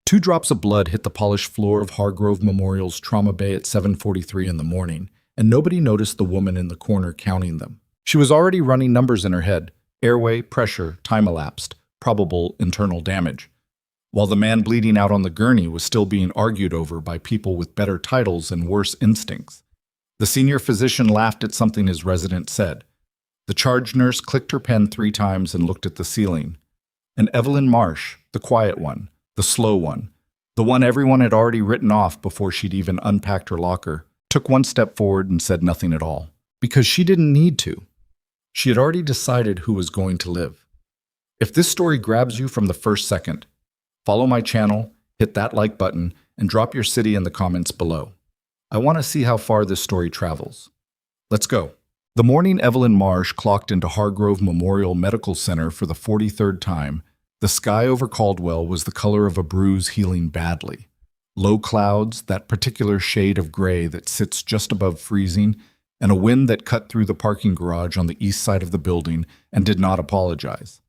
Two drops of blood hit the polished floor of Hargrove Memorial's trauma bay at 7:43 in the morning, and nobody noticed the woman in the corner counting them. She was already running numbers in her head: airway, pressure, time elapsed, probable internal damage, while the man bleeding out on the gurney was still being argued over by people with better titles and worse instincts. The senior physician laughed at something his resident said. The charge nurse clicked her pen 3 times and looked at the ceiling. And Evelyn Marsh, the quiet one, the slow one, the one everyone had already written off before she'd even unpacked her locker, took one step forward and said nothing at all. Because she didn't need to. She had already decided who was going to live. If this story grabs you from the first second, follow my channel, hit that like button, and drop your city in the comments below. I want to see how far this story travels. Let's go. The morning Evelyn Marsh clocked into Hargrove Memorial Medical Center for the 43rd time, the sky over Caldwell was the color of a bruise healing badly. Low clouds, that particular shade of gray that sits just above freezing, and a wind that cut through the parking garage on the east side of the building and did not apologize.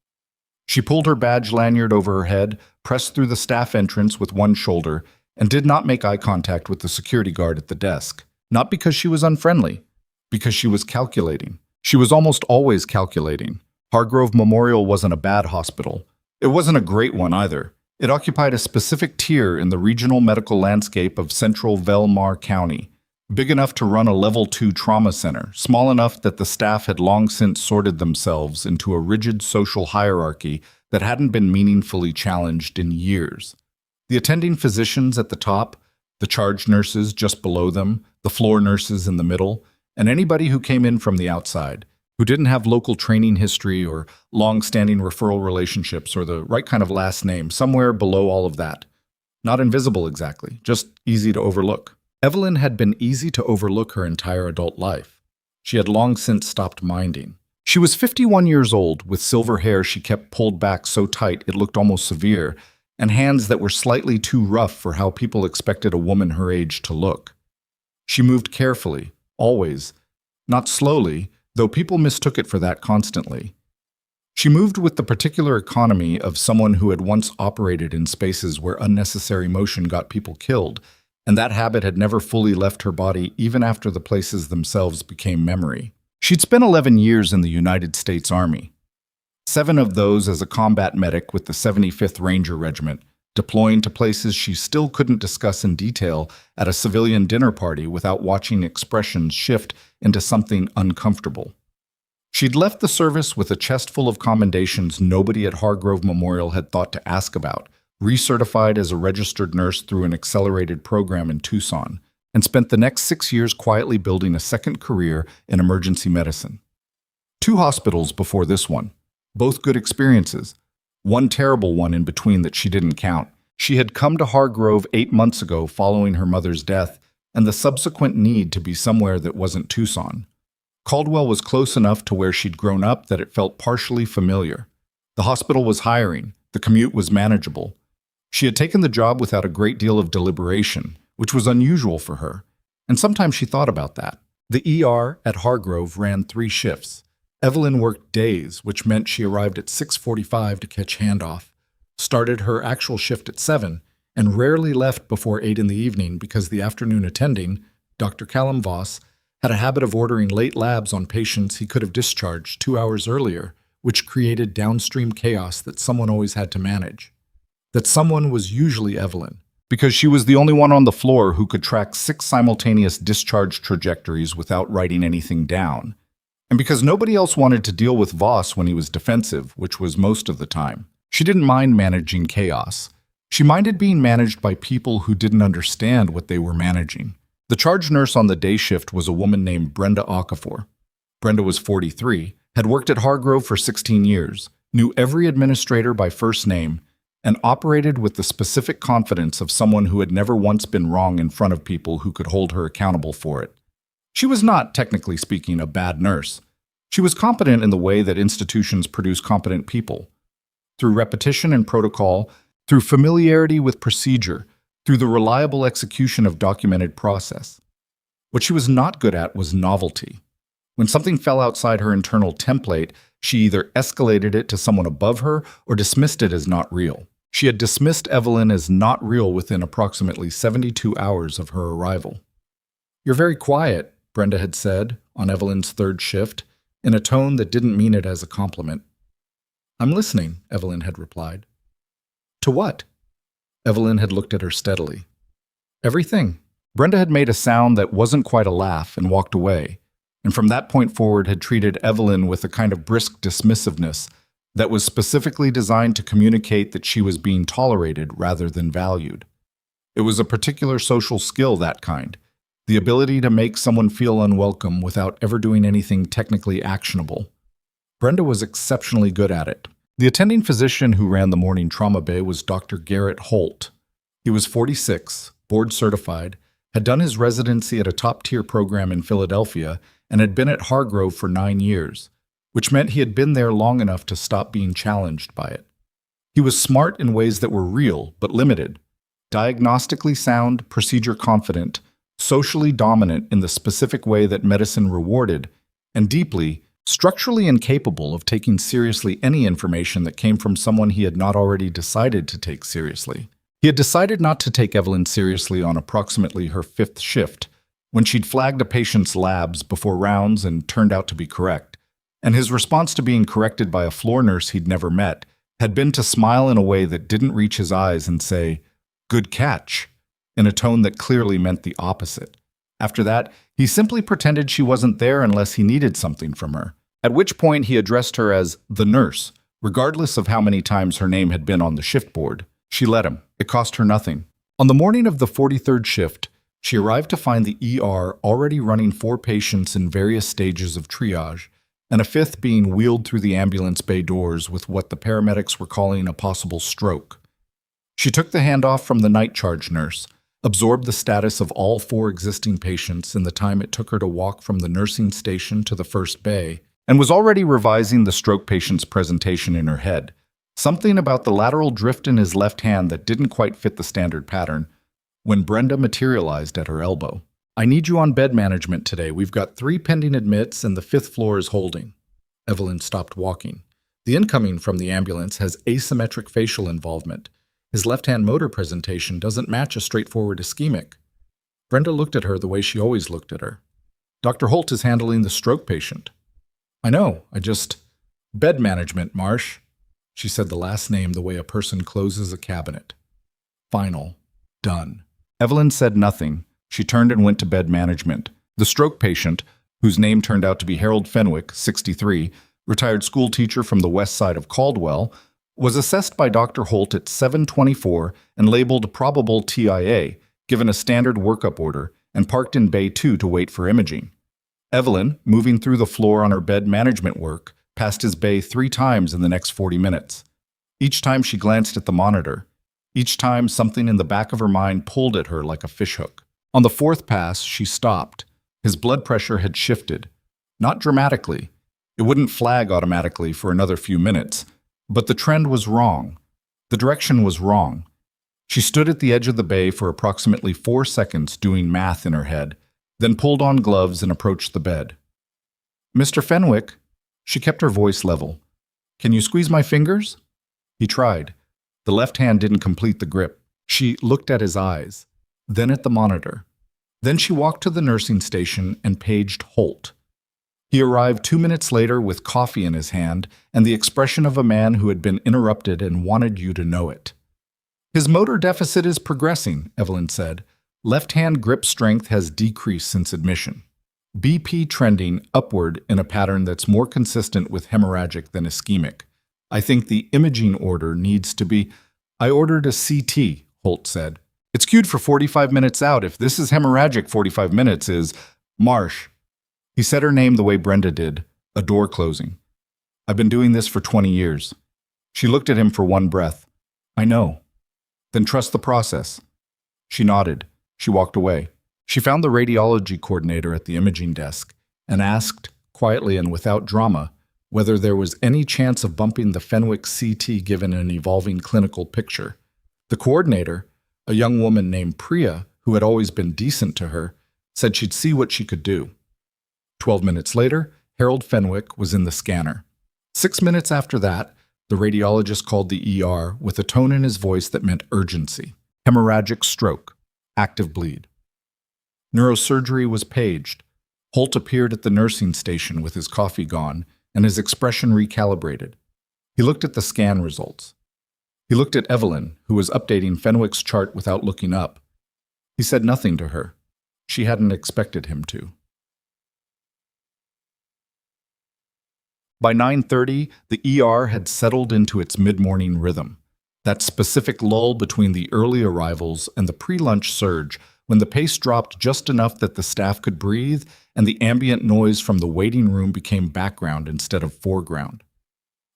She pulled her badge lanyard over her head, pressed through the staff entrance with one shoulder, and did not make eye contact with the security guard at the desk. Not because she was unfriendly, because she was calculating. She was almost always calculating. Hargrove Memorial wasn't a bad hospital. It wasn't a great one either. It occupied a specific tier in the regional medical landscape of central Velmar County, big enough to run a level 2 trauma center, small enough that the staff had long since sorted themselves into a rigid social hierarchy that hadn't been meaningfully challenged in years. The attending physicians at the top, the charge nurses just below them, the floor nurses in the middle, and anybody who came in from the outside, who didn't have local training history or long-standing referral relationships or the right kind of last name, somewhere below all of that. Not invisible exactly, just easy to overlook. Evelyn had been easy to overlook her entire adult life. She had long since stopped minding. She was 51 years old, with silver hair she kept pulled back so tight it looked almost severe, and hands that were slightly too rough for how people expected a woman her age to look. She moved carefully, always, not slowly, though people mistook it for that constantly. She moved with the particular economy of someone who had once operated in spaces where unnecessary motion got people killed, and that habit had never fully left her body even after the places themselves became memory. She'd spent 11 years in the United States Army, 7 of those as a combat medic with the 75th Ranger Regiment, deploying to places she still couldn't discuss in detail at a civilian dinner party without watching expressions shift into something uncomfortable. She'd left the service with a chest full of commendations nobody at Hargrove Memorial had thought to ask about, recertified as a registered nurse through an accelerated program in Tucson, and spent the next 6 years quietly building a second career in emergency medicine. 2 hospitals before this one, both good experiences. One terrible one in between that she didn't count. She had come to Hargrove 8 months ago following her mother's death and the subsequent need to be somewhere that wasn't Tucson. Caldwell was close enough to where she'd grown up that it felt partially familiar. The hospital was hiring. The commute was manageable. She had taken the job without a great deal of deliberation, which was unusual for her, and sometimes she thought about that. The ER at Hargrove ran 3 shifts. Evelyn worked days, which meant she arrived at 6:45 to catch handoff, started her actual shift at 7, and rarely left before 8 in the evening because the afternoon attending, Dr. Callum Voss, had a habit of ordering late labs on patients he could have discharged 2 hours earlier, which created downstream chaos that someone always had to manage. That someone was usually Evelyn, because she was the only one on the floor who could track 6 simultaneous discharge trajectories without writing anything down. And because nobody else wanted to deal with Voss when he was defensive, which was most of the time. She didn't mind managing chaos. She minded being managed by people who didn't understand what they were managing. The charge nurse on the day shift was a woman named Brenda Okafor. Brenda was 43, had worked at Hargrove for 16 years, knew every administrator by first name, and operated with the specific confidence of someone who had never once been wrong in front of people who could hold her accountable for it. She was not, technically speaking, a bad nurse. She was competent in the way that institutions produce competent people. Through repetition and protocol, through familiarity with procedure, through the reliable execution of documented process. What she was not good at was novelty. When something fell outside her internal template, she either escalated it to someone above her or dismissed it as not real. She had dismissed Evelyn as not real within approximately 72 hours of her arrival. "You're very quiet," Brenda had said on Evelyn's third shift, in a tone that didn't mean it as a compliment. "I'm listening," Evelyn had replied. "To what?" Evelyn had looked at her steadily. "Everything." Brenda had made a sound that wasn't quite a laugh and walked away, and from that point forward had treated Evelyn with a kind of brisk dismissiveness that was specifically designed to communicate that she was being tolerated rather than valued. It was a particular social skill, that kind, the ability to make someone feel unwelcome without ever doing anything technically actionable. Brenda was exceptionally good at it. The attending physician who ran the morning trauma bay was Dr. Garrett Holt. He was 46, board certified, had done his residency at a top-tier program in Philadelphia, and had been at Hargrove for 9 years, which meant he had been there long enough to stop being challenged by it. He was smart in ways that were real but limited, diagnostically sound, procedure confident, socially dominant in the specific way that medicine rewarded, and deeply, structurally incapable of taking seriously any information that came from someone he had not already decided to take seriously. He had decided not to take Evelyn seriously on approximately her 5th shift, when she'd flagged a patient's labs before rounds and turned out to be correct, and his response to being corrected by a floor nurse he'd never met had been to smile in a way that didn't reach his eyes and say, "Good catch," in a tone that clearly meant the opposite. After that, he simply pretended she wasn't there unless he needed something from her, at which point he addressed her as the nurse, regardless of how many times her name had been on the shift board. She let him. It cost her nothing. On the morning of the 43rd shift, she arrived to find the ER already running 4 patients in various stages of triage, and a 5th being wheeled through the ambulance bay doors with what the paramedics were calling a possible stroke. She took the handoff from the night charge nurse, absorbed the status of all 4 existing patients in the time it took her to walk from the nursing station to the first bay, and was already revising the stroke patient's presentation in her head. Something about the lateral drift in his left hand that didn't quite fit the standard pattern, when Brenda materialized at her elbow. "I need you on bed management today. We've got 3 pending admits and the 5th floor is holding." Evelyn stopped walking. The incoming from the ambulance has asymmetric facial involvement. His left-hand motor presentation doesn't match a straightforward ischemic. Brenda looked at her the way she always looked at her. "Dr. Holt is handling the stroke patient." "I know, Bed management, Marsh." She said the last name the way a person closes a cabinet. "Final. Done." Evelyn said nothing. She turned and went to bed management. The stroke patient, whose name turned out to be Harold Fenwick, 63, retired school teacher from the west side of Caldwell, was assessed by Dr. Holt at 7:24 and labeled probable TIA, given a standard workup order, and parked in Bay 2 to wait for imaging. Evelyn, moving through the floor on her bed management work, passed his bay 3 times in the next 40 minutes. Each time she glanced at the monitor. Each time something in the back of her mind pulled at her like a fishhook. On the 4th pass, she stopped. His blood pressure had shifted. Not dramatically. It wouldn't flag automatically for another few minutes. But the trend was wrong. The direction was wrong. She stood at the edge of the bay for approximately 4 seconds doing math in her head, then pulled on gloves and approached the bed. "Mr. Fenwick," she kept her voice level. "Can you squeeze my fingers?" He tried. The left hand didn't complete the grip. She looked at his eyes, then at the monitor. Then she walked to the nursing station and paged Holt. He arrived 2 minutes later with coffee in his hand and the expression of a man who had been interrupted and wanted you to know it. "His motor deficit is progressing," Evelyn said. "Left-hand grip strength has decreased since admission. BP trending upward in a pattern that's more consistent with hemorrhagic than ischemic. I think the imaging order needs to be—" "I ordered a CT," Holt said. "It's queued for 45 minutes out. If this is hemorrhagic, 45 minutes is—" "Marsh." He said her name the way Brenda did, a door closing. "I've been doing this for 20 years. She looked at him for one breath. "I know." "Then trust the process." She nodded. She walked away. She found the radiology coordinator at the imaging desk and asked, quietly and without drama, whether there was any chance of bumping the Fenwick CT given an evolving clinical picture. The coordinator, a young woman named Priya, who had always been decent to her, said she'd see what she could do. 12 minutes later, Harold Fenwick was in the scanner. 6 minutes after that, The radiologist called the ER with a tone in his voice that meant urgency. Hemorrhagic stroke. Active bleed. Neurosurgery was paged. Holt appeared at the nursing station with his coffee gone and his expression recalibrated. He looked at the scan results. He looked at Evelyn, who was updating Fenwick's chart without looking up. He said nothing to her. She hadn't expected him to. By 9:30, the ER had settled into its mid-morning rhythm, that specific lull between the early arrivals and the pre-lunch surge when the pace dropped just enough that the staff could breathe and the ambient noise from the waiting room became background instead of foreground.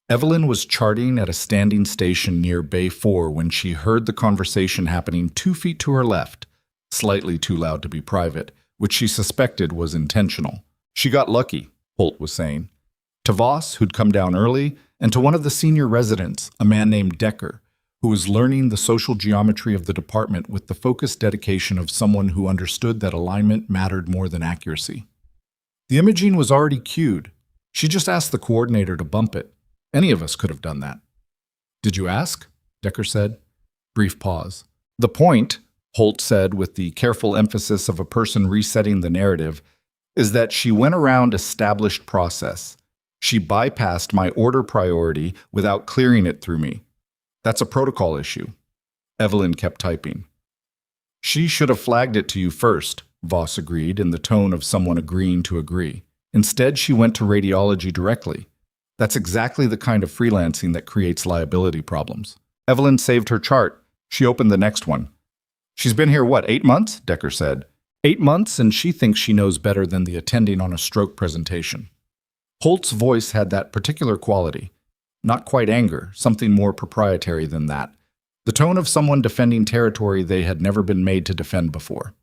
Evelyn was charting at a standing station near Bay 4 when she heard the conversation happening 2 feet to her left, slightly too loud to be private, which she suspected was intentional. She got lucky, Holt was saying. To Voss, who'd come down early, and to one of the senior residents, a man named Decker, who was learning the social geometry of the department with the focused dedication of someone who understood that alignment mattered more than accuracy. The imaging was already cued. She just asked the coordinator to bump it. Any of us could have done that. Did you ask? Decker said. Brief pause. The point, Holt said with the careful emphasis of a person resetting the narrative, is that she went around established process. She bypassed my order priority without clearing it through me. That's a protocol issue. Evelyn kept typing. She should have flagged it to you first, Voss agreed in the tone of someone agreeing to agree. Instead, she went to radiology directly. That's exactly the kind of freelancing that creates liability problems. Evelyn saved her chart. She opened the next one. She's been here, 8 months? Decker said. 8 months, and she thinks she knows better than the attending on a stroke presentation. Holt's voice had that particular quality. Not quite anger, something more proprietary than that. The tone of someone defending territory they had never been made to defend before.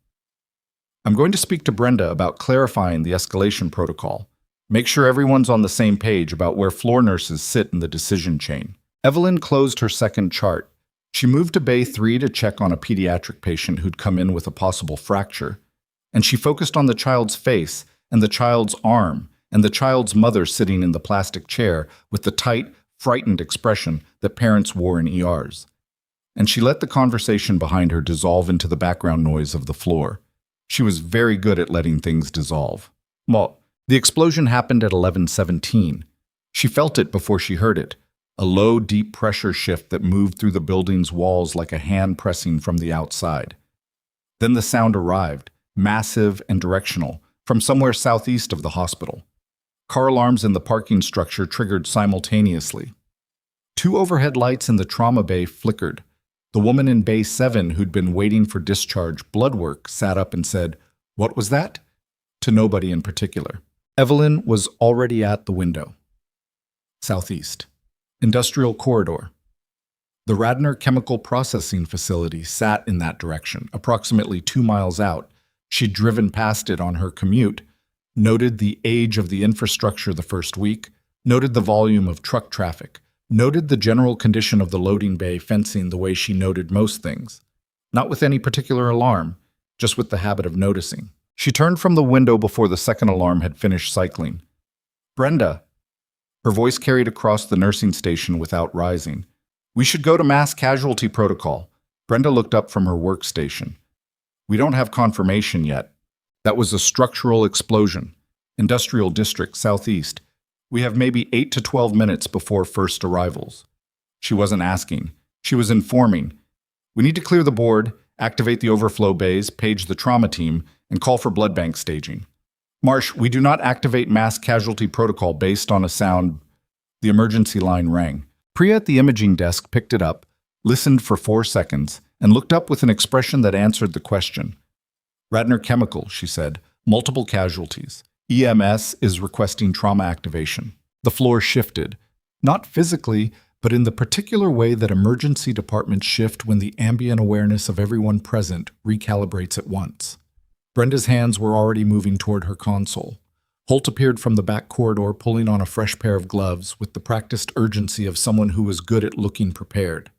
I'm going to speak to Brenda about clarifying the escalation protocol. Make sure everyone's on the same page about where floor nurses sit in the decision chain. Evelyn closed her second chart. She moved to Bay 3 to check on a pediatric patient who'd come in with a possible fracture, and she focused on the child's face and the child's arm and the child's mother sitting in the plastic chair with the tight, frightened expression that parents wore in ERs. And she let the conversation behind her dissolve into the background noise of the floor. She was very good at letting things dissolve. Well, the explosion happened at 11:17. She felt it before she heard it, a low, deep pressure shift that moved through the building's walls like a hand pressing from the outside. Then the sound arrived, massive and directional, from somewhere southeast of the hospital. Car alarms in the parking structure triggered simultaneously. 2 overhead lights in the trauma bay flickered. The woman in Bay 7 who'd been waiting for discharge blood work sat up and said, "What was that?" to nobody in particular. Evelyn was already at the window. Southeast. Industrial corridor. The Radnor Chemical Processing Facility sat in that direction, approximately 2 miles out. She'd driven past it on her commute, noted the age of the infrastructure the first week, noted the volume of truck traffic, noted the general condition of the loading bay fencing the way she noted most things. Not with any particular alarm, just with the habit of noticing. She turned from the window before the second alarm had finished cycling. "Brenda." Her voice carried across the nursing station without rising. "We should go to mass casualty protocol." Brenda looked up from her workstation. "We don't have confirmation yet. That was a structural explosion. Industrial district southeast. We have maybe 8 to 12 minutes before first arrivals." She wasn't asking. She was informing. "We need to clear the board, activate the overflow bays, page the trauma team, and call for blood bank staging. Marsh, we do not activate mass casualty protocol based on a sound." The emergency line rang. Priya at the imaging desk picked it up, listened for 4 seconds, and looked up with an expression that answered the question. "Radnor Chemical," she said. "Multiple casualties. EMS is requesting trauma activation." The floor shifted. Not physically, but in the particular way that emergency departments shift when the ambient awareness of everyone present recalibrates at once. Brenda's hands were already moving toward her console. Holt appeared from the back corridor pulling on a fresh pair of gloves with the practiced urgency of someone who was good at looking prepared.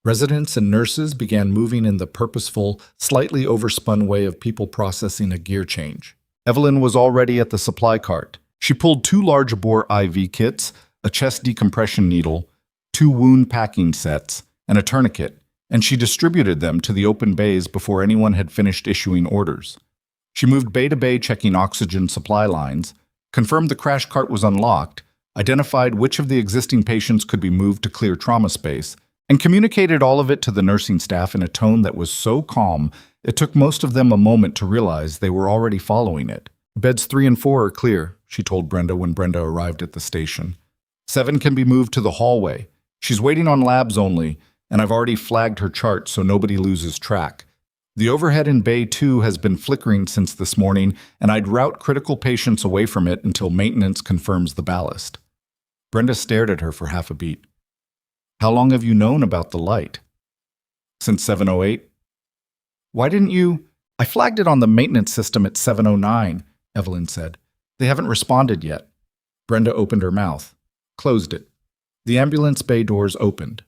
Residents and nurses began moving in the purposeful, slightly overspun way of people processing a gear change. Evelyn was already at the supply cart. She pulled 2 large-bore IV kits, a chest decompression needle, 2 wound packing sets, and a tourniquet, and she distributed them to the open bays before anyone had finished issuing orders. She moved bay to bay checking oxygen supply lines, confirmed the crash cart was unlocked, identified which of the existing patients could be moved to clear trauma space, and communicated all of it to the nursing staff in a tone that was so calm it took most of them a moment to realize they were already following it. Beds 3 and 4 are clear, she told Brenda when Brenda arrived at the station. 7 can be moved to the hallway. She's waiting on labs only, and I've already flagged her chart so nobody loses track. The overhead in Bay 2 has been flickering since this morning, and I'd route critical patients away from it until maintenance confirms the ballast. Brenda stared at her for half a beat. How long have you known about the light? Since 7:08. Why didn't you? I flagged it on the maintenance system at 7:09, Evelyn said. They haven't responded yet. Brenda opened her mouth, closed it. The ambulance bay doors opened.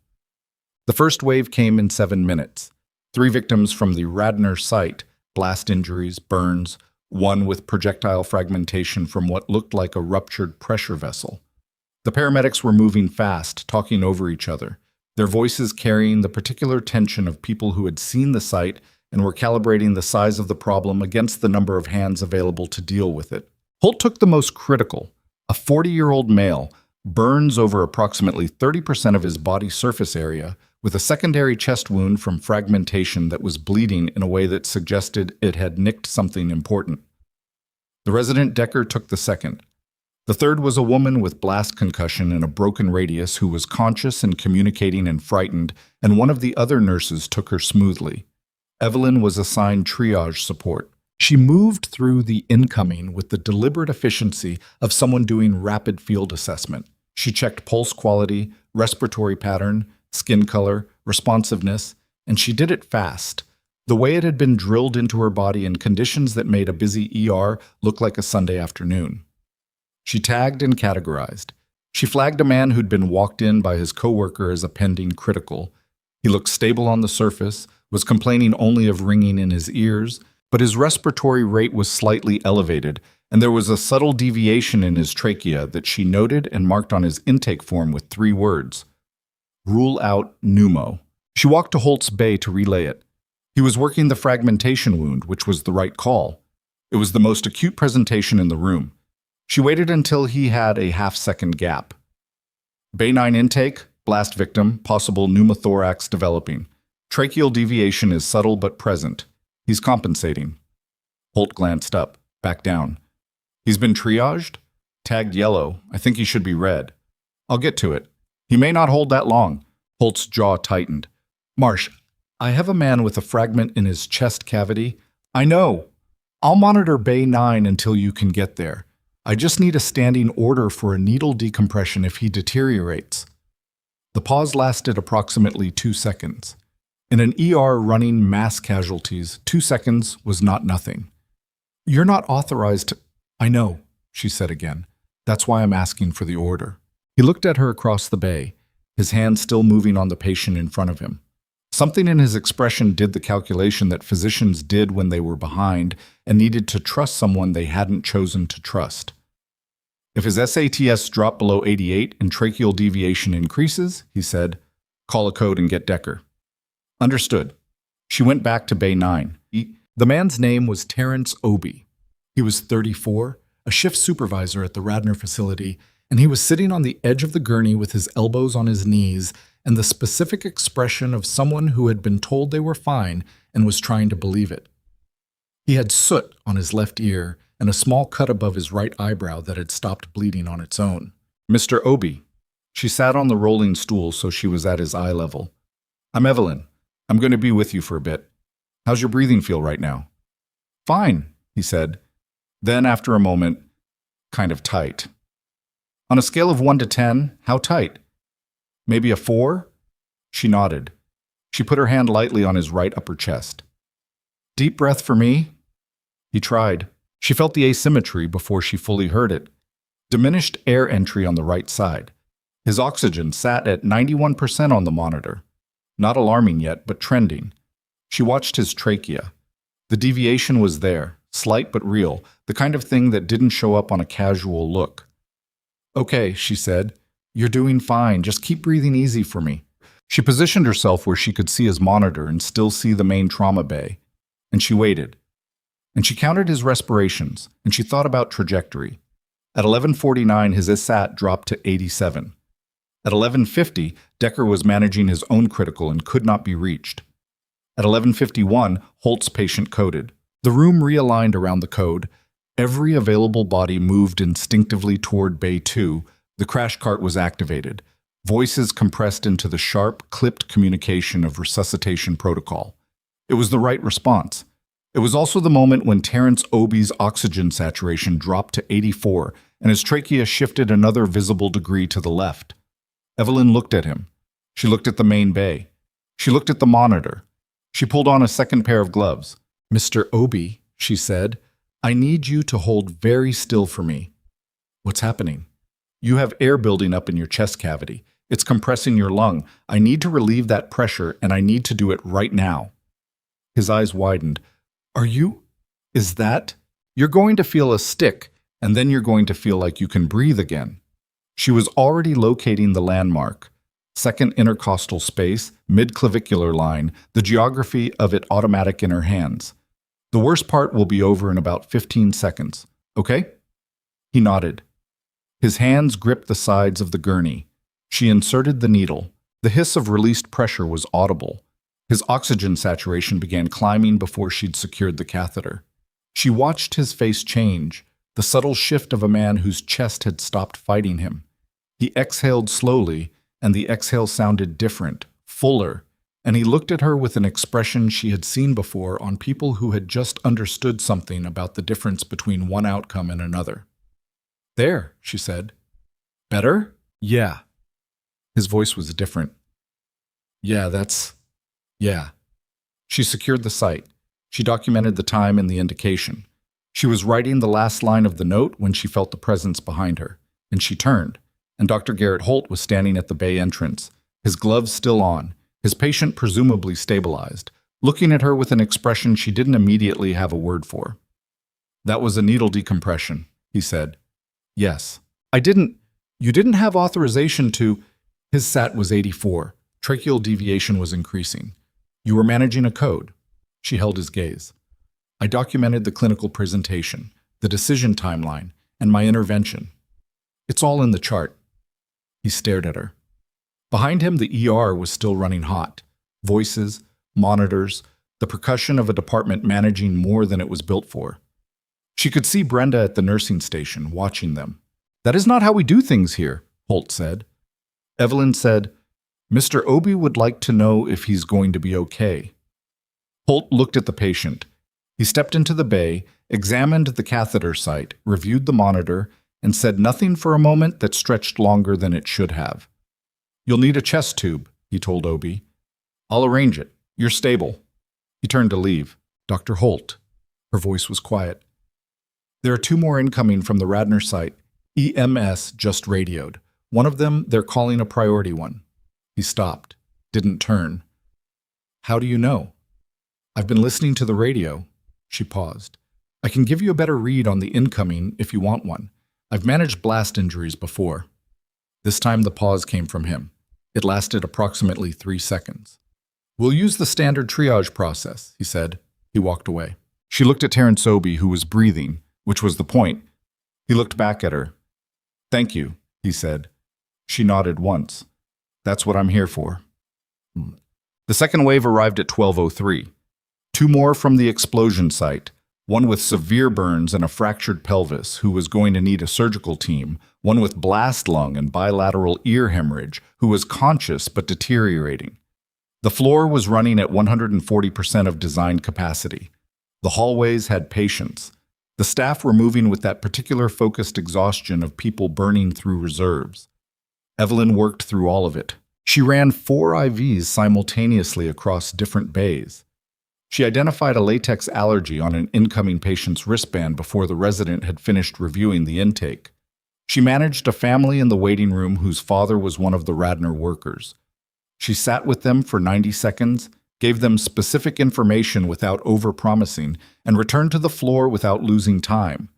The first wave came in 7 minutes. 3 victims from the Radnor site, blast injuries, burns, 1 with projectile fragmentation from what looked like a ruptured pressure vessel. The paramedics were moving fast, talking over each other, their voices carrying the particular tension of people who had seen the site and were calibrating the size of the problem against the number of hands available to deal with it. Holt took the most critical, a 40-year-old male, burns over approximately 30% of his body surface area, with a secondary chest wound from fragmentation that was bleeding in a way that suggested it had nicked something important. The resident Decker took the second. The third was a woman with blast concussion and a broken radius who was conscious and communicating and frightened, and one of the other nurses took her smoothly. Evelyn was assigned triage support. She moved through the incoming with the deliberate efficiency of someone doing rapid field assessment. She checked pulse quality, respiratory pattern, skin color, responsiveness, and she did it fast, the way it had been drilled into her body in conditions that made a busy ER look like a Sunday afternoon. She tagged and categorized. She flagged a man who'd been walked in by his coworker as a pending critical. He looked stable on the surface, was complaining only of ringing in his ears, but his respiratory rate was slightly elevated, and there was a subtle deviation in his trachea that she noted and marked on his intake form with 3 words. Rule out pneumo. She walked to Holt's bay to relay it. He was working the fragmentation wound, which was the right call. It was the most acute presentation in the room. She waited until he had a half-second gap. Bay 9 intake, blast victim, possible pneumothorax developing. Tracheal deviation is subtle but present. He's compensating. Holt glanced up, back down. He's been triaged? Tagged yellow. I think he should be red. I'll get to it. He may not hold that long. Holt's jaw tightened. Marsh, I have a man with a fragment in his chest cavity. I know. I'll monitor Bay 9 until you can get there. I just need a standing order for a needle decompression if he deteriorates. The pause lasted approximately 2 seconds. In an ER running mass casualties, 2 seconds was not nothing. You're not authorized to... I know, she said again. That's why I'm asking for the order. He looked at her across the bay, his hand still moving on the patient in front of him. Something in his expression did the calculation that physicians did when they were behind and needed to trust someone they hadn't chosen to trust. If his SATS dropped below 88 and tracheal deviation increases, he said, call a code and get Decker. Understood. She went back to Bay 9. The man's name was Terrence Obie. He was 34, a shift supervisor at the Radnor facility, and he was sitting on the edge of the gurney with his elbows on his knees and the specific expression of someone who had been told they were fine and was trying to believe it. He had soot on his left ear and a small cut above his right eyebrow that had stopped bleeding on its own. Mr. Obie. She sat on the rolling stool so she was at his eye level. I'm Evelyn. I'm going to be with you for a bit. How's your breathing feel right now? Fine, he said. Then, after a moment, kind of tight. On a scale of 1 to 10, how tight? Maybe a 4? She nodded. She put her hand lightly on his right upper chest. Deep breath for me? He tried. She felt the asymmetry before she fully heard it. Diminished air entry on the right side. His oxygen sat at 91% on the monitor. Not alarming yet, but trending. She watched his trachea. The deviation was there, slight but real, the kind of thing that didn't show up on a casual look. Okay, she said. You're doing fine. Just keep breathing easy for me. She positioned herself where she could see his monitor and still see the main trauma bay. And she waited. And she counted his respirations, and she thought about trajectory. At 11:49, his SAT dropped to 87. At 11:50, Decker was managing his own critical and could not be reached. At 11:51, Holt's patient coded. The room realigned around the code. Every available body moved instinctively toward Bay 2. The crash cart was activated. Voices compressed into the sharp, clipped communication of resuscitation protocol. It was the right response. It was also the moment when Terrence Obie's oxygen saturation dropped to 84 and his trachea shifted another visible degree to the left. Evelyn looked at him. She looked at the main bay. She looked at the monitor. She pulled on a second pair of gloves. "Mr. Obie," she said, "I need you to hold very still for me." "What's happening?" "You have air building up in your chest cavity. It's compressing your lung. I need to relieve that pressure, and I need to do it right now." His eyes widened. "Are you? Is that? You're going to feel a stick, and then you're going to feel like you can breathe again." She was already locating the landmark. Second intercostal space, mid-clavicular line, the geography of it automatic in her hands. "The worst part will be over in about 15 seconds, okay?" He nodded. His hands gripped the sides of the gurney. She inserted the needle. The hiss of released pressure was audible. His oxygen saturation began climbing before she'd secured the catheter. She watched his face change, the subtle shift of a man whose chest had stopped fighting him. He exhaled slowly, and the exhale sounded different, fuller, and he looked at her with an expression she had seen before on people who had just understood something about the difference between one outcome and another. "There," she said. "Better?" "Yeah." His voice was different. Yeah. She secured the site. She documented the time and the indication. She was writing the last line of the note when she felt the presence behind her, and she turned, and Dr. Garrett Holt was standing at the bay entrance, his gloves still on, his patient presumably stabilized, looking at her with an expression she didn't immediately have a word for. "That was a needle decompression," he said. "Yes. You didn't have authorization to..." His SAT was 84. Tracheal deviation was increasing. "You were managing a code." She held his gaze. "I documented the clinical presentation, the decision timeline, and my intervention. It's all in the chart." He stared at her. Behind him, the ER was still running hot. Voices, monitors, the percussion of a department managing more than it was built for. She could see Brenda at the nursing station, watching them. "That is not how we do things here," Holt said. Evelyn said, "Mr. Obie would like to know if he's going to be okay." Holt looked at the patient. He stepped into the bay, examined the catheter site, reviewed the monitor, and said nothing for a moment that stretched longer than it should have. "You'll need a chest tube," he told Obie. "I'll arrange it. You're stable." He turned to leave. "Dr. Holt." Her voice was quiet. "There are 2 more incoming from the Radnor site. EMS just radioed. One of them, they're calling a priority one." He stopped, didn't turn. "How do you know?" "I've been listening to the radio." She paused. "I can give you a better read on the incoming if you want one. I've managed blast injuries before." This time the pause came from him. It lasted approximately 3 seconds. "We'll use the standard triage process," he said. He walked away. She looked at Terrence Obie, who was breathing, which was the point. He looked back at her. "Thank you," he said. She nodded once. "That's what I'm here for." The second wave arrived at 12:03. 2 more from the explosion site, one with severe burns and a fractured pelvis who was going to need a surgical team, one with blast lung and bilateral ear hemorrhage who was conscious but deteriorating. The floor was running at 140% of design capacity. The hallways had patients. The staff were moving with that particular focused exhaustion of people burning through reserves. Evelyn worked through all of it. She ran 4 IVs simultaneously across different bays. She identified a latex allergy on an incoming patient's wristband before the resident had finished reviewing the intake. She managed a family in the waiting room whose father was one of the Radnor workers. She sat with them for 90 seconds, gave them specific information without over-promising, and returned to the floor without losing time.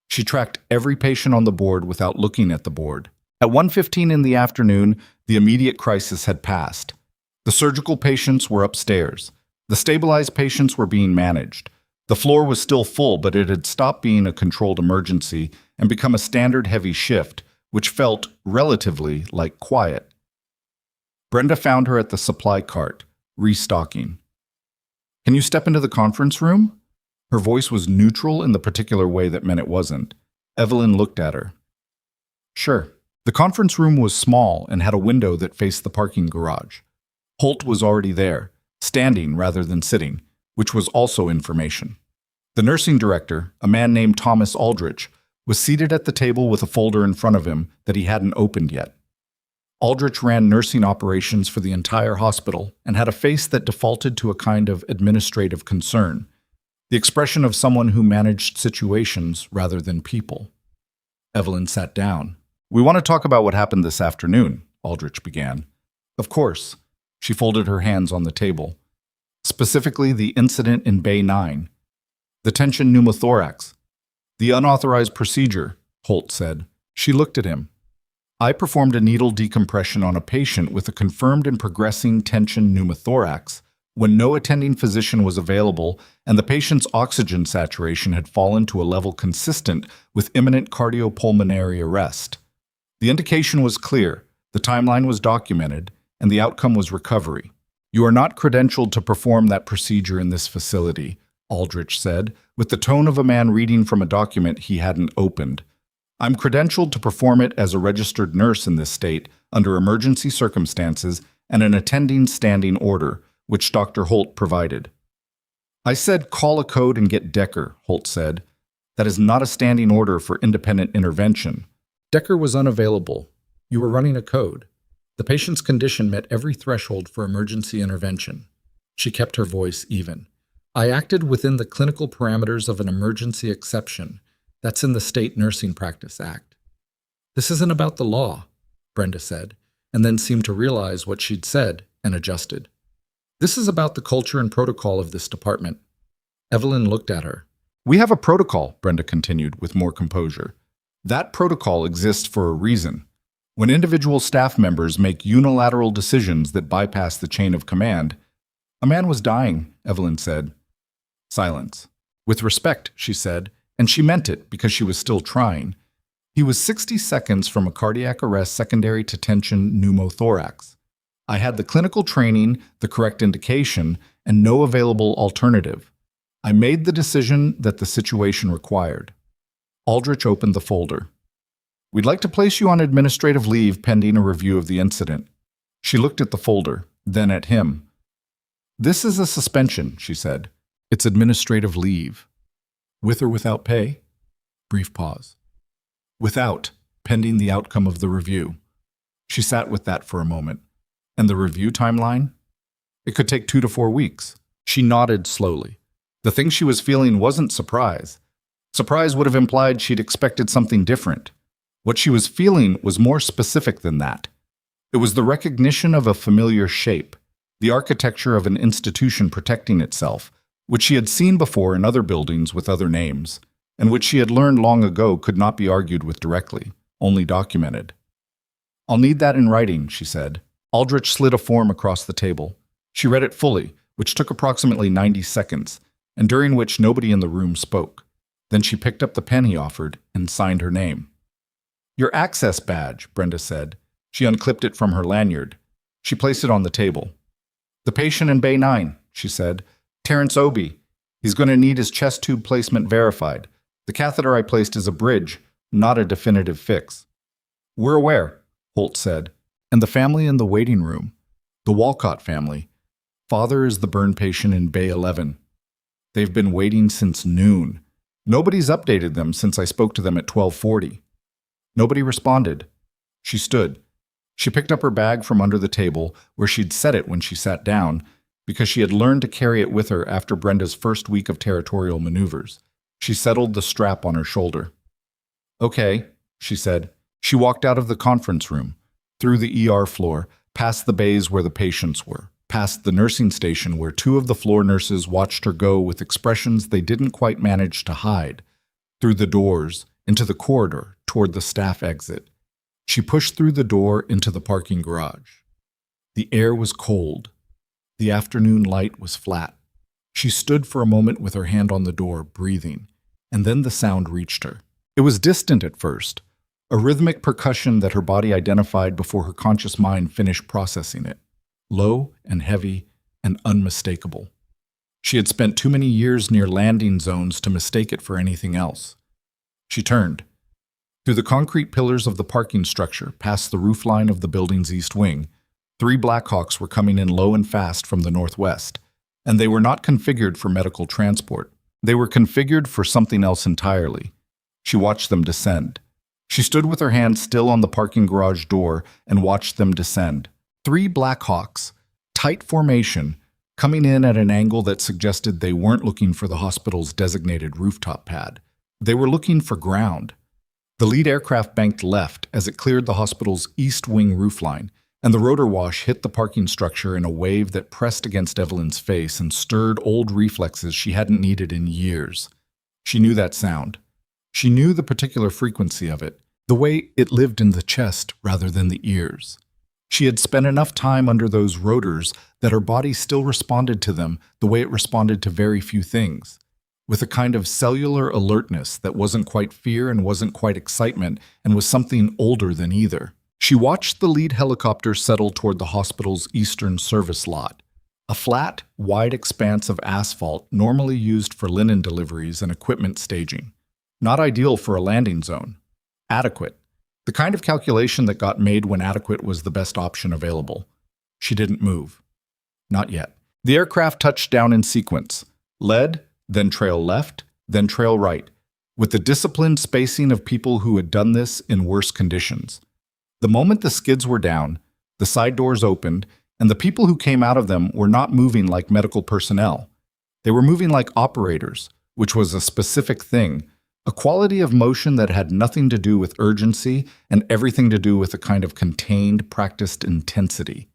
She tracked every patient on the board without looking at the board. At 1:15 in the afternoon, the immediate crisis had passed. The surgical patients were upstairs. The stabilized patients were being managed. The floor was still full, but it had stopped being a controlled emergency and become a standard heavy shift, which felt relatively like quiet. Brenda found her at the supply cart, restocking. "Can you step into the conference room?" Her voice was neutral in the particular way that meant it wasn't. Evelyn looked at her. "Sure." The conference room was small and had a window that faced the parking garage. Holt was already there, standing rather than sitting, which was also information. The nursing director, a man named Thomas Aldrich, was seated at the table with a folder in front of him that he hadn't opened yet. Aldrich ran nursing operations for the entire hospital and had a face that defaulted to a kind of administrative concern, the expression of someone who managed situations rather than people. Evelyn sat down. "We want to talk about what happened this afternoon," Aldrich began. "Of course." She folded her hands on the table. "Specifically the incident in Bay 9. The tension pneumothorax. The unauthorized procedure," Holt said. She looked at him. "I performed a needle decompression on a patient with a confirmed and progressing tension pneumothorax when no attending physician was available and the patient's oxygen saturation had fallen to a level consistent with imminent cardiopulmonary arrest. The indication was clear, the timeline was documented, and the outcome was recovery. You are not credentialed to perform that procedure in this facility," Aldrich said, with the tone of a man reading from a document he hadn't opened. "I'm credentialed to perform it as a registered nurse in this state under emergency circumstances and an attending standing order, which Dr. Holt provided." "I said call a code and get Decker," Holt said. "That is not a standing order for independent intervention." "Decker was unavailable. You were running a code. The patient's condition met every threshold for emergency intervention." She kept her voice even. "I acted within the clinical parameters of an emergency exception. That's in the State Nursing Practice Act." "This isn't about the law," Brenda said, and then seemed to realize what she'd said and adjusted. "This is about the culture and protocol of this department." Evelyn looked at her. "We have a protocol," Brenda continued with more composure. "That protocol exists for a reason. When individual staff members make unilateral decisions that bypass the chain of command—" "A man was dying," Evelyn said. Silence. "With respect," she said, and she meant it because she was still trying. "He was 60 seconds from a cardiac arrest secondary to tension pneumothorax. I had the clinical training, the correct indication, and no available alternative. I made the decision that the situation required." Aldrich opened the folder. "We'd like to place you on administrative leave pending a review of the incident." She looked at the folder, then at him. "This is a suspension," she said. "It's administrative leave." "With or without pay?" Brief pause. "Without, pending the outcome of the review." She sat with that for a moment. "And the review timeline?" "It could take 2 to 4 weeks." She nodded slowly. The thing she was feeling wasn't surprise. Surprise would have implied she'd expected something different. What she was feeling was more specific than that. It was the recognition of a familiar shape, the architecture of an institution protecting itself, which she had seen before in other buildings with other names, and which she had learned long ago could not be argued with directly, only documented. "I'll need that in writing," she said. Aldrich slid a form across the table. She read it fully, which took approximately 90 seconds, and during which nobody in the room spoke. Then she picked up the pen he offered and signed her name. "Your access badge," Brenda said. She unclipped it from her lanyard. She placed it on the table. "The patient in Bay 9, she said. "Terrence Obie. He's going to need his chest tube placement verified. The catheter I placed is a bridge, not a definitive fix." "We're aware," Holt said. "And the family in the waiting room. The Walcott family. Father is the burn patient in Bay 11. They've been waiting since noon. Nobody's updated them since I spoke to them at 12:40. Nobody responded." She stood. She picked up her bag from under the table, where she'd set it when she sat down, because she had learned to carry it with her after Brenda's first week of territorial maneuvers. She settled the strap on her shoulder. "Okay," she said. She walked out of the conference room, through the ER floor, past the bays where the patients were, past the nursing station where 2 of the floor nurses watched her go with expressions they didn't quite manage to hide, through the doors, into the corridor, toward the staff exit. She pushed through the door into the parking garage. The air was cold. The afternoon light was flat. She stood for a moment with her hand on the door, breathing, and then the sound reached her. It was distant at first, a rhythmic percussion that her body identified before her conscious mind finished processing it. Low and heavy and unmistakable. She had spent too many years near landing zones to mistake it for anything else. She turned. Through the concrete pillars of the parking structure, past the roofline of the building's east wing, 3 Blackhawks were coming in low and fast from the northwest, and they were not configured for medical transport. They were configured for something else entirely. She watched them descend. She stood with her hand still on the parking garage door and watched them descend. 3 Blackhawks, tight formation, coming in at an angle that suggested they weren't looking for the hospital's designated rooftop pad. They were looking for ground. The lead aircraft banked left as it cleared the hospital's east wing roofline, and the rotor wash hit the parking structure in a wave that pressed against Evelyn's face and stirred old reflexes she hadn't needed in years. She knew that sound. She knew the particular frequency of it, the way it lived in the chest rather than the ears. She had spent enough time under those rotors that her body still responded to them the way it responded to very few things, with a kind of cellular alertness that wasn't quite fear and wasn't quite excitement and was something older than either. She watched the lead helicopter settle toward the hospital's eastern service lot, a flat, wide expanse of asphalt normally used for linen deliveries and equipment staging. Not ideal for a landing zone. Adequate. The kind of calculation that got made when adequate was the best option available. She didn't move. Not yet. The aircraft touched down in sequence. Lead, then trail left, then trail right, with the disciplined spacing of people who had done this in worse conditions. The moment the skids were down, the side doors opened, and the people who came out of them were not moving like medical personnel. They were moving like operators, which was a specific thing, a quality of motion that had nothing to do with urgency and everything to do with a kind of contained, practiced intensity.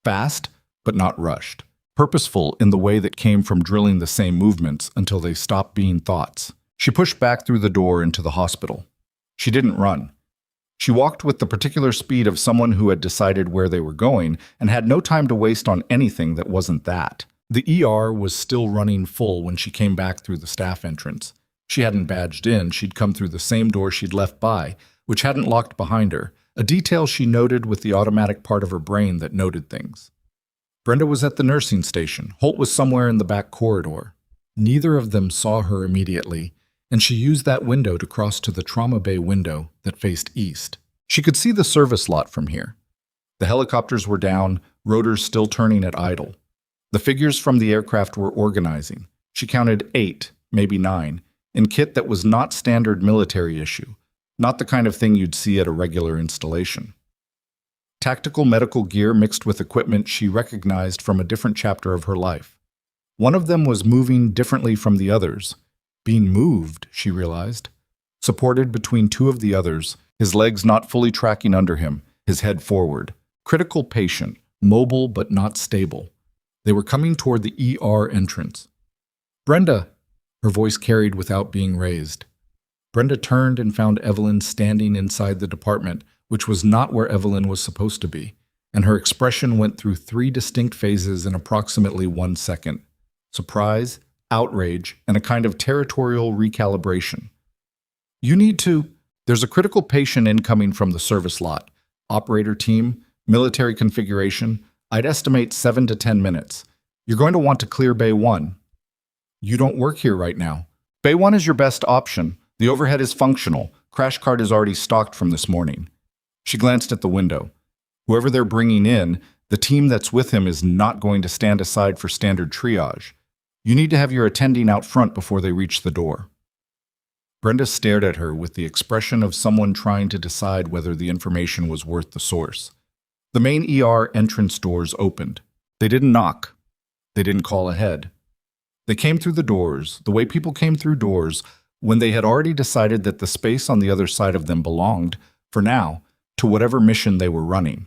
Fast, but not rushed. Purposeful in the way that came from drilling the same movements until they stopped being thoughts. She pushed back through the door into the hospital. She didn't run. She walked with the particular speed of someone who had decided where they were going and had no time to waste on anything that wasn't that. The ER was still running full when she came back through the staff entrance. She hadn't badged in, she'd come through the same door she'd left by, which hadn't locked behind her, a detail she noted with the automatic part of her brain that noted things. Brenda was at the nursing station. Holt was somewhere in the back corridor. Neither of them saw her immediately, and she used that window to cross to the trauma bay window that faced east. She could see the service lot from here. The helicopters were down, rotors still turning at idle. The figures from the aircraft were organizing. She counted 8, maybe 9, in kit that was not standard military issue, not the kind of thing you'd see at a regular installation. Tactical medical gear mixed with equipment she recognized from a different chapter of her life. One of them was moving differently from the others. Being moved, she realized. Supported between 2 of the others, his legs not fully tracking under him, his head forward. Critical patient, mobile but not stable. They were coming toward the ER entrance. "Brenda!" Her voice carried without being raised. Brenda turned and found Evelyn standing inside the department, which was not where Evelyn was supposed to be, and her expression went through 3 distinct phases in approximately 1 second. Surprise, outrage, and a kind of territorial recalibration. "You need to... There's a critical patient incoming from the service lot. Operator team, military configuration. I'd estimate 7 to 10 minutes. You're going to want to clear Bay 1. You don't work here right now. Bay 1 is your best option. The overhead is functional. Crash cart is already stocked from this morning." She glanced at the window. Whoever they're bringing in, the team that's with him is not going to stand aside for standard triage. You need to have your attending out front before they reach the door. Brenda stared at her with the expression of someone trying to decide whether the information was worth the source. The main ER entrance doors opened. They didn't knock. They didn't call ahead. They came through the doors, the way people came through doors, when they had already decided that the space on the other side of them belonged, for now, to whatever mission they were running.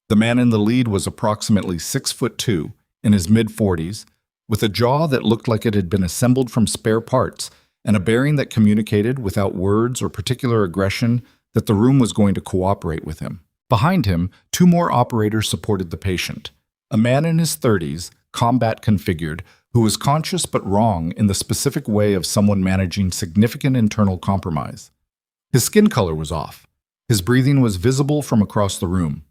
The man in the lead was approximately 6'2", in his mid-40s, with a jaw that looked like it had been assembled from spare parts, and a bearing that communicated, without words or particular aggression, that the room was going to cooperate with him. Behind him, two more operators supported the patient. A man in his 30s, combat configured, who was conscious but wrong in the specific way of someone managing significant internal compromise. His skin color was off. His breathing was visible from across the room.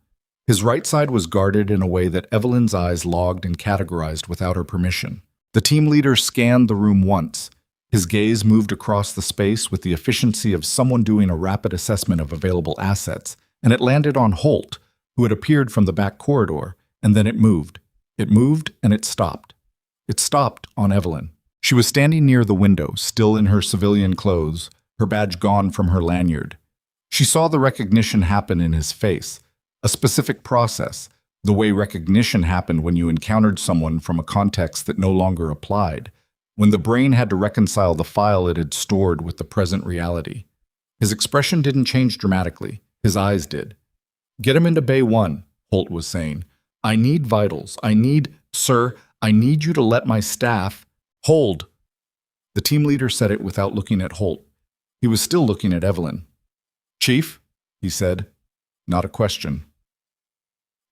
His right side was guarded in a way that Evelyn's eyes logged and categorized without her permission. The team leader scanned the room once. His gaze moved across the space with the efficiency of someone doing a rapid assessment of available assets, and it landed on Holt, who had appeared from the back corridor, and then it moved. It moved and it stopped. It stopped on Evelyn. She was standing near the window, still in her civilian clothes, her badge gone from her lanyard. She saw the recognition happen in his face, a specific process, the way recognition happened when you encountered someone from a context that no longer applied, when the brain had to reconcile the file it had stored with the present reality. His expression didn't change dramatically. His eyes did. "Get him into Bay 1, Holt was saying. "I need vitals. Sir, I need you to let my staff—" "Hold!" The team leader said it without looking at Holt. He was still looking at Evelyn. "Chief," he said, not a question.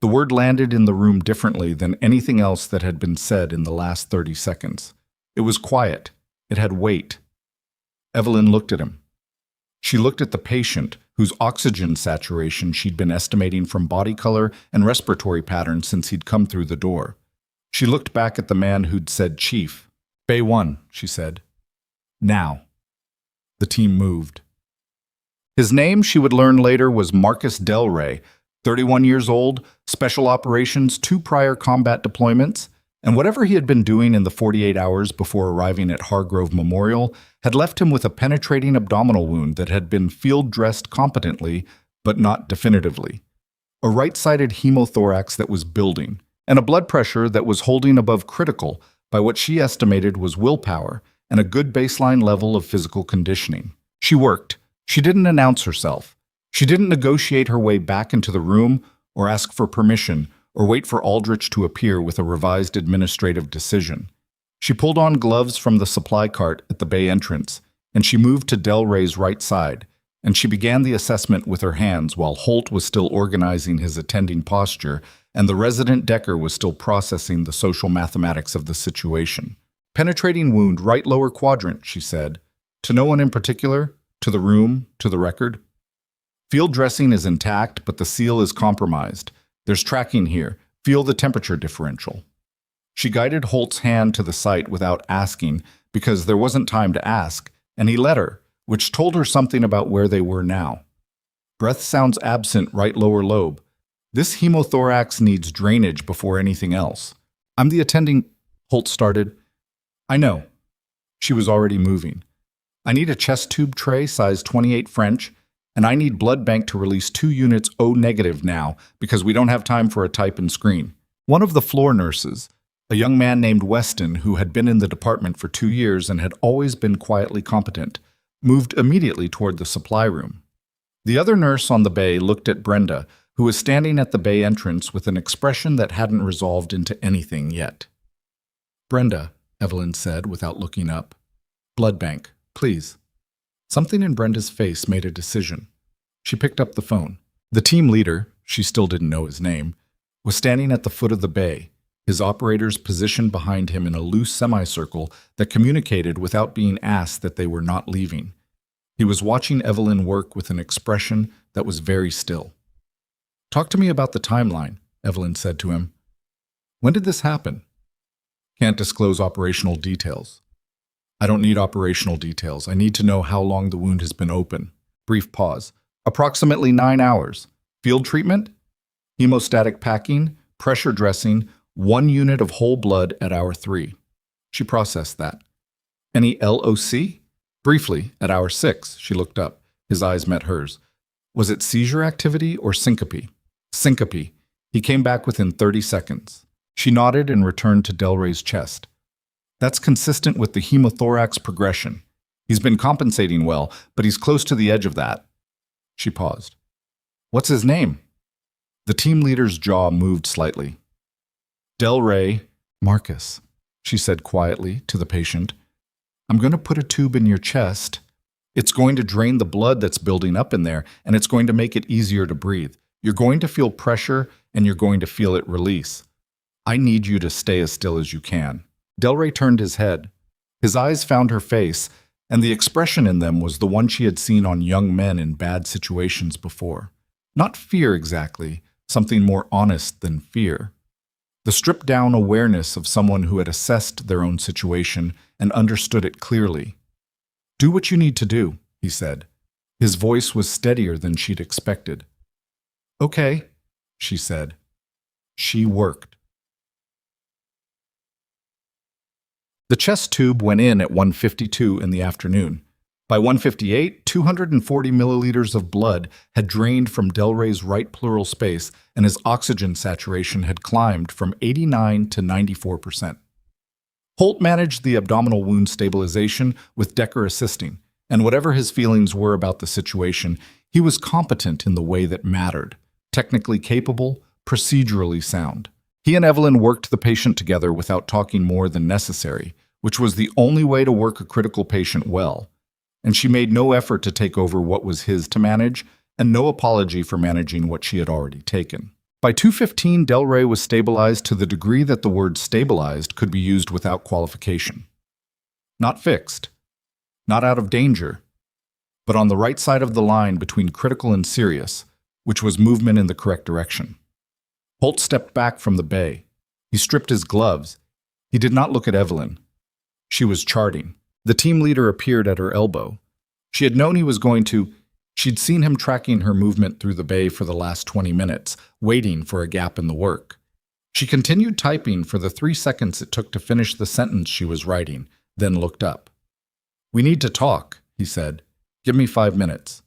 The word landed in the room differently than anything else that had been said in the last 30 seconds. It was quiet. It had weight. Evelyn looked at him. She looked at the patient, whose oxygen saturation she'd been estimating from body color and respiratory patterns since he'd come through the door. She looked back at the man who'd said chief. "Bay 1, she said. "Now." The team moved. His name, she would learn later, was Marcus Del Rey, 31 years old, special operations, 2 prior combat deployments, and whatever he had been doing in the 48 hours before arriving at Hargrove Memorial had left him with a penetrating abdominal wound that had been field-dressed competently, but not definitively, a right-sided hemothorax that was building, and a blood pressure that was holding above critical by what she estimated was willpower and a good baseline level of physical conditioning. She worked. She didn't announce herself. She didn't negotiate her way back into the room or ask for permission or wait for Aldrich to appear with a revised administrative decision. She pulled on gloves from the supply cart at the bay entrance, and she moved to Del Rey's right side, and she began the assessment with her hands while Holt was still organizing his attending posture and the resident Decker was still processing the social mathematics of the situation. "Penetrating wound, right lower quadrant," she said. "To no one in particular? To the room? To the record?" "Field dressing is intact, but the seal is compromised. There's tracking here. Feel the temperature differential." She guided Holt's hand to the site without asking, because there wasn't time to ask, and he let her, which told her something about where they were now. "Breath sounds absent, right lower lobe. This hemothorax needs drainage before anything else." "I'm the attending," Holt started. "I know." She was already moving. "I need a chest tube tray, size 28 French, and I need blood bank to release 2 units O negative now, because we don't have time for a type and screen." One of the floor nurses, a young man named Weston who had been in the department for 2 years and had always been quietly competent, moved immediately toward the supply room. The other nurse on the bay looked at Brenda, who was standing at the bay entrance with an expression that hadn't resolved into anything yet. "Brenda," Evelyn said without looking up. "Blood bank, please." Something in Brenda's face made a decision. She picked up the phone. The team leader, she still didn't know his name, was standing at the foot of the bay, his operators positioned behind him in a loose semicircle that communicated without being asked that they were not leaving. He was watching Evelyn work with an expression that was very still. "Talk to me about the timeline," Evelyn said to him. "When did this happen?" "Can't disclose operational details." "I don't need operational details. I need to know how long the wound has been open." Brief pause. "Approximately 9 hours. Field treatment? Hemostatic packing, pressure dressing, 1 unit of whole blood at hour 3. She processed that. "Any LOC? "Briefly, at hour 6, she looked up. His eyes met hers. "Was it seizure activity or syncope?" "Syncope. He came back within 30 seconds. She nodded and returned to Del Rey's chest. "That's consistent with the hemothorax progression. He's been compensating well, but he's close to the edge of that." She paused. "What's his name?" The team leader's jaw moved slightly. "Del Rey, Marcus," she said quietly to the patient. "I'm going to put a tube in your chest. It's going to drain the blood that's building up in there, and it's going to make it easier to breathe. You're going to feel pressure, and you're going to feel it release. I need you to stay as still as you can." Delray turned his head. His eyes found her face, and the expression in them was the one she had seen on young men in bad situations before. Not fear exactly, something more honest than fear. The stripped-down awareness of someone who had assessed their own situation and understood it clearly. "Do what you need to do," he said. His voice was steadier than she'd expected. "Okay," she said. She worked. The chest tube went in at 1:52 in the afternoon. By 1:58, 240 milliliters of blood had drained from Delray's right pleural space, and his oxygen saturation had climbed from 89 to 94%. Holt managed the abdominal wound stabilization, with Decker assisting, and whatever his feelings were about the situation, he was competent in the way that mattered, technically capable, procedurally sound. He and Evelyn worked the patient together without talking more than necessary, which was the only way to work a critical patient well. And she made no effort to take over what was his to manage, and no apology for managing what she had already taken. By 2:15, Delray was stabilized to the degree that the word stabilized could be used without qualification. Not fixed, not out of danger, but on the right side of the line between critical and serious, which was movement in the correct direction. Holt stepped back from the bay. He stripped his gloves. He did not look at Evelyn. She was charting. The team leader appeared at her elbow. She had known he was going to. She'd seen him tracking her movement through the bay for the last 20 minutes, waiting for a gap in the work. She continued typing for the 3 seconds it took to finish the sentence she was writing, then looked up. "We need to talk," he said. "Give me 5 minutes."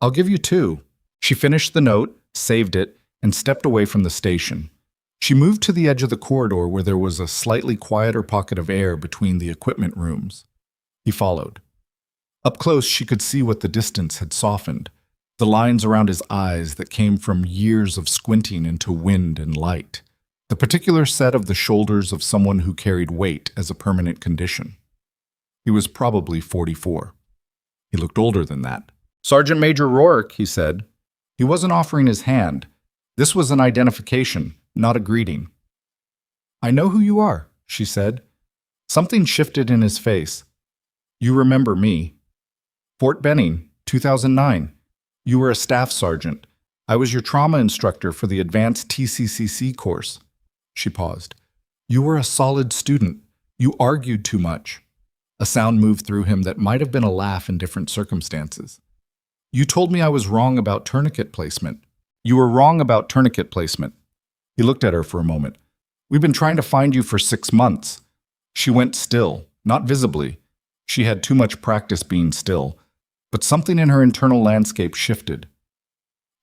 "I'll give you 2. She finished the note, saved it, and stepped away from the station. She moved to the edge of the corridor where there was a slightly quieter pocket of air between the equipment rooms. He followed. Up close, she could see what the distance had softened, the lines around his eyes that came from years of squinting into wind and light, the particular set of the shoulders of someone who carried weight as a permanent condition. He was probably 44. He looked older than that. "Sergeant Major Rourke," he said. He wasn't offering his hand. This was an identification, not a greeting. "I know who you are," she said. Something shifted in his face. "You remember me. Fort Benning, 2009. You were a staff sergeant. I was your trauma instructor for the advanced TCCC course." She paused. "You were a solid student. You argued too much." A sound moved through him that might have been a laugh in different circumstances. "You told me I was wrong about tourniquet placement." "You were wrong about tourniquet placement." He looked at her for a moment. "We've been trying to find you for 6 months." She went still, not visibly. She had too much practice being still. But something in her internal landscape shifted.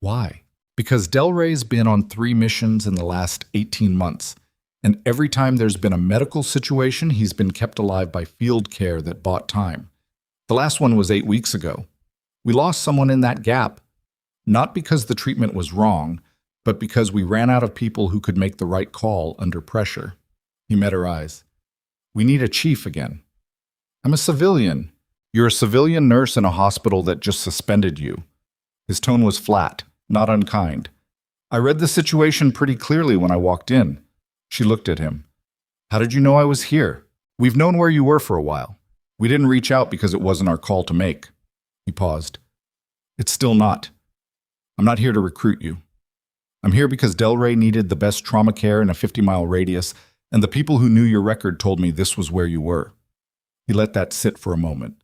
Why? Because Delray's been on 3 missions in the last 18 months, and every time there's been a medical situation, he's been kept alive by field care that bought time. The last one was 8 weeks ago. We lost someone in that gap, not because the treatment was wrong, but because we ran out of people who could make the right call under pressure. He met her eyes. "We need a chief again." "I'm a civilian." "You're a civilian nurse in a hospital that just suspended you." His tone was flat, not unkind. "I read the situation pretty clearly when I walked in." She looked at him. "How did you know I was here?" "We've known where you were for a while. We didn't reach out because it wasn't our call to make." He paused. "It's still not. I'm not here to recruit you. I'm here because Delray needed the best trauma care in a 50-mile radius, and the people who knew your record told me this was where you were." He let that sit for a moment.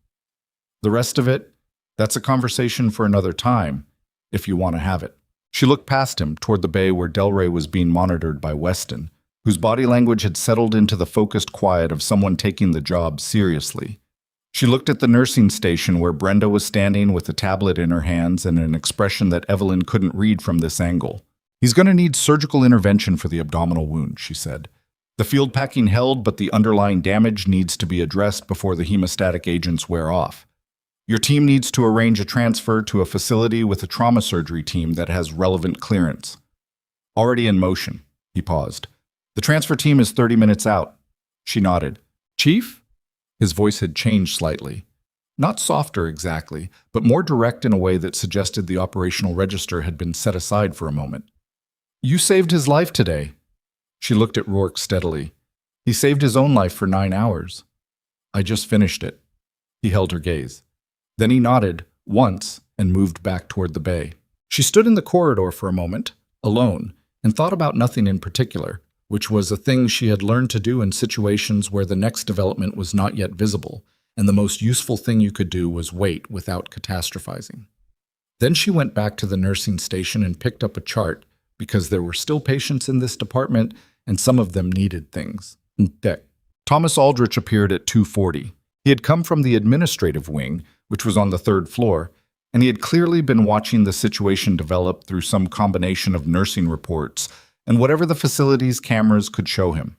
"The rest of it, that's a conversation for another time, if you want to have it." She looked past him toward the bay where Delray was being monitored by Weston, whose body language had settled into the focused quiet of someone taking the job seriously. She looked at the nursing station where Brenda was standing with a tablet in her hands and an expression that Evelyn couldn't read from this angle. "He's going to need surgical intervention for the abdominal wound," she said. "The field packing held, but the underlying damage needs to be addressed before the hemostatic agents wear off. Your team needs to arrange a transfer to a facility with a trauma surgery team that has relevant clearance." "Already in motion." He paused. "The transfer team is 30 minutes out." She nodded. "Chief?" His voice had changed slightly. Not softer exactly, but more direct in a way that suggested the operational register had been set aside for a moment. "You saved his life today." She looked at Rourke steadily. "He saved his own life for 9 hours." "I just finished it." He held her gaze. Then he nodded, once, and moved back toward the bay. She stood in the corridor for a moment, alone, and thought about nothing in particular, which was a thing she had learned to do in situations where the next development was not yet visible, and the most useful thing you could do was wait without catastrophizing. Then she went back to the nursing station and picked up a chart, because there were still patients in this department, and some of them needed things. Thomas Aldrich appeared at 2:40. He had come from the administrative wing, which was on the 3rd floor, and he had clearly been watching the situation develop through some combination of nursing reports and whatever the facility's cameras could show him.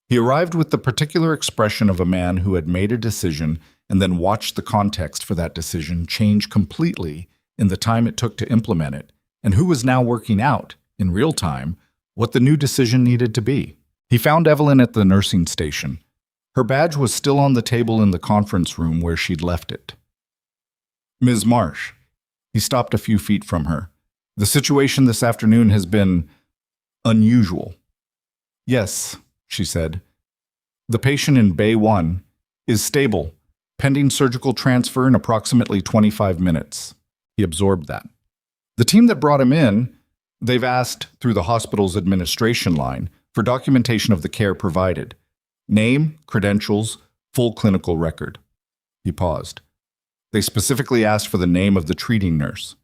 He arrived with the particular expression of a man who had made a decision and then watched the context for that decision change completely in the time it took to implement it, and who was now working out, in real time, what the new decision needed to be. He found Evelyn at the nursing station. Her badge was still on the table in the conference room where she'd left it. "Ms. Marsh." He stopped a few feet from her. "The situation this afternoon has been unusual." "Yes," she said. "The patient in Bay 1 is stable, pending surgical transfer in approximately 25 minutes. He absorbed that. "The team that brought him in, they've asked, through the hospital's administration line, for documentation of the care provided. Name, credentials, full clinical record." He paused. "They specifically asked for the name of the treating nurse."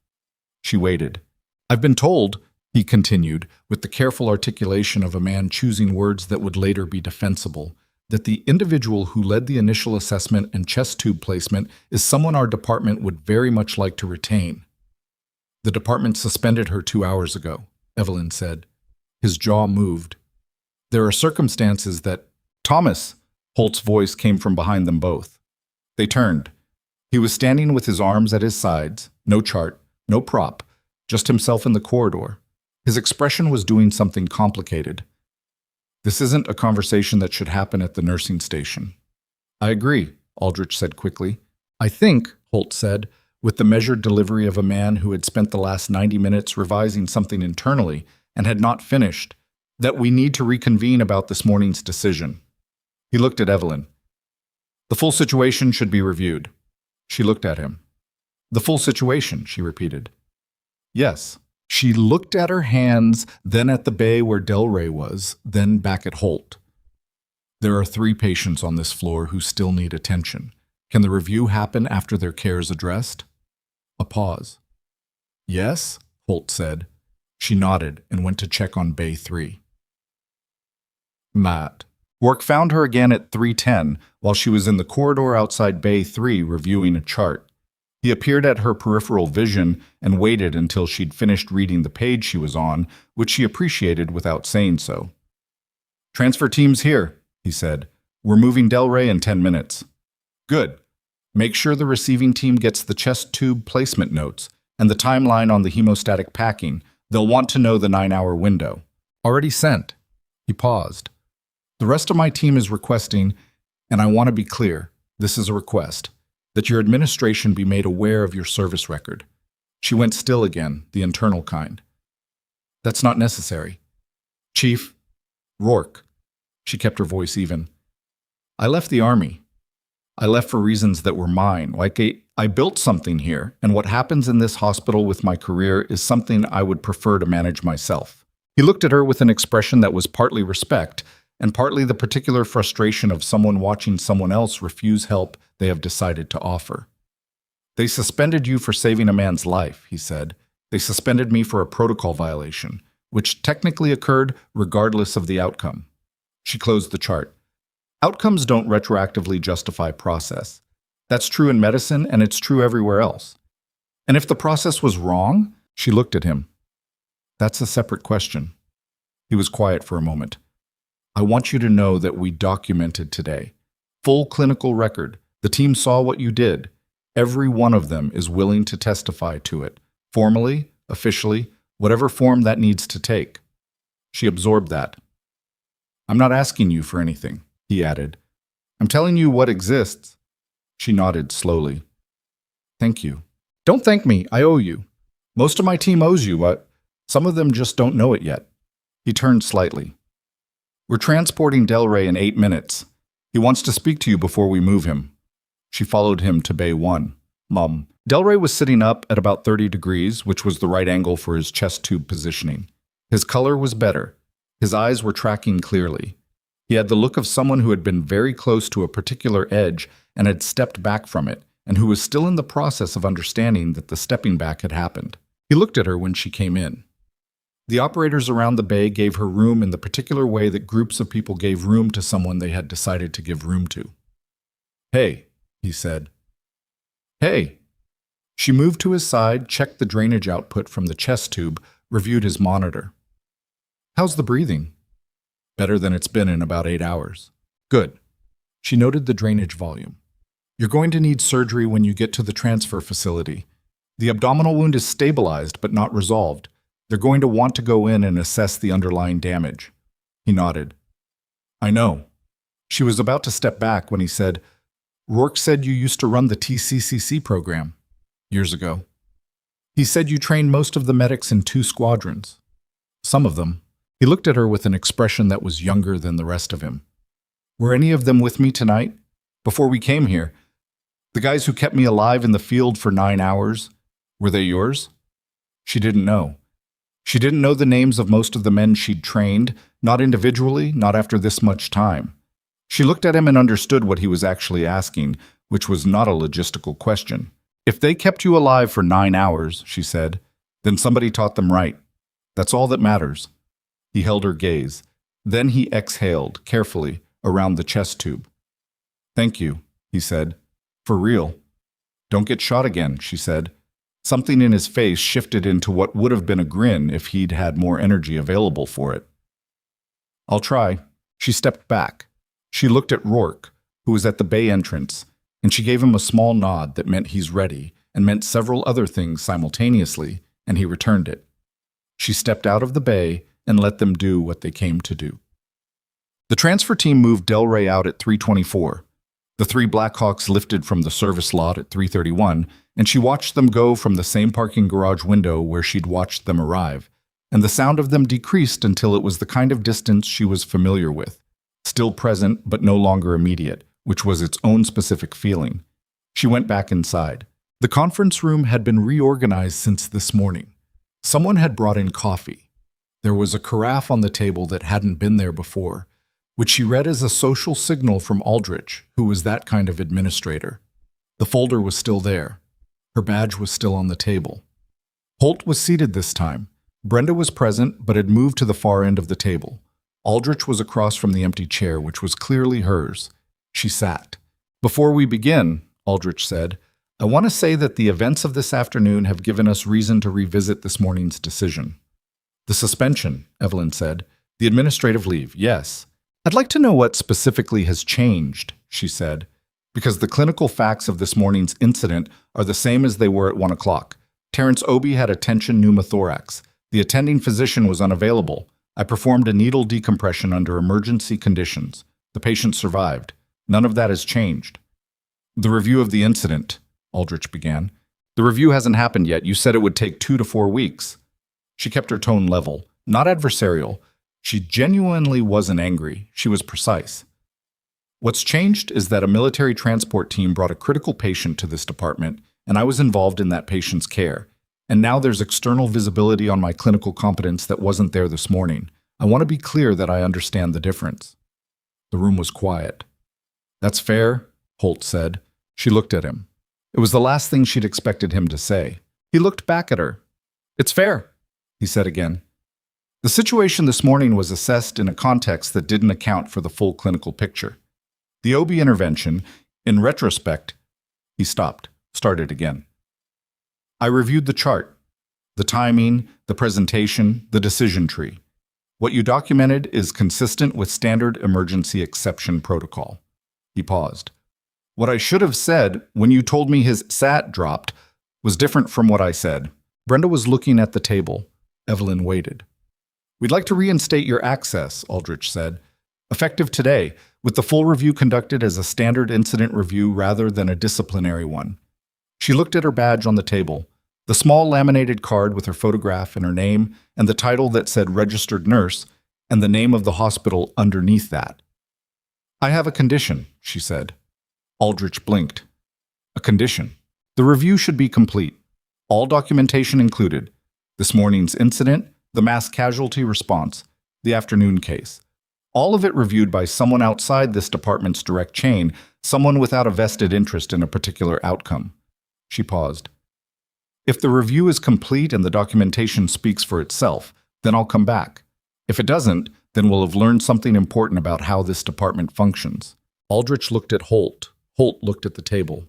She waited. "I've been told," he continued, with the careful articulation of a man choosing words that would later be defensible, "that the individual who led the initial assessment and chest tube placement is someone our department would very much like to retain." "The department suspended her 2 hours ago," Evelyn said. His jaw moved. "There are circumstances that—" "Thomas!" Holt's voice came from behind them both. They turned. He was standing with his arms at his sides, no chart, no prop, just himself in the corridor. His expression was doing something complicated. "This isn't a conversation that should happen at the nursing station." "I agree," Aldrich said quickly. "I think," Holt said, with the measured delivery of a man who had spent the last 90 minutes revising something internally and had not finished, "that we need to reconvene about this morning's decision." He looked at Evelyn. "The full situation should be reviewed." She looked at him. "The full situation," she repeated. "Yes." She looked at her hands, then at the bay where Delray was, then back at Holt. "There are 3 patients on this floor who still need attention. Can the review happen after their care is addressed?" A pause. "Yes," Holt said. She nodded and went to check on Bay 3. Matt. Rourke found her again at 3:10 while she was in the corridor outside Bay 3 reviewing a chart. He appeared at her peripheral vision and waited until she'd finished reading the page she was on, which she appreciated without saying so. "Transfer team's here," he said. "We're moving Delray in 10 minutes. "Good. Make sure the receiving team gets the chest tube placement notes and the timeline on the hemostatic packing. They'll want to know the 9-hour window." "Already sent." He paused. "The rest of my team is requesting, and I want to be clear, this is a request, that your administration be made aware of your service record." She went still again, the internal kind. "That's not necessary." "Chief, Rourke." She kept her voice even. "I left the Army. I left for reasons that were mine. I built something here, and what happens in this hospital with my career is something I would prefer to manage myself." He looked at her with an expression that was partly respect, and partly the particular frustration of someone watching someone else refuse help they have decided to offer. "They suspended you for saving a man's life," he said. "They suspended me for a protocol violation, which technically occurred regardless of the outcome." She closed the chart. "Outcomes don't retroactively justify process. That's true in medicine, and it's true everywhere else. And if the process was wrong," she looked at him. "That's a separate question." He was quiet for a moment. "I want you to know that we documented today. Full clinical record. The team saw what you did. Every one of them is willing to testify to it, formally, officially, whatever form that needs to take." She absorbed that. "I'm not asking you for anything," he added. "I'm telling you what exists." She nodded slowly. Thank you. Don't thank me, I owe you. Most of my team owes you, but some of them just don't know it yet. He turned slightly. We're transporting Delray in 8 minutes. He wants to speak to you before we move him. She followed him to Bay 1. Mom. Delray was sitting up at about 30 degrees, which was the right angle for his chest tube positioning. His color was better. His eyes were tracking clearly. He had the look of someone who had been very close to a particular edge and had stepped back from it, and who was still in the process of understanding that the stepping back had happened. He looked at her when she came in. The operators around the bay gave her room in the particular way that groups of people gave room to someone they had decided to give room to. Hey, he said. Hey. She moved to his side, checked the drainage output from the chest tube, reviewed his monitor. How's the breathing? Better than it's been in about 8 hours. Good. She noted the drainage volume. You're going to need surgery when you get to the transfer facility. The abdominal wound is stabilized but not resolved. They're going to want to go in and assess the underlying damage. He nodded. I know. She was about to step back when he said, Rourke said you used to run the TCCC program years ago. He said you trained most of the medics in 2 squadrons. Some of them. He looked at her with an expression that was younger than the rest of him. Were any of them with me tonight? Before we came here? The guys who kept me alive in the field for 9 hours? Were they yours? She didn't know. She didn't know the names of most of the men she'd trained, not individually, not after this much time. She looked at him and understood what he was actually asking, which was not a logistical question. If they kept you alive for 9 hours, she said, then somebody taught them right. That's all that matters. He held her gaze. Then he exhaled, carefully, around the chest tube. Thank you, he said. For real. Don't get shot again, she said. Something in his face shifted into what would have been a grin if he'd had more energy available for it. I'll try. She stepped back. She looked at Rourke, who was at the bay entrance, and she gave him a small nod that meant he's ready and meant several other things simultaneously, and he returned it. She stepped out of the bay and let them do what they came to do. The transfer team moved Delray out at 3:24. The 3 Blackhawks lifted from the service lot at 3:31, and she watched them go from the same parking garage window where she'd watched them arrive, and the sound of them decreased until it was the kind of distance she was familiar with, still present but no longer immediate, which was its own specific feeling. She went back inside. The conference room had been reorganized since this morning. Someone had brought in coffee. There was a carafe on the table that hadn't been there before, which she read as a social signal from Aldrich, who was that kind of administrator. The folder was still there. Her badge was still on the table. Holt was seated this time. Brenda was present, but had moved to the far end of the table. Aldrich was across from the empty chair, which was clearly hers. She sat. Before we begin, Aldrich said, I want to say that the events of this afternoon have given us reason to revisit this morning's decision. The suspension, Evelyn said. The administrative leave, yes. I'd like to know what specifically has changed, she said, because the clinical facts of this morning's incident are the same as they were at 1 o'clock. Terrence Obie had a tension pneumothorax. The attending physician was unavailable. I performed a needle decompression under emergency conditions. The patient survived. None of that has changed. The review of the incident, Aldrich began. The review hasn't happened yet. You said it would take 2 to 4 weeks. She kept her tone level, not adversarial. She genuinely wasn't angry. She was precise. What's changed is that a military transport team brought a critical patient to this department, and I was involved in that patient's care. And now there's external visibility on my clinical competence that wasn't there this morning. I want to be clear that I understand the difference. The room was quiet. That's fair, Holt said. She looked at him. It was the last thing she'd expected him to say. He looked back at her. It's fair, he said again. The situation this morning was assessed in a context that didn't account for the full clinical picture. The OB intervention, in retrospect, he stopped, started again. I reviewed the chart, the timing, the presentation, the decision tree. What you documented is consistent with standard emergency exception protocol. He paused. What I should have said when you told me his SAT dropped was different from what I said. Brenda was looking at the table. Evelyn waited. We'd like to reinstate your access, Aldrich said. Effective today, with the full review conducted as a standard incident review rather than a disciplinary one. She looked at her badge on the table, the small laminated card with her photograph and her name, and the title that said registered nurse, and the name of the hospital underneath that. "I have a condition," she said. Aldrich blinked. "A condition. The review should be complete. All documentation included. This morning's incident, the mass casualty response, the afternoon case. All of it reviewed by someone outside this department's direct chain, someone without a vested interest in a particular outcome." She paused. "If the review is complete and the documentation speaks for itself, then I'll come back. If it doesn't, then we'll have learned something important about how this department functions." Aldrich looked at Holt. Holt looked at the table.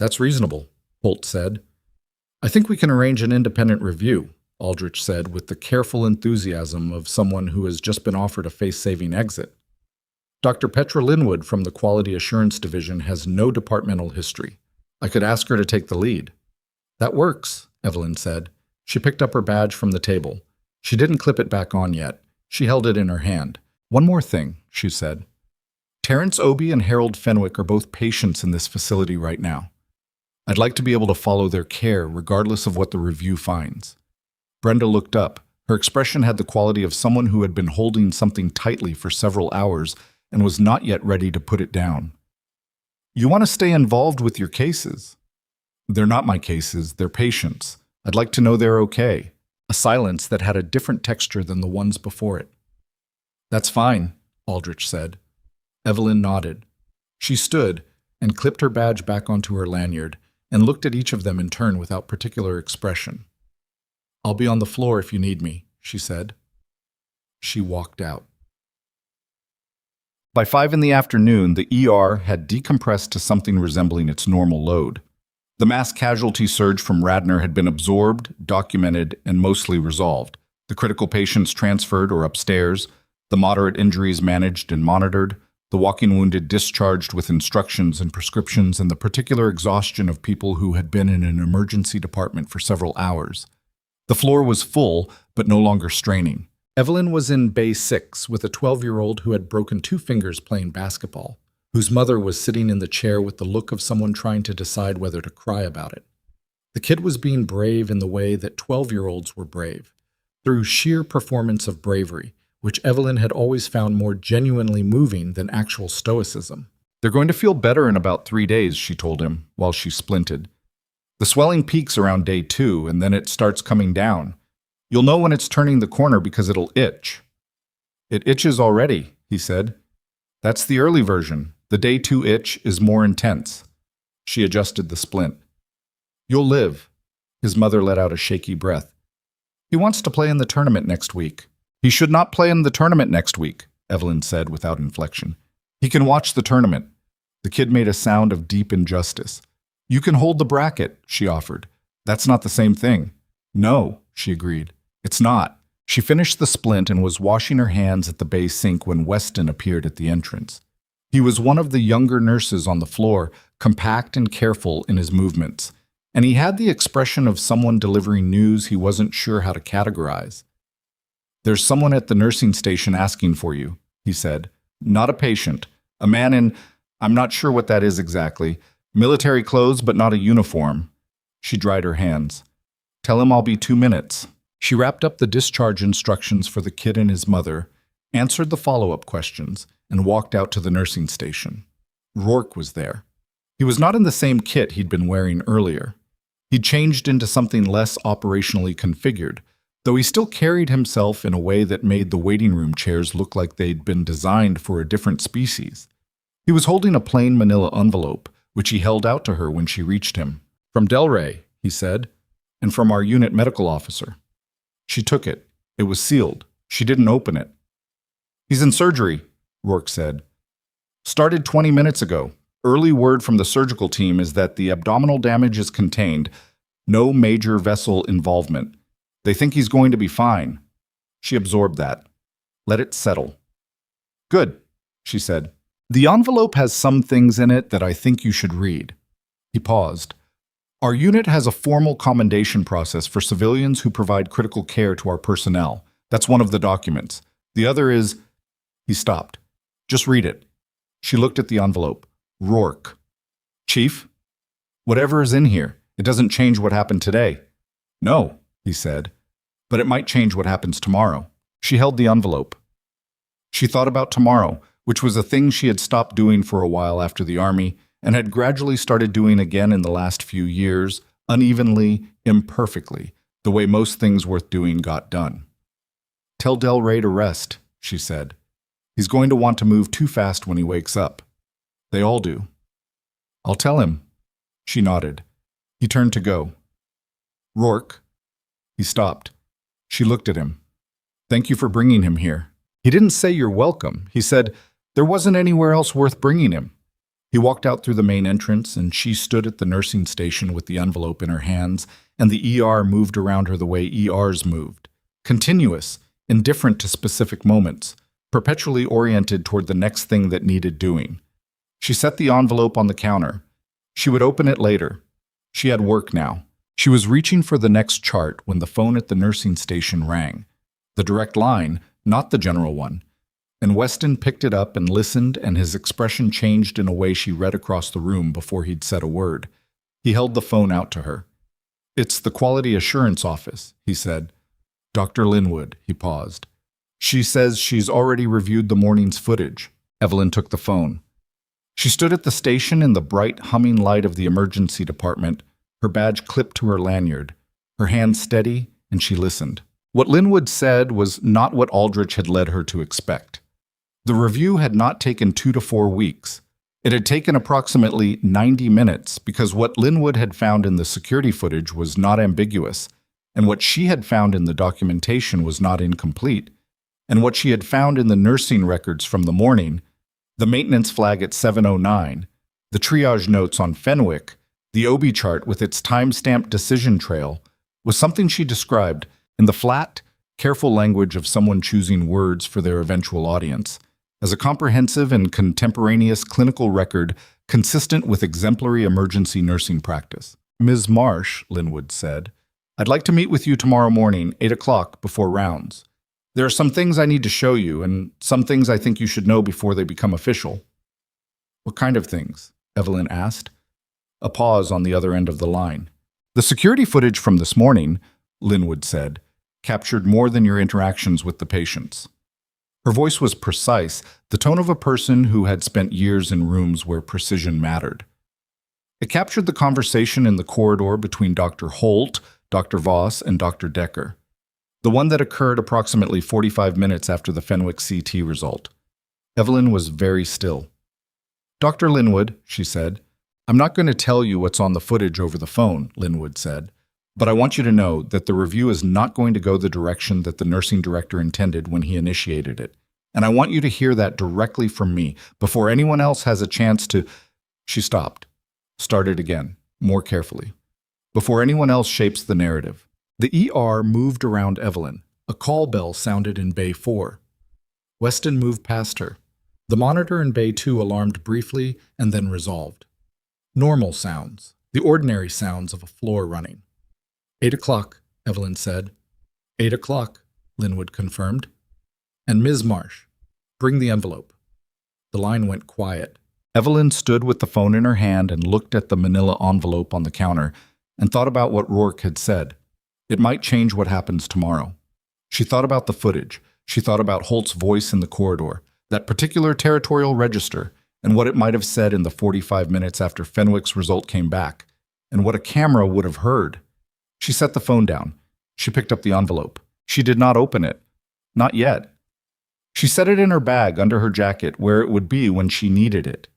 "That's reasonable," Holt said. "I think we can arrange an independent review," Aldrich said with the careful enthusiasm of someone who has just been offered a face-saving exit. "Dr. Petra Linwood from the Quality Assurance Division has no departmental history. I could ask her to take the lead." "That works," Evelyn said. She picked up her badge from the table. She didn't clip it back on yet. She held it in her hand. "One more thing," she said. "Terrence Obie and Harold Fenwick are both patients in this facility right now. I'd like to be able to follow their care regardless of what the review finds." Brenda looked up. Her expression had the quality of someone who had been holding something tightly for several hours and was not yet ready to put it down. "You want to stay involved with your cases?" "They're not my cases, they're patients. I'd like to know they're okay." A silence that had a different texture than the ones before it. "That's fine," Aldrich said. Evelyn nodded. She stood and clipped her badge back onto her lanyard and looked at each of them in turn without particular expression. "I'll be on the floor if you need me," she said. She walked out. By 5 in the afternoon, the ER had decompressed to something resembling its normal load. The mass casualty surge from Radnor had been absorbed, documented, and mostly resolved. The critical patients transferred or upstairs, the moderate injuries managed and monitored, the walking wounded discharged with instructions and prescriptions, and the particular exhaustion of people who had been in an emergency department for several hours. The floor was full, but no longer straining. Evelyn was in Bay 6 with a 12-year-old who had broken 2 fingers playing basketball, whose mother was sitting in the chair with the look of someone trying to decide whether to cry about it. The kid was being brave in the way that 12-year-olds were brave, through sheer performance of bravery, which Evelyn had always found more genuinely moving than actual stoicism. "They're going to feel better in about 3 days, she told him, while she splinted. "The swelling peaks around day 2, and then it starts coming down. You'll know when it's turning the corner because it'll itch." "It itches already," he said. "That's the early version. The day 2 itch is more intense." She adjusted the splint. "You'll live." His mother let out a shaky breath. "He wants to play in the tournament next week." "He should not play in the tournament next week," Evelyn said without inflection. "He can watch the tournament." The kid made a sound of deep injustice. "You can hold the bracket," she offered. "That's not the same thing." "No," she agreed. "It's not." She finished the splint and was washing her hands at the bay sink when Weston appeared at the entrance. He was one of the younger nurses on the floor, compact and careful in his movements, and he had the expression of someone delivering news he wasn't sure how to categorize. "There's someone at the nursing station asking for you," he said. "Not a patient. A man in, I'm not sure what that is exactly, military clothes but not a uniform." She dried her hands. "Tell him I'll be 2 minutes." She wrapped up the discharge instructions for the kid and his mother, answered the follow-up questions, and walked out to the nursing station. Rourke was there. He was not in the same kit he'd been wearing earlier. He'd changed into something less operationally configured, though he still carried himself in a way that made the waiting room chairs look like they'd been designed for a different species. He was holding a plain manila envelope, which he held out to her when she reached him. "From Delray," he said, "and from our unit medical officer." She took it. It was sealed. She didn't open it. "He's in surgery," Rourke said. "Started 20 minutes ago. Early word from the surgical team is that the abdominal damage is contained. No major vessel involvement. They think he's going to be fine." She absorbed that. "Let it settle." "Good," she said. "The envelope has some things in it that I think you should read." He paused. "Our unit has a formal commendation process for civilians who provide critical care to our personnel. That's one of the documents. The other is—" He stopped. "Just read it." She looked at the envelope. "Rourke." "Chief?" Whatever is in here, it doesn't change what happened today. No, he said, but it might change what happens tomorrow. She held the envelope. She thought about tomorrow, which was a thing she had stopped doing for a while after the army and had gradually started doing again in the last few years, unevenly, imperfectly, the way most things worth doing got done. Tell Del Rey to rest, she said. He's going to want to move too fast when he wakes up. They all do. I'll tell him. She nodded. He turned to go. Rourke. He stopped. She looked at him. Thank you for bringing him here. He didn't say you're welcome. He said there wasn't anywhere else worth bringing him. He walked out through the main entrance, and she stood at the nursing station with the envelope in her hands, and the ER moved around her the way ERs moved. Continuous, indifferent to specific moments, perpetually oriented toward the next thing that needed doing. She set the envelope on the counter. She would open it later. She had work now. She was reaching for the next chart when the phone at the nursing station rang. The direct line, not the general one. And Weston picked it up and listened, and his expression changed in a way she read across the room before he'd said a word. He held the phone out to her. It's the Quality Assurance Office, he said. Dr. Linwood, he paused. She says she's already reviewed the morning's footage. Evelyn took the phone. She stood at the station in the bright, humming light of the emergency department, her badge clipped to her lanyard, her hand steady, and she listened. What Linwood said was not what Aldrich had led her to expect. The review had not taken 2 to 4 weeks. It had taken approximately 90 minutes because what Linwood had found in the security footage was not ambiguous, and what she had found in the documentation was not incomplete, and what she had found in the nursing records from the morning, the maintenance flag at 7:09, the triage notes on Fenwick, the OB chart with its time-stamped decision trail, was something she described in the flat, careful language of someone choosing words for their eventual audience, as a comprehensive and contemporaneous clinical record consistent with exemplary emergency nursing practice. Ms. Marsh, Linwood said, I'd like to meet with you tomorrow morning, 8 o'clock, before rounds. There are some things I need to show you, and some things I think you should know before they become official. What kind of things? Evelyn asked. A pause on the other end of the line. The security footage from this morning, Linwood said, captured more than your interactions with the patients. Her voice was precise, the tone of a person who had spent years in rooms where precision mattered. It captured the conversation in the corridor between Dr. Holt, Dr. Voss, and Dr. Decker, the one that occurred approximately 45 minutes after the Fenwick CT result. Evelyn was very still. Dr. Linwood, she said, I'm not going to tell you what's on the footage over the phone, Linwood said, but I want you to know that the review is not going to go the direction that the nursing director intended when he initiated it. And I want you to hear that directly from me, before anyone else has a chance to... She stopped, started again, more carefully. Before anyone else shapes the narrative. The ER moved around Evelyn. A call bell sounded in Bay 4. Weston moved past her. The monitor in Bay 2 alarmed briefly and then resolved. Normal sounds, the ordinary sounds of a floor running. 8 o'clock, Evelyn said. 8 o'clock, Linwood confirmed. And Ms. Marsh, bring the envelope. The line went quiet. Evelyn stood with the phone in her hand and looked at the manila envelope on the counter and thought about what Rourke had said. It might change what happens tomorrow. She thought about the footage. She thought about Holt's voice in the corridor, that particular territorial register, and what it might have said in the 45 minutes after Fenwick's result came back, and what a camera would have heard. She set the phone down. She picked up the envelope. She did not open it. Not yet. She set it in her bag under her jacket where it would be when she needed it.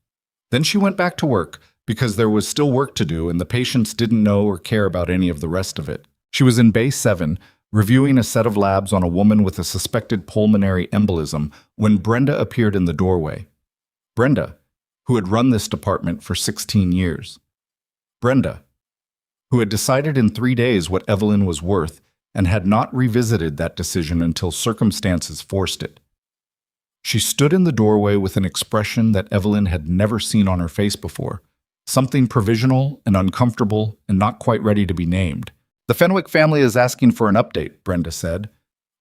Then she went back to work because there was still work to do and the patients didn't know or care about any of the rest of it. She was in Bay 7, reviewing a set of labs on a woman with a suspected pulmonary embolism when Brenda appeared in the doorway. Brenda, who had run this department for 16 years. Brenda, who had decided in 3 days what Evelyn was worth and had not revisited that decision until circumstances forced it. She stood in the doorway with an expression that Evelyn had never seen on her face before, something provisional and uncomfortable and not quite ready to be named. The Fenwick family is asking for an update, Brenda said.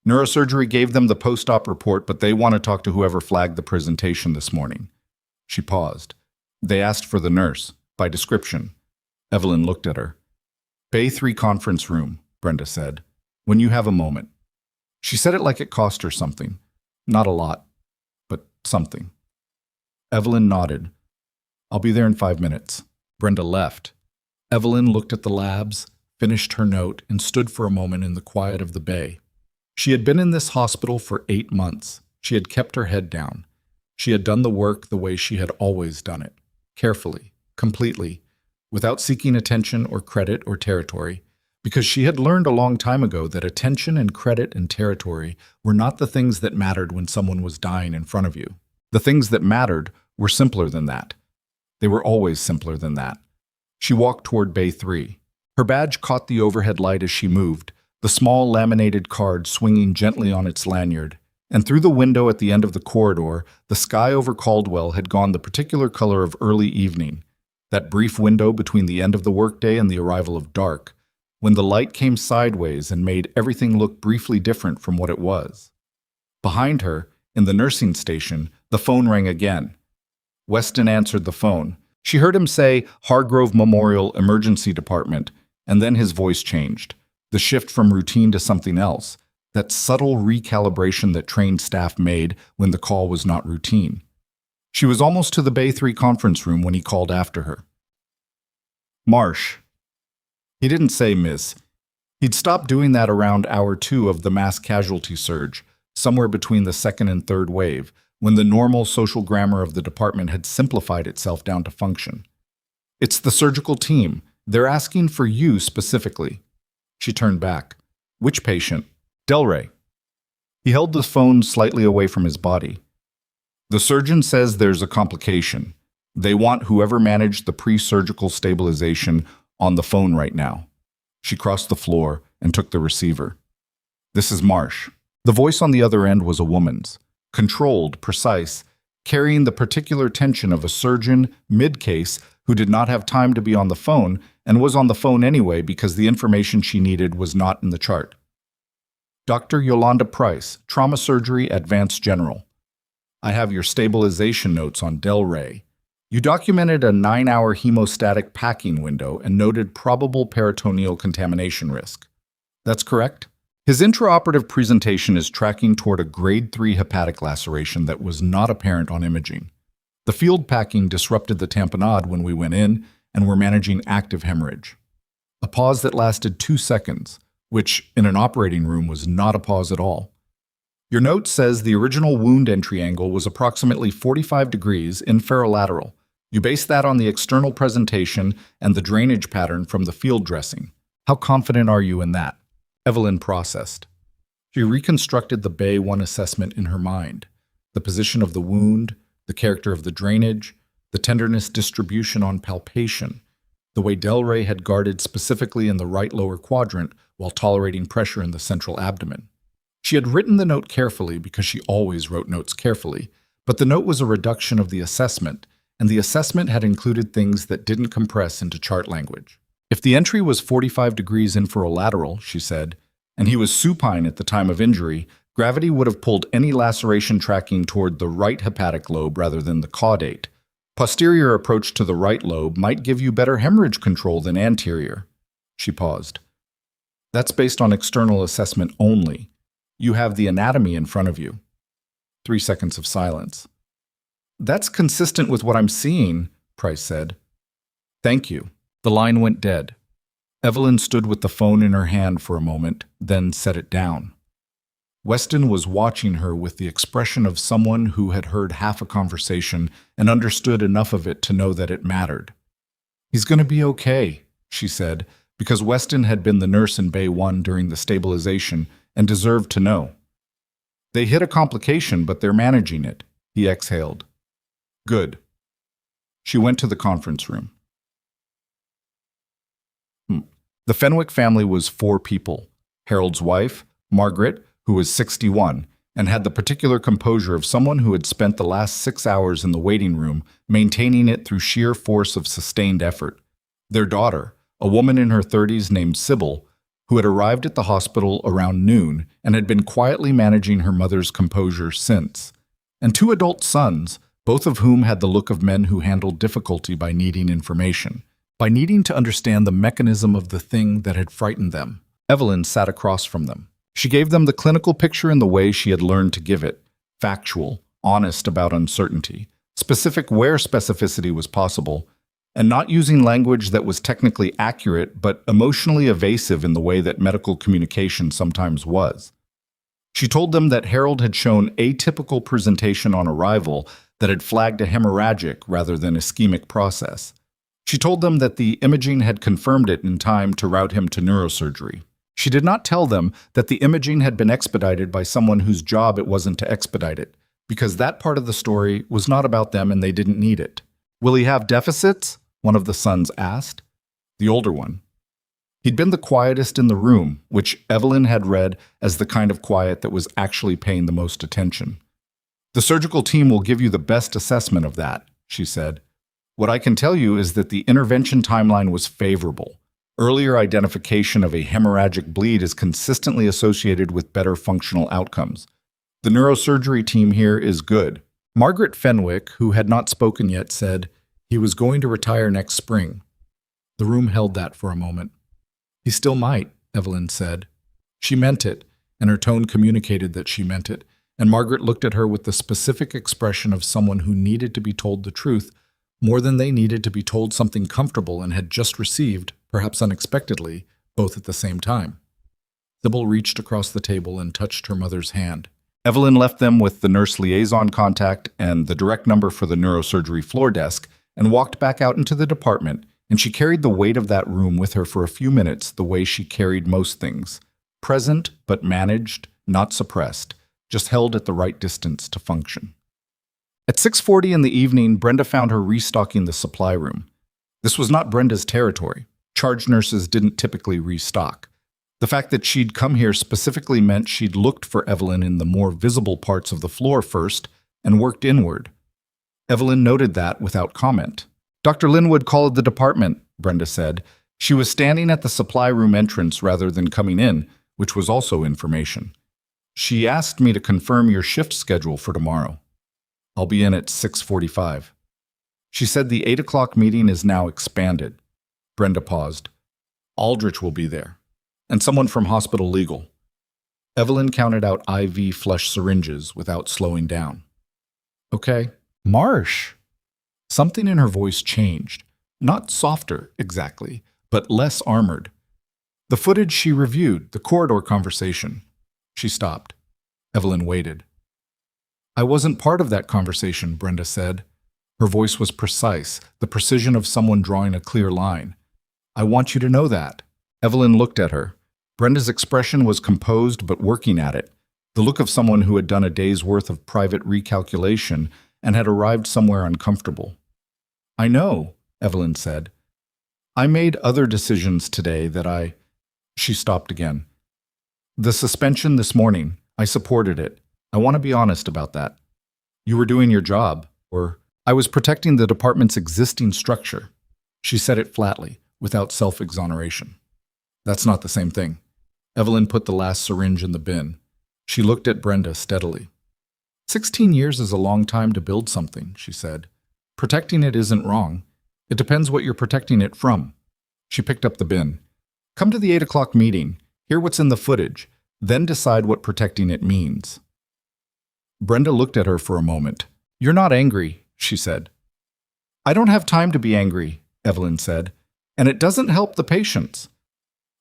Neurosurgery gave them the post-op report, but they want to talk to whoever flagged the presentation this morning. She paused. They asked for the nurse, by description. Evelyn looked at her. Bay 3 conference room, Brenda said. When you have a moment. She said it like it cost her something. Not a lot, but something. Evelyn nodded. I'll be there in 5 minutes. Brenda left. Evelyn looked at the labs, finished her note, and stood for a moment in the quiet of the bay. She had been in this hospital for 8 months. She had kept her head down. She had done the work the way she had always done it. Carefully, completely, without seeking attention or credit or territory, because she had learned a long time ago that attention and credit and territory were not the things that mattered when someone was dying in front of you. The things that mattered were simpler than that. They were always simpler than that. She walked toward Bay 3. Her badge caught the overhead light as she moved, the small laminated card swinging gently on its lanyard. And through the window at the end of the corridor, the sky over Caldwell had gone the particular color of early evening, that brief window between the end of the workday and the arrival of dark, when the light came sideways and made everything look briefly different from what it was. Behind her, in the nursing station, the phone rang again. Weston answered the phone. She heard him say, Hargrove Memorial Emergency Department, and then his voice changed. The shift from routine to something else, that subtle recalibration that trained staff made when the call was not routine. She was almost to the Bay 3 conference room when he called after her. Marsh. He didn't say miss. He'd stopped doing that around hour 2 of the mass casualty surge, somewhere between the second and third wave, when the normal social grammar of the department had simplified itself down to function. It's the surgical team. They're asking for you specifically. She turned back. Which patient? Delray. He held the phone slightly away from his body. The surgeon says there's a complication. They want whoever managed the pre-surgical stabilization on the phone right now. She crossed the floor and took the receiver. This is Marsh. The voice on the other end was a woman's. Controlled, precise, carrying the particular tension of a surgeon, mid-case, who did not have time to be on the phone and was on the phone anyway because the information she needed was not in the chart. Dr. Yolanda Price, Trauma Surgery Advanced General. I have your stabilization notes on Delray. You documented a 9-hour hemostatic packing window and noted probable peritoneal contamination risk. That's correct? His intraoperative presentation is tracking toward a grade 3 hepatic laceration that was not apparent on imaging. The field packing disrupted the tamponade when we went in, and we're managing active hemorrhage. A pause that lasted 2 seconds, which in an operating room was not a pause at all. Your note says the original wound entry angle was approximately 45 degrees inferolateral. You based that on the external presentation and the drainage pattern from the field dressing. How confident are you in that? Evelyn processed. She reconstructed the Bay 1 assessment in her mind. The position of the wound, the character of the drainage, the tenderness distribution on palpation, the way Delray had guarded specifically in the right lower quadrant while tolerating pressure in the central abdomen. She had written the note carefully because she always wrote notes carefully, but the note was a reduction of the assessment, and the assessment had included things that didn't compress into chart language. If the entry was 45 degrees inferolateral, she said, and he was supine at the time of injury, gravity would have pulled any laceration tracking toward the right hepatic lobe rather than the caudate. Posterior approach to the right lobe might give you better hemorrhage control than anterior. She paused. That's based on external assessment only. You have the anatomy in front of you. 3 seconds of silence. That's consistent with what I'm seeing, Price said. Thank you. The line went dead. Evelyn stood with the phone in her hand for a moment, then set it down. Weston was watching her with the expression of someone who had heard half a conversation and understood enough of it to know that it mattered. He's going to be okay, she said, because Weston had been the nurse in Bay 1 during the stabilization and deserved to know. They hit a complication, but they're managing it, he exhaled. Good. She went to the conference room. The Fenwick family was 4 people. Harold's wife, Margaret, who was 61, and had the particular composure of someone who had spent the last 6 hours in the waiting room, maintaining it through sheer force of sustained effort. Their daughter, a woman in her 30s named Sybil, who had arrived at the hospital around noon and had been quietly managing her mother's composure since. And 2 adult sons, both of whom had the look of men who handled difficulty by needing information. by needing to understand the mechanism of the thing that had frightened them. Evelyn sat across from them. She gave them the clinical picture in the way she had learned to give it, factual, honest about uncertainty, specific where specificity was possible, and not using language that was technically accurate but emotionally evasive in the way that medical communication sometimes was. She told them that Harold had shown atypical presentation on arrival that had flagged a hemorrhagic rather than ischemic process. She told them that the imaging had confirmed it in time to route him to neurosurgery. She did not tell them that the imaging had been expedited by someone whose job it wasn't to expedite it, because that part of the story was not about them and they didn't need it. "Will he have deficits?" one of the sons asked. The older one. He'd been the quietest in the room, which Evelyn had read as the kind of quiet that was actually paying the most attention. "The surgical team will give you the best assessment of that," she said. "What I can tell you is that the intervention timeline was favorable. Earlier identification of a hemorrhagic bleed is consistently associated with better functional outcomes. The neurosurgery team here is good." Margaret Fenwick, who had not spoken yet, said, "He was going to retire next spring." The room held that for a moment. "He still might," Evelyn said. She meant it, and her tone communicated that she meant it, and Margaret looked at her with the specific expression of someone who needed to be told the truth more than they needed to be told something comfortable and had just received, perhaps unexpectedly, both at the same time. Sybil reached across the table and touched her mother's hand. Evelyn left them with the nurse liaison contact and the direct number for the neurosurgery floor desk and walked back out into the department, and she carried the weight of that room with her for a few minutes the way she carried most things. Present, but managed, not suppressed, just held at the right distance to function. At 6:40 in the evening, Brenda found her restocking the supply room. This was not Brenda's territory. Charge nurses didn't typically restock. The fact that she'd come here specifically meant she'd looked for Evelyn in the more visible parts of the floor first and worked inward. Evelyn noted that without comment. "Dr. Linwood called the department," Brenda said. She was standing at the supply room entrance rather than coming in, which was also information. "She asked me to confirm your shift schedule for tomorrow. I'll be in at 6:45. She said the 8 o'clock meeting is now expanded." Brenda paused. "Aldrich will be there, and someone from hospital legal." Evelyn counted out IV flush syringes without slowing down. "Okay, Marsh." Something in her voice changed. Not softer, exactly, but less armored. The footage she reviewed, the corridor conversation. She stopped. Evelyn waited. "I wasn't part of that conversation," Brenda said. Her voice was precise, the precision of someone drawing a clear line. "I want you to know that." Evelyn looked at her. Brenda's expression was composed but working at it, the look of someone who had done a day's worth of private recalculation and had arrived somewhere uncomfortable. "I know," Evelyn said. "I made other decisions today that She stopped again. "The suspension this morning, I supported it. I want to be honest about that. You were doing your job, or I was protecting the department's existing structure." She said it flatly, without self-exoneration. "That's not the same thing." Evelyn put the last syringe in the bin. She looked at Brenda steadily. 16 years is a long time to build something," she said. "Protecting it isn't wrong. It depends what you're protecting it from." She picked up the bin. "Come to the 8 o'clock meeting, hear what's in the footage, then decide what protecting it means." Brenda looked at her for a moment. "You're not angry," she said. "I don't have time to be angry," Evelyn said, "and it doesn't help the patients."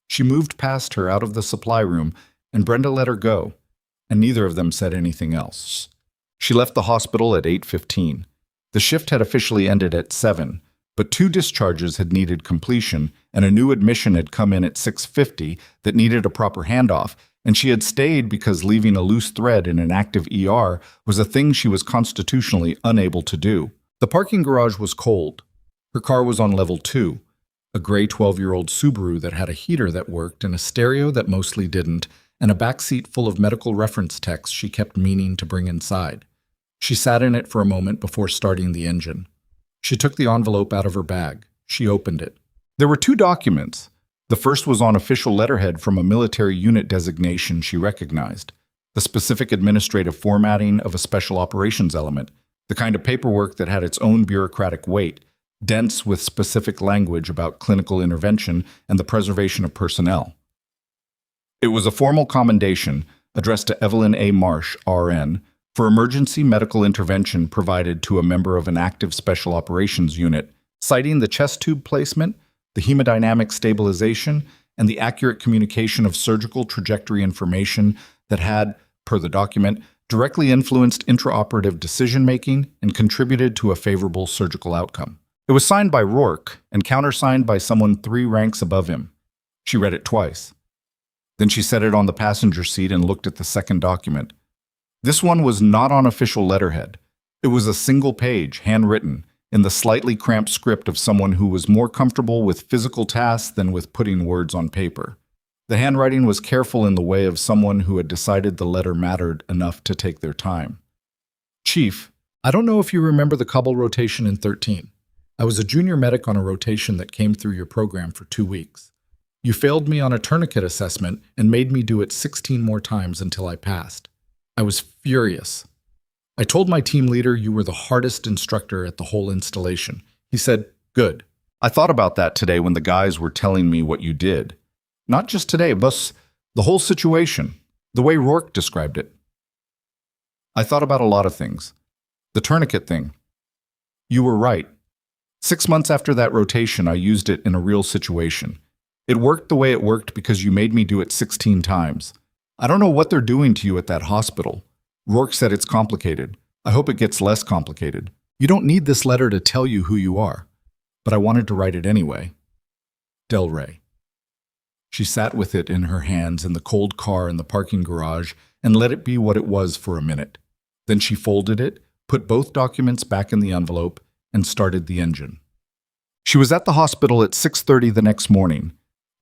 She moved past her out of the supply room, and Brenda let her go, and neither of them said anything else. She left the hospital at 8:15. The shift had officially ended at 7, but 2 discharges had needed completion, and a new admission had come in at 6:50 that needed a proper handoff, and she had stayed because leaving a loose thread in an active ER was a thing she was constitutionally unable to do. The parking garage was cold. Her car was on level 2, a gray 12-year-old Subaru that had a heater that worked and a stereo that mostly didn't, and a backseat full of medical reference texts she kept meaning to bring inside. She sat in it for a moment before starting the engine. She took the envelope out of her bag. She opened it. There were 2 documents. The first was on official letterhead from a military unit designation she recognized, the specific administrative formatting of a special operations element, the kind of paperwork that had its own bureaucratic weight, dense with specific language about clinical intervention and the preservation of personnel. It was a formal commendation addressed to Evelyn A. Marsh, RN, for emergency medical intervention provided to a member of an active special operations unit, citing the chest tube placement, the hemodynamic stabilization, and the accurate communication of surgical trajectory information that had, per the document, directly influenced intraoperative decision-making and contributed to a favorable surgical outcome. It was signed by Rourke and countersigned by someone 3 ranks above him. She read it twice. Then she set it on the passenger seat and looked at the second document. This one was not on official letterhead. It was a single page, handwritten, in the slightly cramped script of someone who was more comfortable with physical tasks than with putting words on paper. The handwriting was careful in the way of someone who had decided the letter mattered enough to take their time. Chief, I don't know if you remember the Kabul rotation in 13. I was a junior medic on a rotation that came through your program for 2 weeks. You failed me on a tourniquet assessment and made me do it 16 more times until I passed. I was furious. I told my team leader you were the hardest instructor at the whole installation. He said, "Good." I thought about that today when the guys were telling me what you did. Not just today, but the whole situation, the way Rourke described it. I thought about a lot of things. The tourniquet thing. You were right. 6 months after that rotation, I used it in a real situation. It worked the way it worked because you made me do it 16 times. I don't know what they're doing to you at that hospital. Rourke said it's complicated. I hope it gets less complicated. You don't need this letter to tell you who you are. But I wanted to write it anyway. Del Rey. She sat with it in her hands in the cold car in the parking garage and let it be what it was for a minute. Then she folded it, put both documents back in the envelope, and started the engine. She was at the hospital at 6:30 the next morning.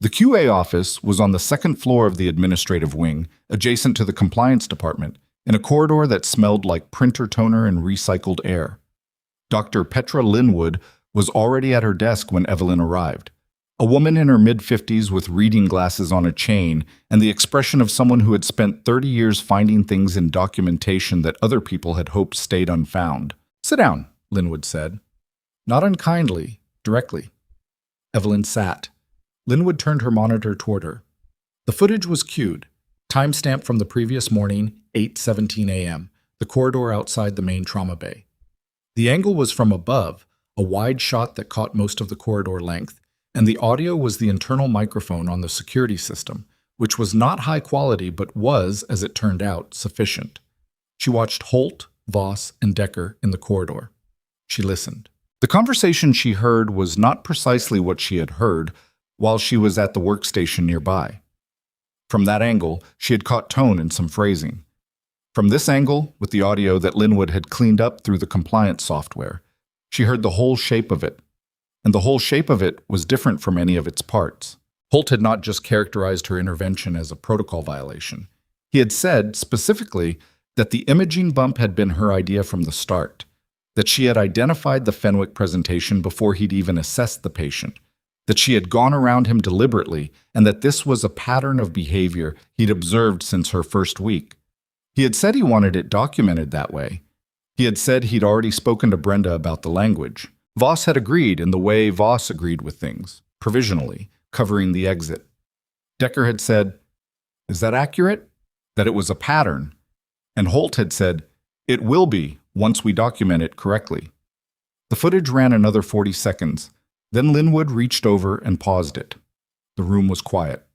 The QA office was on the second floor of the administrative wing, adjacent to the compliance department, in a corridor that smelled like printer toner and recycled air. Dr. Petra Linwood was already at her desk when Evelyn arrived. A woman in her mid-50s with reading glasses on a chain and the expression of someone who had spent 30 years finding things in documentation that other people had hoped stayed unfound. "Sit down," Linwood said. Not unkindly, directly. Evelyn sat. Linwood turned her monitor toward her. The footage was cued. Timestamp from the previous morning, 8:17 a.m., the corridor outside the main trauma bay. The angle was from above, a wide shot that caught most of the corridor length, and the audio was the internal microphone on the security system, which was not high quality but was, as it turned out, sufficient. She watched Holt, Voss, and Decker in the corridor. She listened. The conversation she heard was not precisely what she had heard while she was at the workstation nearby. From that angle, she had caught tone and some phrasing. From this angle, with the audio that Linwood had cleaned up through the compliance software, she heard the whole shape of it. And the whole shape of it was different from any of its parts. Holt had not just characterized her intervention as a protocol violation. He had said, specifically, that the imaging bump had been her idea from the start, that she had identified the Fenwick presentation before he'd even assessed the patient, that she had gone around him deliberately, and that this was a pattern of behavior he'd observed since her first week. He had said he wanted it documented that way. He had said he'd already spoken to Brenda about the language. Voss had agreed in the way Voss agreed with things, provisionally, covering the exit. Decker had said, "Is that accurate?" That it was a pattern. And Holt had said, "It will be once we document it correctly." The footage ran another 40 seconds. Then Linwood reached over and paused it. The room was quiet.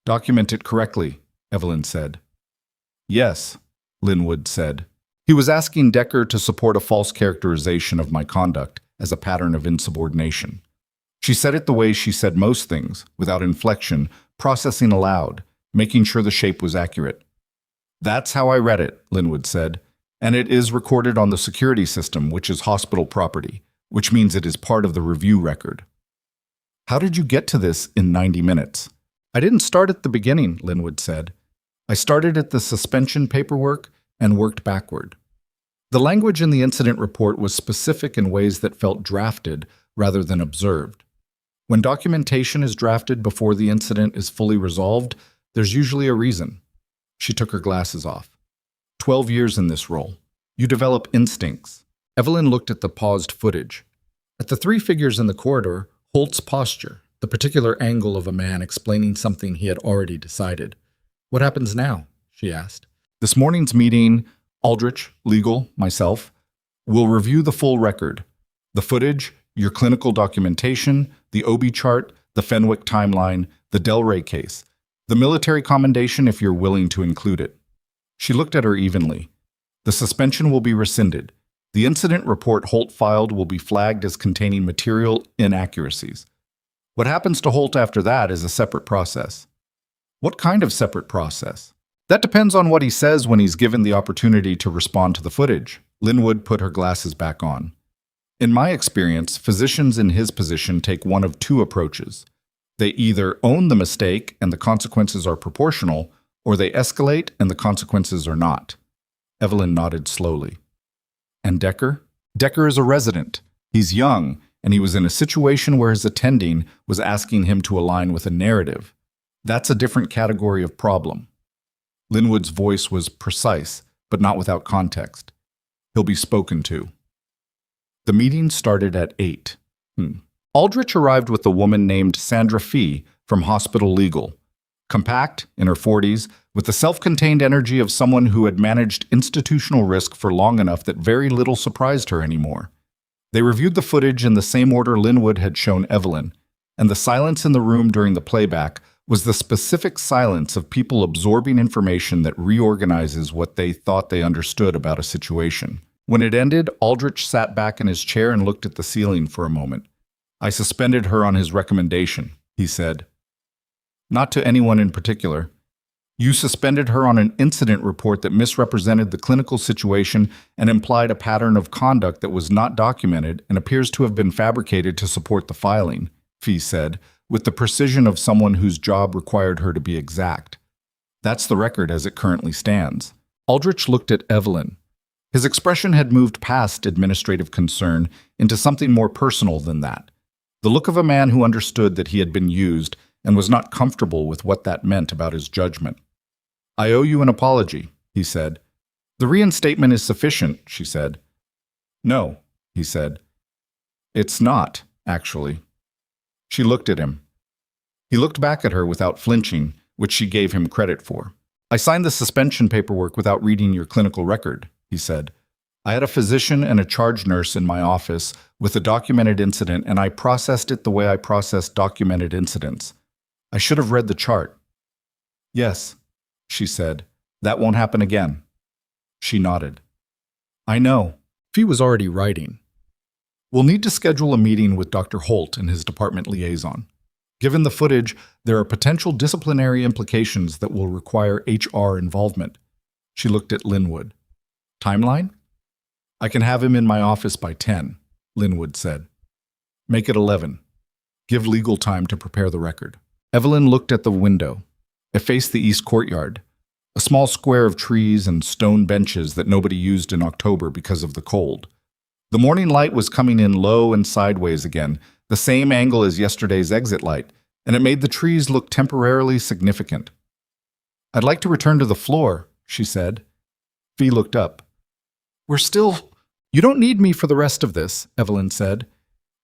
"Document it correctly," Evelyn said. "Yes," Linwood said. He was asking Decker to support a false characterization of my conduct as a pattern of insubordination. She said it the way she said most things, without inflection, processing aloud, making sure the shape was accurate. "That's how I read it," Linwood said, "and it is recorded on the security system, which is hospital property, which means it is part of the review record." "How did you get to this in 90 minutes? "I didn't start at the beginning," Linwood said. "I started at the suspension paperwork and worked backward." The language in the incident report was specific in ways that felt drafted rather than observed. When documentation is drafted before the incident is fully resolved, there's usually a reason. She took her glasses off. 12 years in this role. You develop instincts. Evelyn looked at the paused footage. At the three figures in the corridor, Holt's posture, the particular angle of a man explaining something he had already decided. What happens now? She asked. This morning's meeting, Aldrich, legal, myself, will review the full record. The footage, your clinical documentation, the OB chart, the Fenwick timeline, the Del Rey case, the military commendation if you're willing to include it. She looked at her evenly. The suspension will be rescinded. The incident report Holt filed will be flagged as containing material inaccuracies. What happens to Holt after that is a separate process. What kind of separate process? That depends on what he says when he's given the opportunity to respond to the footage. Linwood put her glasses back on. In my experience, physicians in his position take one of two approaches. They either own the mistake and the consequences are proportional, or they escalate and the consequences are not. Evelyn nodded slowly. And Decker? Decker is a resident. He's young, and he was in a situation where his attending was asking him to align with a narrative. That's a different category of problem. Linwood's voice was precise, but not without context. He'll be spoken to. The meeting started at 8. Aldrich arrived with a woman named Sandra Fee from Hospital Legal. Compact, in her 40s, with the self-contained energy of someone who had managed institutional risk for long enough that very little surprised her anymore. They reviewed the footage in the same order Linwood had shown Evelyn, and the silence in the room during the playback was the specific silence of people absorbing information that reorganizes what they thought they understood about a situation. When it ended, Aldrich sat back in his chair and looked at the ceiling for a moment. I suspended her on his recommendation, he said. Not to anyone in particular. You suspended her on an incident report that misrepresented the clinical situation and implied a pattern of conduct that was not documented and appears to have been fabricated to support the filing, Fee said, with the precision of someone whose job required her to be exact. That's the record as it currently stands. Aldrich looked at Evelyn. His expression had moved past administrative concern into something more personal than that. The look of a man who understood that he had been used and was not comfortable with what that meant about his judgment. I owe you an apology, he said. The reinstatement is sufficient, she said. No, he said. It's not, actually. She looked at him. He looked back at her without flinching, which she gave him credit for. I signed the suspension paperwork without reading your clinical record, he said. I had a physician and a charge nurse in my office with a documented incident, and I processed it the way I process documented incidents. I should have read the chart. Yes, she said. That won't happen again. She nodded. I know. Fee was already writing. We'll need to schedule a meeting with Dr. Holt and his department liaison. Given the footage, there are potential disciplinary implications that will require HR involvement. She looked at Linwood. Timeline? I can have him in my office by 10, Linwood said. Make it 11. Give legal time to prepare the record. Evelyn looked at the window. It faced the east courtyard, a small square of trees and stone benches that nobody used in October because of the cold. The morning light was coming in low and sideways again, the same angle as yesterday's exit light, and it made the trees look temporarily significant. I'd like to return to the floor, she said. Fee looked up. You don't need me for the rest of this, Evelyn said.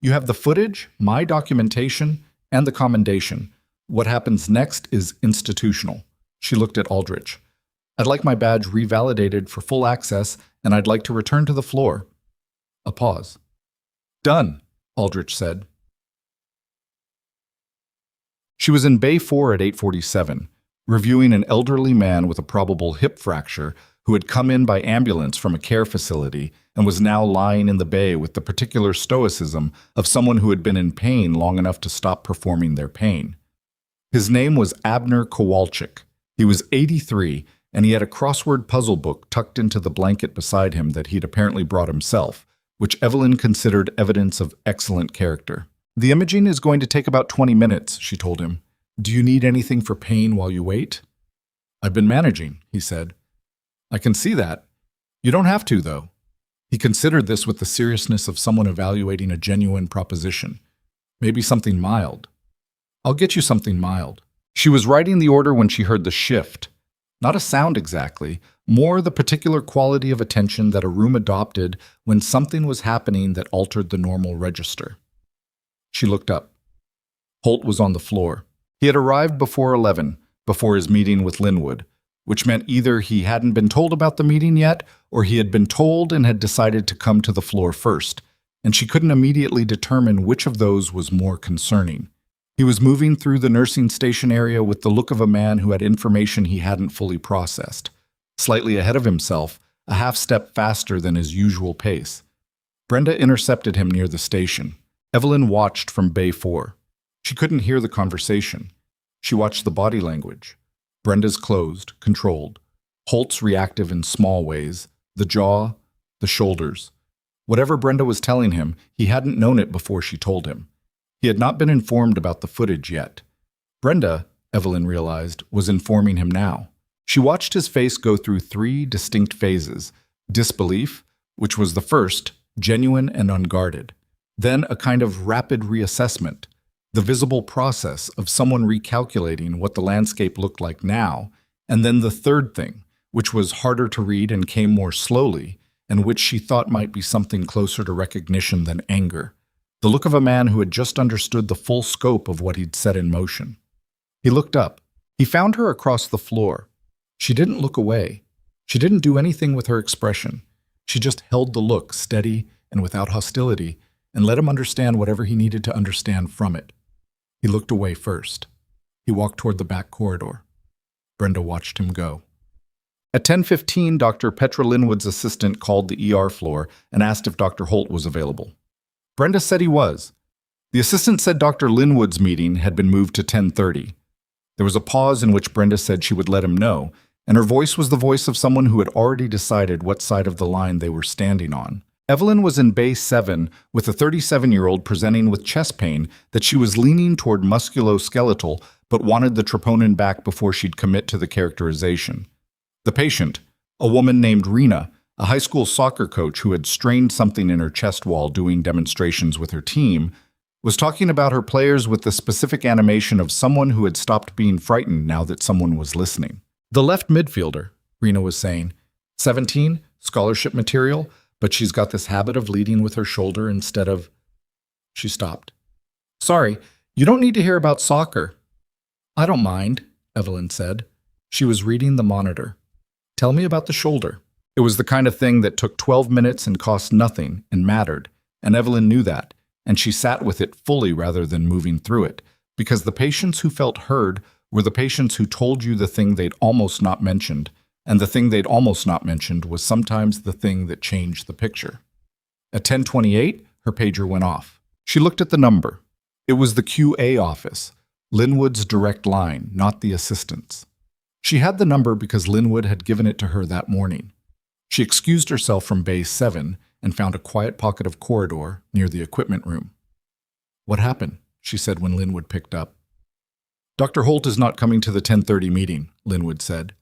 You have the footage, my documentation, and the commendation. What happens next is institutional. She looked at Aldrich. I'd like my badge revalidated for full access, and I'd like to return to the floor. A pause. Done, Aldrich said. She was in Bay 4 at 8:47, reviewing an elderly man with a probable hip fracture who had come in by ambulance from a care facility and was now lying in the bay with the particular stoicism of someone who had been in pain long enough to stop performing their pain. His name was Abner Kowalczyk. He was 83, and he had a crossword puzzle book tucked into the blanket beside him that he'd apparently brought himself, which Evelyn considered evidence of excellent character. The imaging is going to take about 20 minutes, she told him. Do you need anything for pain while you wait? I've been managing, he said. I can see that. You don't have to, though. He considered this with the seriousness of someone evaluating a genuine proposition. Maybe something mild. I'll get you something mild. She was writing the order when she heard the shift. Not a sound exactly, more the particular quality of attention that a room adopted when something was happening that altered the normal register. She looked up. Holt was on the floor. He had arrived before 11, before his meeting with Linwood, which meant either he hadn't been told about the meeting yet, or he had been told and had decided to come to the floor first, and she couldn't immediately determine which of those was more concerning. He was moving through the nursing station area with the look of a man who had information he hadn't fully processed, slightly ahead of himself, a half step faster than his usual pace. Brenda intercepted him near the station. Evelyn watched from Bay 4. She couldn't hear the conversation. She watched the body language. Brenda's closed, controlled. Holt's reactive in small ways, the jaw, the shoulders. Whatever Brenda was telling him, he hadn't known it before she told him. He had not been informed about the footage yet. Brenda, Evelyn realized, was informing him now. She watched his face go through 3 distinct phases: disbelief, which was the first, genuine and unguarded. Then a kind of rapid reassessment, the visible process of someone recalculating what the landscape looked like now, and then the third thing, which was harder to read and came more slowly, and which she thought might be something closer to recognition than anger. The look of a man who had just understood the full scope of what he'd set in motion. He looked up. He found her across the floor. She didn't look away. She didn't do anything with her expression. She just held the look steady and without hostility, and let him understand whatever he needed to understand from it. He looked away first. He walked toward the back corridor. Brenda watched him go. At 10:15, Dr. Petra Linwood's assistant called the ER floor and asked if Dr. Holt was available. Brenda said he was. The assistant said Dr. Linwood's meeting had been moved to 10:30. There was a pause in which Brenda said she would let him know, and her voice was the voice of someone who had already decided what side of the line they were standing on. Evelyn was in Bay 7 with a 37-year-old presenting with chest pain that she was leaning toward musculoskeletal but wanted the troponin back before she'd commit to the characterization. The patient, a woman named Rena, a high school soccer coach who had strained something in her chest wall doing demonstrations with her team, was talking about her players with the specific animation of someone who had stopped being frightened now that someone was listening. The left midfielder, Rena was saying, 17, scholarship material, but she's got this habit of leading with her shoulder instead of... She stopped. Sorry, you don't need to hear about soccer. I don't mind, Evelyn said. She was reading the monitor. Tell me about the shoulder. It was the kind of thing that took 12 minutes and cost nothing and mattered, and Evelyn knew that, and she sat with it fully rather than moving through it, because the patients who felt heard were the patients who told you the thing they'd almost not mentioned, and the thing they'd almost not mentioned was sometimes the thing that changed the picture. At 10:28, her pager went off. She looked at the number. It was the QA office, Linwood's direct line, not the assistant's. She had the number because Linwood had given it to her that morning. She excused herself from Bay 7 and found a quiet pocket of corridor near the equipment room. What happened? She said when Linwood picked up. Dr. Holt is not coming to the 10:30 meeting, Linwood said.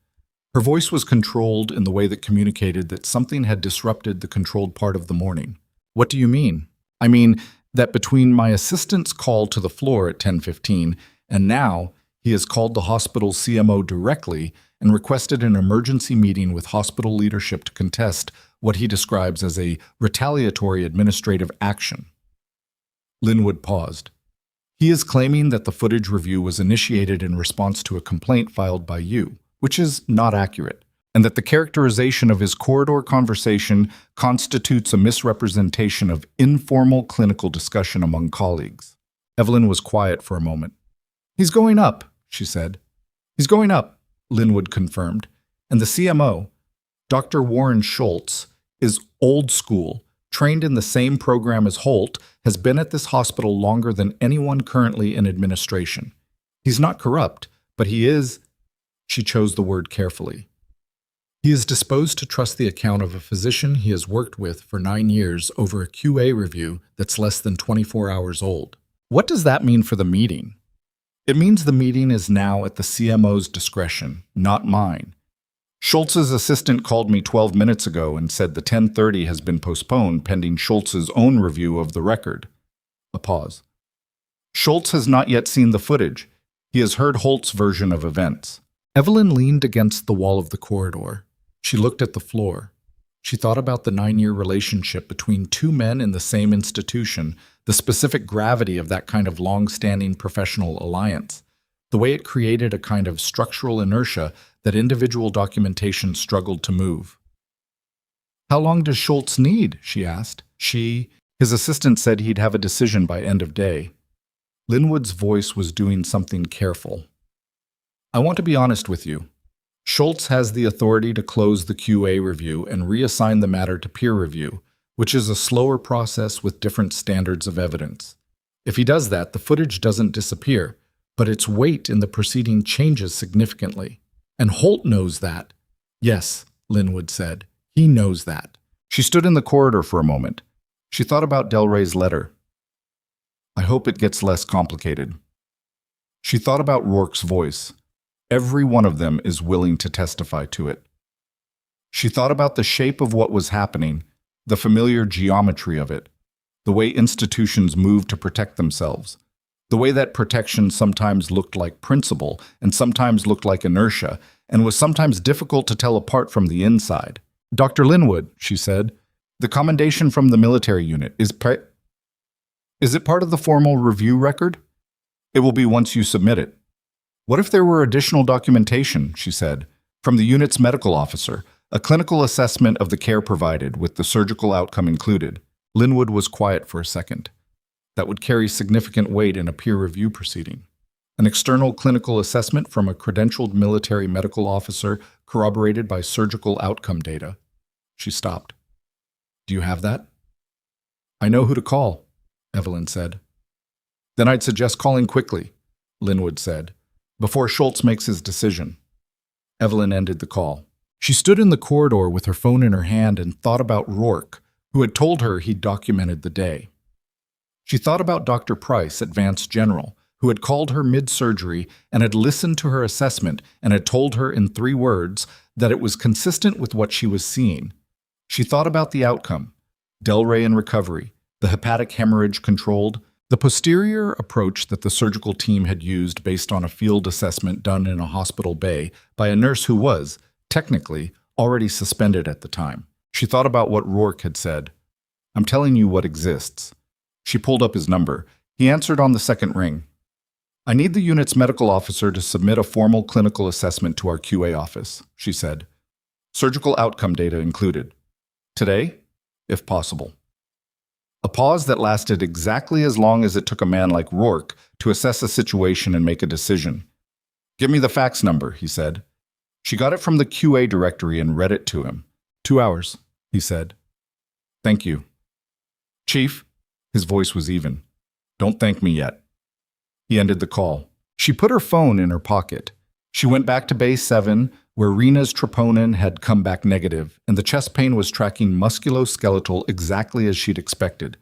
Her voice was controlled in the way that communicated that something had disrupted the controlled part of the morning. What do you mean? I mean that between my assistant's call to the floor at 10:15 and now, he has called the hospital's CMO directly and requested an emergency meeting with hospital leadership to contest what he describes as a retaliatory administrative action. Linwood paused. He is claiming that the footage review was initiated in response to a complaint filed by you, which is not accurate, and that the characterization of his corridor conversation constitutes a misrepresentation of informal clinical discussion among colleagues. Evelyn was quiet for a moment. He's going up, she said. He's going up, Linwood confirmed, and the CMO, Dr. Warren Schultz, is old school, trained in the same program as Holt, has been at this hospital longer than anyone currently in administration. He's not corrupt, but he is... She chose the word carefully. He is disposed to trust the account of a physician he has worked with for 9 years over a QA review that's less than 24 hours old. What does that mean for the meeting? It means the meeting is now at the CMO's discretion, not mine. Schultz's assistant called me 12 minutes ago and said the 10:30 has been postponed pending Schultz's own review of the record. A pause. Schultz has not yet seen the footage. He has heard Holt's version of events. Evelyn leaned against the wall of the corridor. She looked at the floor. She thought about the 9-year relationship between two men in the same institution, the specific gravity of that kind of long-standing professional alliance, the way it created a kind of structural inertia that individual documentation struggled to move. "How long does Schultz need?" she asked. His assistant said he'd have a decision by end of day. Linwood's voice was doing something careful. "I want to be honest with you. Schultz has the authority to close the QA review and reassign the matter to peer review, which is a slower process with different standards of evidence. If he does that, the footage doesn't disappear, but its weight in the proceeding changes significantly. And Holt knows that." "Yes," Linwood said. "He knows that." She stood in the corridor for a moment. She thought about Del Rey's letter. "I hope it gets less complicated." She thought about Rourke's voice. Every one of them is willing to testify to it. She thought about the shape of what was happening, the familiar geometry of it, the way institutions move to protect themselves, the way that protection sometimes looked like principle and sometimes looked like inertia, and was sometimes difficult to tell apart from the inside. "Dr. Linwood," she said, "the commendation from the military unit is it part of the formal review record? It will be once you submit it." "What if there were additional documentation," she said, "from the unit's medical officer, a clinical assessment of the care provided with the surgical outcome included?" Linwood was quiet for a second. "That would carry significant weight in a peer review proceeding. An external clinical assessment from a credentialed military medical officer corroborated by surgical outcome data." She stopped. "Do you have that?" "I know who to call," Evelyn said. "Then I'd suggest calling quickly," Linwood said, "before Schultz makes his decision." Evelyn ended the call. She stood in the corridor with her phone in her hand and thought about Rourke, who had told her he'd documented the day. She thought about Dr. Price at Vance General, who had called her mid-surgery and had listened to her assessment and had told her in 3 words that it was consistent with what she was seeing. She thought about the outcome: Del Rey in recovery, the hepatic hemorrhage controlled, the posterior approach that the surgical team had used based on a field assessment done in a hospital bay by a nurse who was, technically, already suspended at the time. She thought about what Rourke had said. "I'm telling you what exists." She pulled up his number. He answered on the second ring. "I need the unit's medical officer to submit a formal clinical assessment to our QA office," she said. "Surgical outcome data included. Today, if possible." A pause that lasted exactly as long as it took a man like Rourke to assess a situation and make a decision. "Give me the fax number," he said. She got it from the QA directory and read it to him. 2 hours, he said. "Thank you." "Chief," his voice was even. "Don't thank me yet." He ended the call. She put her phone in her pocket. She went back to Bay 7, where Rena's troponin had come back negative, and the chest pain was tracking musculoskeletal exactly as she'd expected.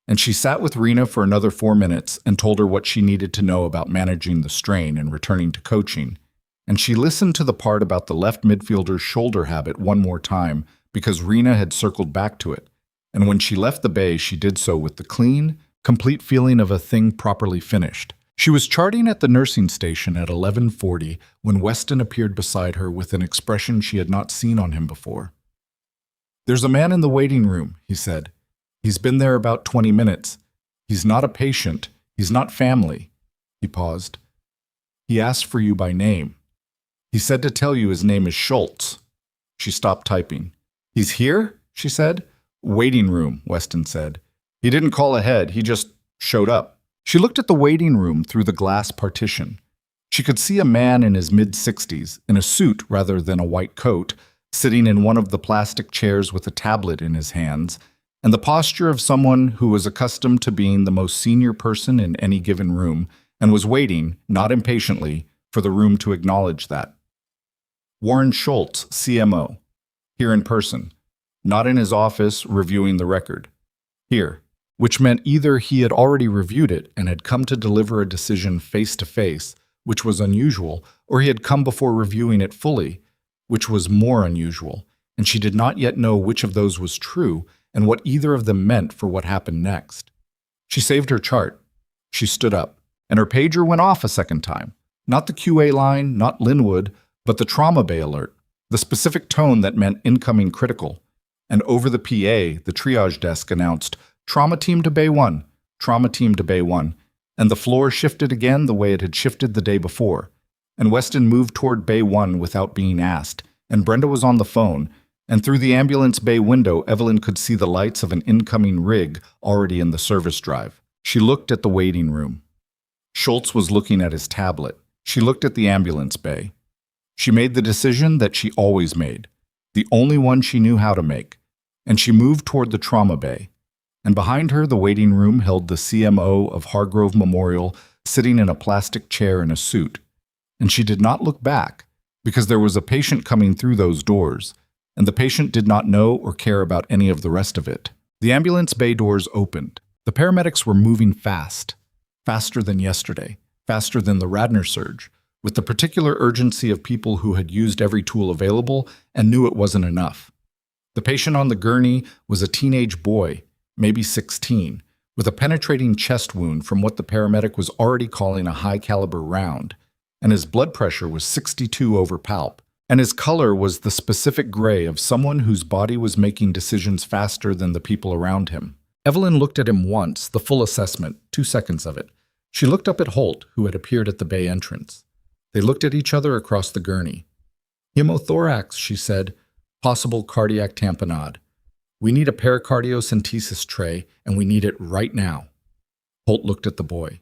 And she sat with Rena for another 4 minutes and told her what she needed to know about managing the strain and returning to coaching. And she listened to the part about the left midfielder's shoulder habit one more time because Rena had circled back to it. And when she left the bay, she did so with the clean, complete feeling of a thing properly finished. She was charting at the nursing station at 11:40 when Weston appeared beside her with an expression she had not seen on him before. "There's a man in the waiting room," he said. "He's been there about 20 minutes. He's not a patient. He's not family." He paused. "He asked for you by name. He said to tell you his name is Schultz." She stopped typing. "He's here?" she said. "Waiting room," Weston said. "He didn't call ahead. He just showed up." She looked at the waiting room through the glass partition. She could see a man in his mid-60s, in a suit rather than a white coat, sitting in one of the plastic chairs with a tablet in his hands, and the posture of someone who was accustomed to being the most senior person in any given room and was waiting, not impatiently, for the room to acknowledge that. Warren Schultz, CMO. Here in person. Not in his office reviewing the record. Here. Which meant either he had already reviewed it and had come to deliver a decision face-to-face, which was unusual, or he had come before reviewing it fully, which was more unusual, and she did not yet know which of those was true and what either of them meant for what happened next. She saved her chart. She stood up, and her pager went off a second time. Not the QA line, not Linwood, But the trauma bay alert, the specific tone that meant incoming critical, and over the PA, the triage desk announced, "Trauma team to Bay 1, trauma team to Bay 1, and the floor shifted again the way it had shifted the day before. And Weston moved toward Bay 1 without being asked, and Brenda was on the phone, and through the ambulance bay window, Evelyn could see the lights of an incoming rig already in the service drive. She looked at the waiting room. Schultz was looking at his tablet. She looked at the ambulance bay. She made the decision that she always made, the only one she knew how to make, and she moved toward the trauma bay. And behind her, the waiting room held the CMO of Hargrove Memorial sitting in a plastic chair in a suit. And she did not look back, because there was a patient coming through those doors, and the patient did not know or care about any of the rest of it. The ambulance bay doors opened. The paramedics were moving fast, faster than yesterday, faster than the Radnor surge, with the particular urgency of people who had used every tool available and knew it wasn't enough. The patient on the gurney was a teenage boy, maybe 16, with a penetrating chest wound from what the paramedic was already calling a high-caliber round, and his blood pressure was 62 over palp, and his color was the specific gray of someone whose body was making decisions faster than the people around him. Evelyn looked at him once, the full assessment, 2 seconds of it. She looked up at Holt, who had appeared at the bay entrance. They looked at each other across the gurney. "Hemothorax," she said. "Possible cardiac tamponade. We need a pericardiocentesis tray, and we need it right now." Holt looked at the boy.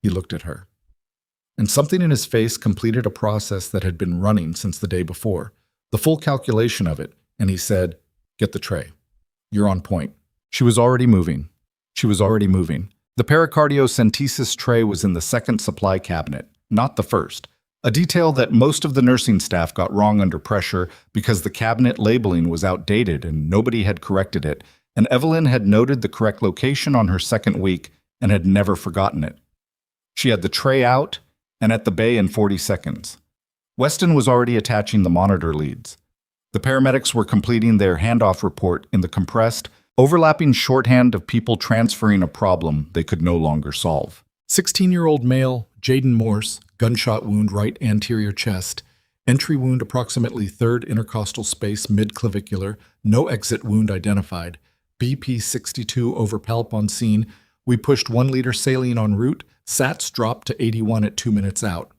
He looked at her. And something in his face completed a process that had been running since the day before, the full calculation of it, and he said, "Get the tray. You're on point." She was already moving. She was already moving. The pericardiocentesis tray was in the second supply cabinet, not the first, a detail that most of the nursing staff got wrong under pressure because the cabinet labeling was outdated and nobody had corrected it, and Evelyn had noted the correct location on her second week and had never forgotten it. She had the tray out and at the bay in 40 seconds. Weston was already attaching the monitor leads. The paramedics were completing their handoff report in the compressed, overlapping shorthand of people transferring a problem they could no longer solve. 16-year-old male, Jaden Morse, gunshot wound right anterior chest, entry wound approximately third intercostal space mid-clavicular, no exit wound identified, BP 62 over palp on scene. We pushed 1 liter saline en route, SATs dropped to 81 at 2 minutes out.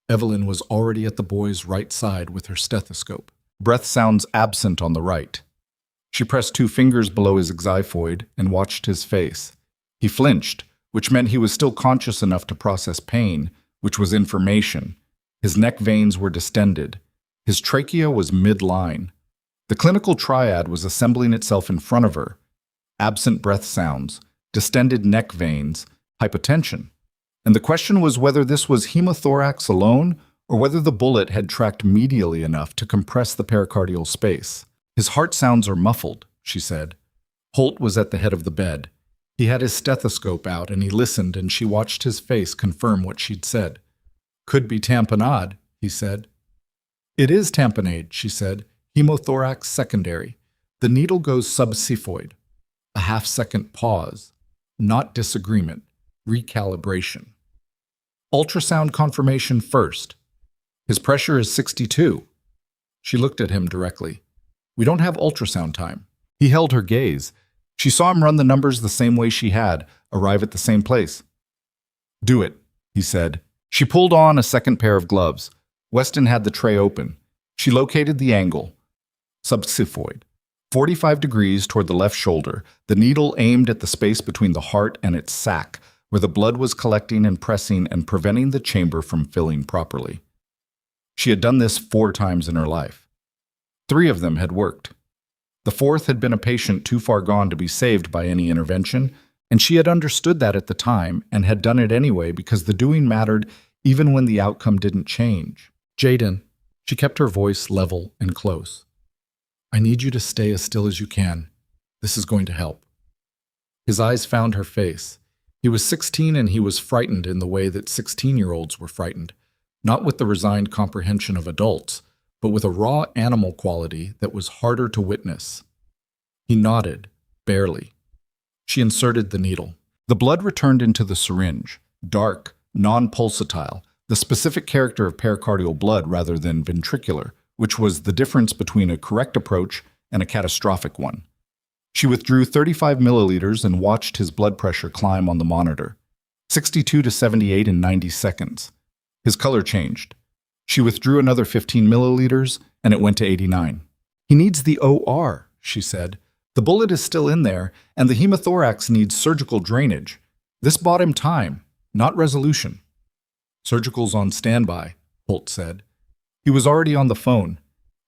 Evelyn was already at the boy's right side with her stethoscope. Breath sounds absent on the right. She pressed 2 fingers below his xiphoid and watched his face. He flinched, which meant he was still conscious enough to process pain, which was information. His neck veins were distended. His trachea was midline. The clinical triad was assembling itself in front of her. Absent breath sounds, distended neck veins, hypotension. And the question was whether this was hemothorax alone or whether the bullet had tracked medially enough to compress the pericardial space. "His heart sounds are muffled," she said. Holt was at the head of the bed. He had his stethoscope out and he listened, and she watched his face confirm what she'd said. "Could be tamponade," he said. "It is tamponade," she said. "Hemothorax secondary. The needle goes subxiphoid." A half-second pause. Not disagreement. Recalibration. "Ultrasound confirmation first. His pressure is 62. She looked at him directly. "We don't have ultrasound time." He held her gaze. She saw him run the numbers the same way she had, arrive at the same place. "Do it," he said. She pulled on a second pair of gloves. Weston had the tray open. She located the angle. Subxiphoid. 45 degrees toward the left shoulder, the needle aimed at the space between the heart and its sac, where the blood was collecting and pressing and preventing the chamber from filling properly. She had done this 4 times in her life. 3 of them had worked. The 4th had been a patient too far gone to be saved by any intervention, and she had understood that at the time and had done it anyway because the doing mattered even when the outcome didn't change. "Jaden," she kept her voice level and close. "I need you to stay as still as you can. This is going to help." His eyes found her face. He was 16 and he was frightened in the way that 16-year-olds were frightened, not with the resigned comprehension of adults, but with a raw animal quality that was harder to witness. He nodded, barely. She inserted the needle. The blood returned into the syringe, dark, non-pulsatile, the specific character of pericardial blood rather than ventricular, which was the difference between a correct approach and a catastrophic one. She withdrew 35 milliliters and watched his blood pressure climb on the monitor, 62 to 78 in 90 seconds. His color changed. She withdrew another 15 milliliters, and it went to 89. He needs the OR, she said. The bullet is still in there, and the hemothorax needs surgical drainage. This bought him time, not resolution. Surgical's on standby, Holt said. He was already on the phone.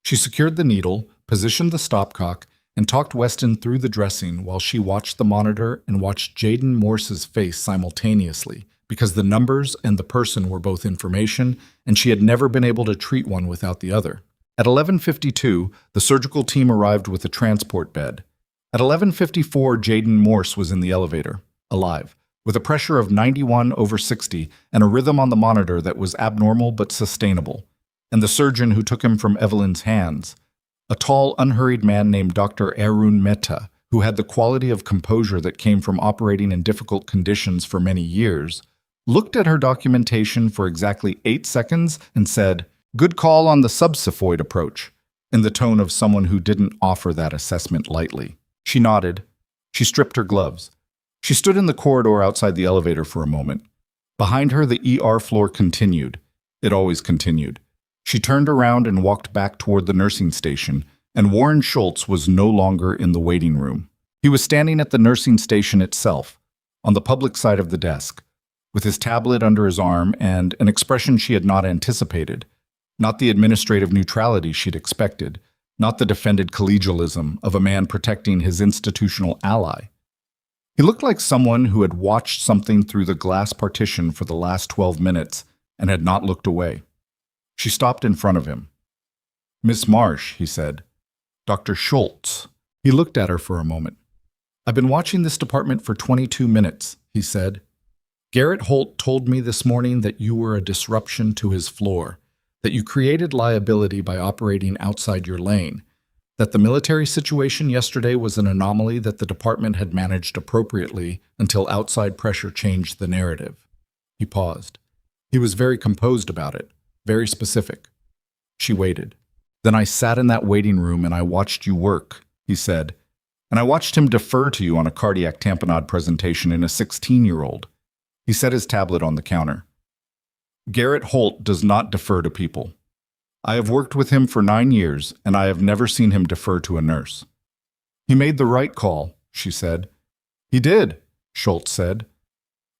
She secured the needle, positioned the stopcock, and talked Weston through the dressing while she watched the monitor and watched Jaden Morse's face simultaneously, because the numbers and the person were both information, and she had never been able to treat one without the other. At 11:52, the surgical team arrived with a transport bed. At 11:54, Jaden Morse was in the elevator, alive, with a pressure of 91/60 and a rhythm on the monitor that was abnormal but sustainable. And the surgeon who took him from Evelyn's hands, a tall, unhurried man named Dr. Arun Mehta, who had the quality of composure that came from operating in difficult conditions for many years, looked at her documentation for exactly 8 seconds and said, "Good call on the subxiphoid approach," in the tone of someone who didn't offer that assessment lightly. She nodded. She stripped her gloves. She stood in the corridor outside the elevator for a moment. Behind her, the ER floor continued. It always continued. She turned around and walked back toward the nursing station, and Warren Schultz was no longer in the waiting room. He was standing at the nursing station itself, on the public side of the desk, with his tablet under his arm and an expression she had not anticipated. Not the administrative neutrality she'd expected, not the defended collegialism of a man protecting his institutional ally. He looked like someone who had watched something through the glass partition for the last 12 minutes and had not looked away. She stopped in front of him. "Miss Marsh," he said. "Dr. Schultz." He looked at her for a moment. "I've been watching this department for 22 minutes, he said. "Garrett Holt told me this morning that you were a disruption to his floor, that you created liability by operating outside your lane, that the military situation yesterday was an anomaly that the department had managed appropriately until outside pressure changed the narrative." He paused. He was very composed about it. Very specific. She waited. "Then I sat in that waiting room and I watched you work," he said. "And I watched him defer to you on a cardiac tamponade presentation in a 16-year-old. He set his tablet on the counter. "Garrett Holt does not defer to people. I have worked with him for 9 years, and I have never seen him defer to a nurse." "He made the right call," she said. "He did," Schultz said,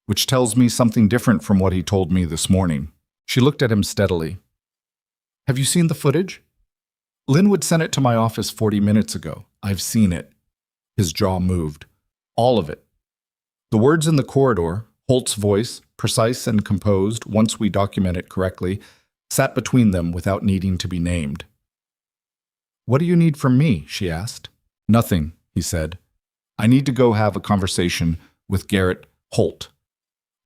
"which tells me something different from what he told me this morning." She looked at him steadily. "Have you seen the footage?" "Linwood sent it to my office 40 minutes ago. I've seen it." His jaw moved. "All of it." The words in the corridor, Holt's voice, precise and composed once we document it correctly, sat between them without needing to be named. "What do you need from me?" she asked. "Nothing," he said. "I need to go have a conversation with Garrett Holt."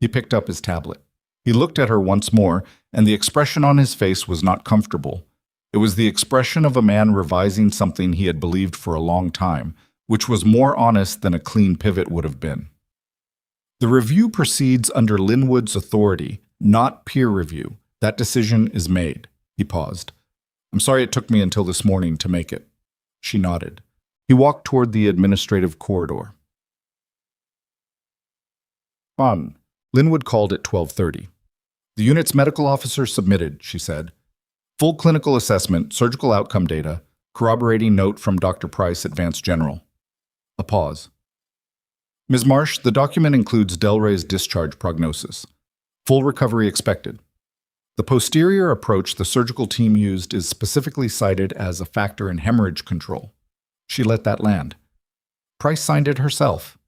He picked up his tablet. He looked at her once more, and the expression on his face was not comfortable. It was the expression of a man revising something he had believed for a long time, which was more honest than a clean pivot would have been. "The review proceeds under Linwood's authority, not peer review. That decision is made." He paused. "I'm sorry it took me until this morning to make it." She nodded. He walked toward the administrative corridor. "Fun." Linwood called at 12:30. "The unit's medical officer submitted," she said. "Full clinical assessment, surgical outcome data, corroborating note from Dr. Price, Advanced General." A pause. "Ms. Marsh, the document includes Delray's discharge prognosis. Full recovery expected. The posterior approach the surgical team used is specifically cited as a factor in hemorrhage control." She let that land. "Price signed it herself."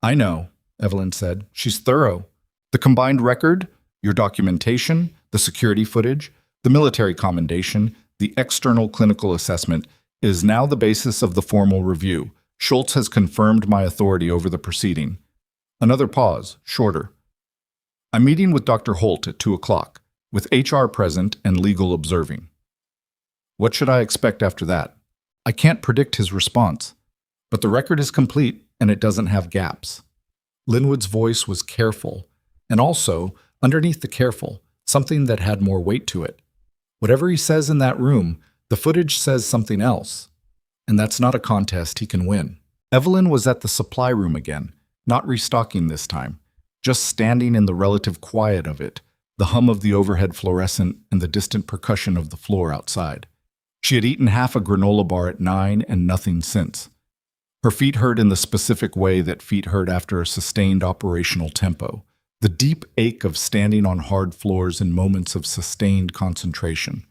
"I know," Evelyn said. "She's thorough. The combined record, your documentation, the security footage, the military commendation, the external clinical assessment is now the basis of the formal review. Schultz has confirmed my authority over the proceeding." Another pause, shorter. "I'm meeting with Dr. Holt at 2 o'clock, with HR present and legal observing." "What should I expect after that?" "I can't predict his response, but the record is complete and it doesn't have gaps." Linwood's voice was careful, and also, underneath the careful, something that had more weight to it. Whatever he says in that room, the footage says something else. And that's not a contest he can win. Evelyn was at the supply room again, not restocking this time, just standing in the relative quiet of it, the hum of the overhead fluorescent and the distant percussion of the floor outside. She had eaten half a granola bar at 9 and nothing since. Her feet hurt in the specific way that feet hurt after a sustained operational tempo, the deep ache of standing on hard floors in moments of sustained concentration.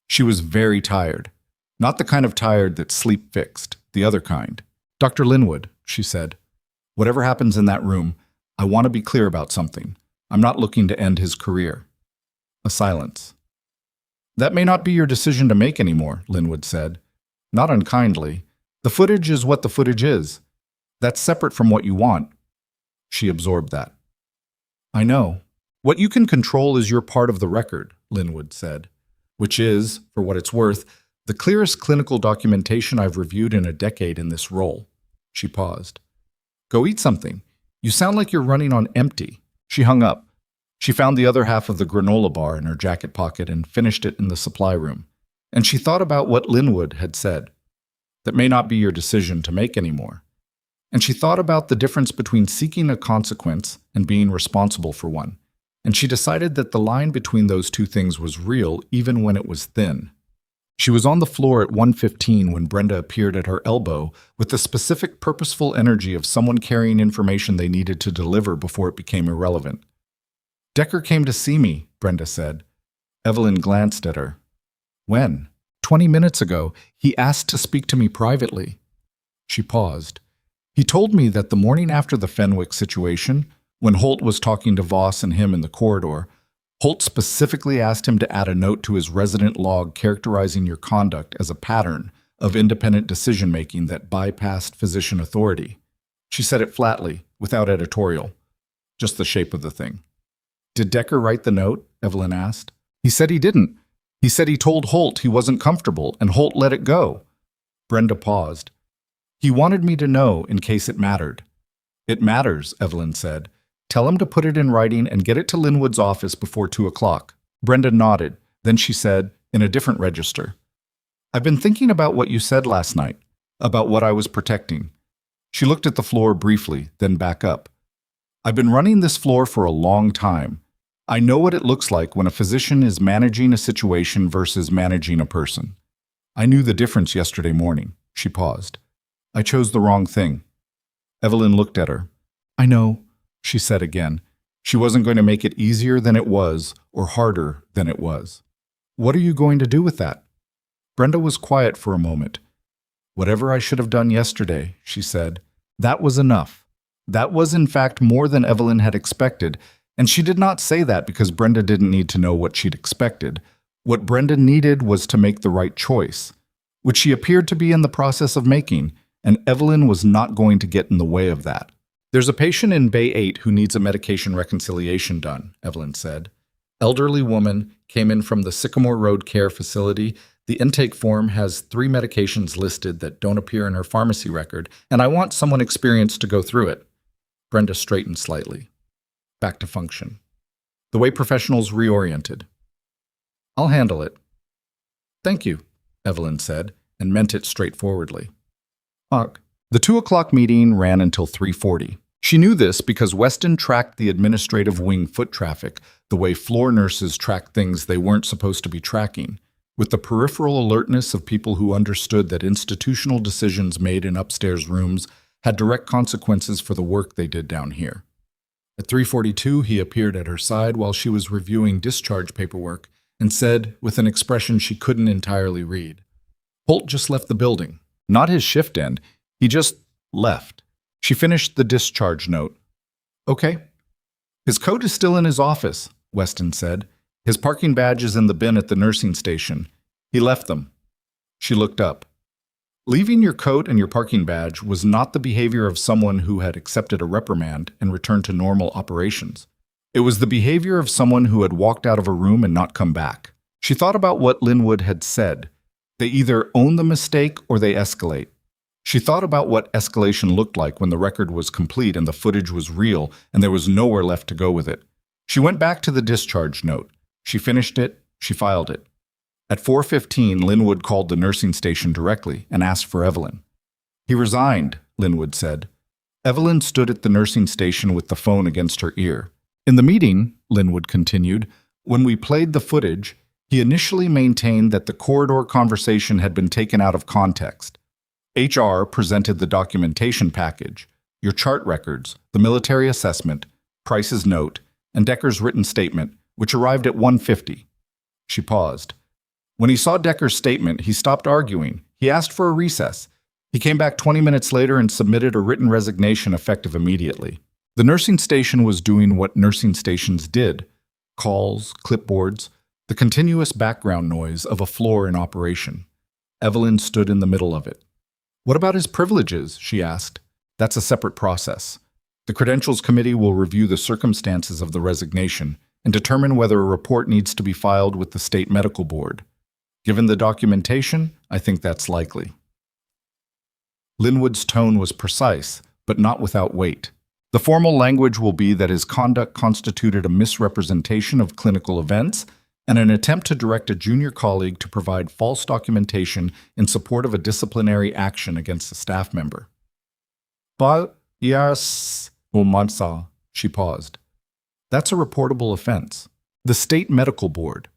She was very tired, not the kind of tired that sleep fixed, the other kind. "Dr. Linwood," she said, "whatever happens in that room, I want to be clear about something. I'm not looking to end his career." A silence. "That may not be your decision to make anymore," Linwood said. Not unkindly. "The footage is what the footage is. That's separate from what you want." She absorbed that. "I know. What you can control is your part of the record," Linwood said, "which is, for what it's worth, the clearest clinical documentation I've reviewed in a decade in this role." She paused. "Go eat something. You sound like you're running on empty." She hung up. She found the other half of the granola bar in her jacket pocket and finished it in the supply room. And she thought about what Linwood had said. That may not be your decision to make anymore. And she thought about the difference between seeking a consequence and being responsible for one. And she decided that the line between those two things was real even when it was thin. She was on the floor at 1:15 when Brenda appeared at her elbow with the specific purposeful energy of someone carrying information they needed to deliver before it became irrelevant. "Decker came to see me," Brenda said. Evelyn glanced at her. "When?" 20 minutes ago. He asked to speak to me privately." She paused. "He told me that the morning after the Fenwick situation, when Holt was talking to Voss and him in the corridor, Holt specifically asked him to add a note to his resident log characterizing your conduct as a pattern of independent decision-making that bypassed physician authority." She said it flatly, without editorial, just the shape of the thing. "Did Decker write the note?" Evelyn asked. "He said he didn't. He said he told Holt he wasn't comfortable, and Holt let it go." Brenda paused. "He wanted me to know in case it mattered." "It matters," Evelyn said. "Tell him to put it in writing and get it to Linwood's office before 2 o'clock. Brenda nodded. Then she said, in a different register, "I've been thinking about what you said last night, about what I was protecting." She looked at the floor briefly, then back up. "I've been running this floor for a long time. I know what it looks like when a physician is managing a situation versus managing a person. I knew the difference yesterday morning." She paused. "I chose the wrong thing." Evelyn looked at her. "I know," she said again. She wasn't going to make it easier than it was or harder than it was. "What are you going to do with that?" Brenda was quiet for a moment. "Whatever I should have done yesterday," she said. That was enough. That was, in fact, more than Evelyn had expected, and she did not say that because Brenda didn't need to know what she'd expected. What Brenda needed was to make the right choice, which she appeared to be in the process of making, and Evelyn was not going to get in the way of that. "There's a patient in Bay 8 who needs a medication reconciliation done," Evelyn said. "Elderly woman, came in from the Sycamore Road Care Facility. The intake form has 3 medications listed that don't appear in her pharmacy record, and I want someone experienced to go through it." Brenda straightened slightly. Back to function. The way professionals reoriented. "I'll handle it." "Thank you," Evelyn said, and meant it straightforwardly. The 2 o'clock meeting ran until 3:40. She knew this because Weston tracked the administrative wing foot traffic the way floor nurses track things they weren't supposed to be tracking, with the peripheral alertness of people who understood that institutional decisions made in upstairs rooms had direct consequences for the work they did down here. At 3:42, he appeared at her side while she was reviewing discharge paperwork and said, with an expression she couldn't entirely read, "Holt just left the building. Not his shift end. He just left." She finished the discharge note. "Okay." "His coat is still in his office," Weston said. "His parking badge is in the bin at the nursing station. He left them." She looked up. Leaving your coat and your parking badge was not the behavior of someone who had accepted a reprimand and returned to normal operations. It was the behavior of someone who had walked out of a room and not come back. She thought about what Linwood had said. They either own the mistake or they escalate. She thought about what escalation looked like when the record was complete and the footage was real and there was nowhere left to go with it. She went back to the discharge note. She finished it, she filed it. At 4:15, Linwood called the nursing station directly and asked for Evelyn. He resigned, Linwood said. Evelyn stood at the nursing station with the phone against her ear. In the meeting, Linwood continued, when we played the footage, he initially maintained that the corridor conversation had been taken out of context. HR presented the documentation package, your chart records, the military assessment, Price's note, and Decker's written statement, which arrived at 1:50. She paused. When he saw Decker's statement, he stopped arguing. He asked for a recess. He came back 20 minutes later and submitted a written resignation effective immediately. The nursing station was doing what nursing stations did: calls, clipboards, the continuous background noise of a floor in operation. Evelyn stood in the middle of it. What about his privileges? She asked. That's a separate process. The Credentials Committee will review the circumstances of the resignation and determine whether a report needs to be filed with the State Medical Board. Given the documentation, I think that's likely. Linwood's tone was precise, but not without weight. The formal language will be that his conduct constituted a misrepresentation of clinical events and an attempt to direct a junior colleague to provide false documentation in support of a disciplinary action against a staff member. But, yes, Mansa, she paused. That's a reportable offense. The State Medical Board,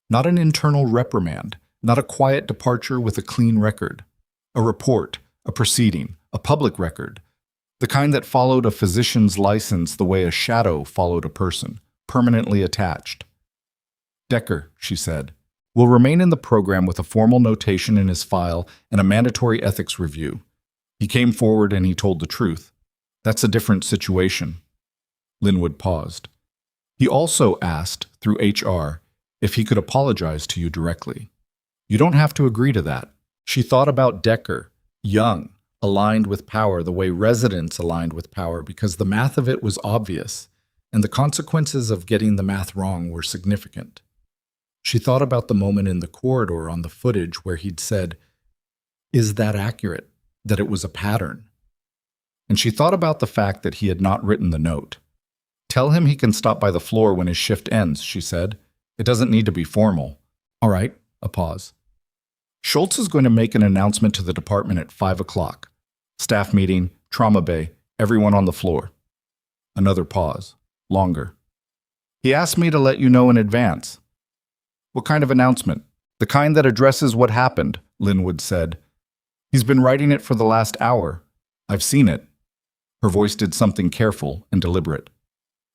not an internal reprimand, not a quiet departure with a clean record. A report, a proceeding, a public record, the kind that followed a physician's license the way a shadow followed a person, permanently attached. Decker, she said, will remain in the program with a formal notation in his file and a mandatory ethics review. He came forward and he told the truth. That's a different situation. Linwood paused. He also asked, through HR, if he could apologize to you directly. You don't have to agree to that. She thought about Decker, young, aligned with power the way residents aligned with power because the math of it was obvious, and the consequences of getting the math wrong were significant. She thought about the moment in the corridor on the footage where he'd said, "Is that accurate? That it was a pattern?" And she thought about the fact that he had not written the note. Tell him he can stop by the floor when his shift ends, she said. It doesn't need to be formal. All right, a pause. Schultz is going to make an announcement to the department at 5 o'clock. Staff meeting, trauma bay, everyone on the floor. Another pause, longer. He asked me to let you know in advance. What kind of announcement? The kind that addresses what happened, Linwood said. He's been writing it for the last hour. I've seen it. Her voice did something careful and deliberate.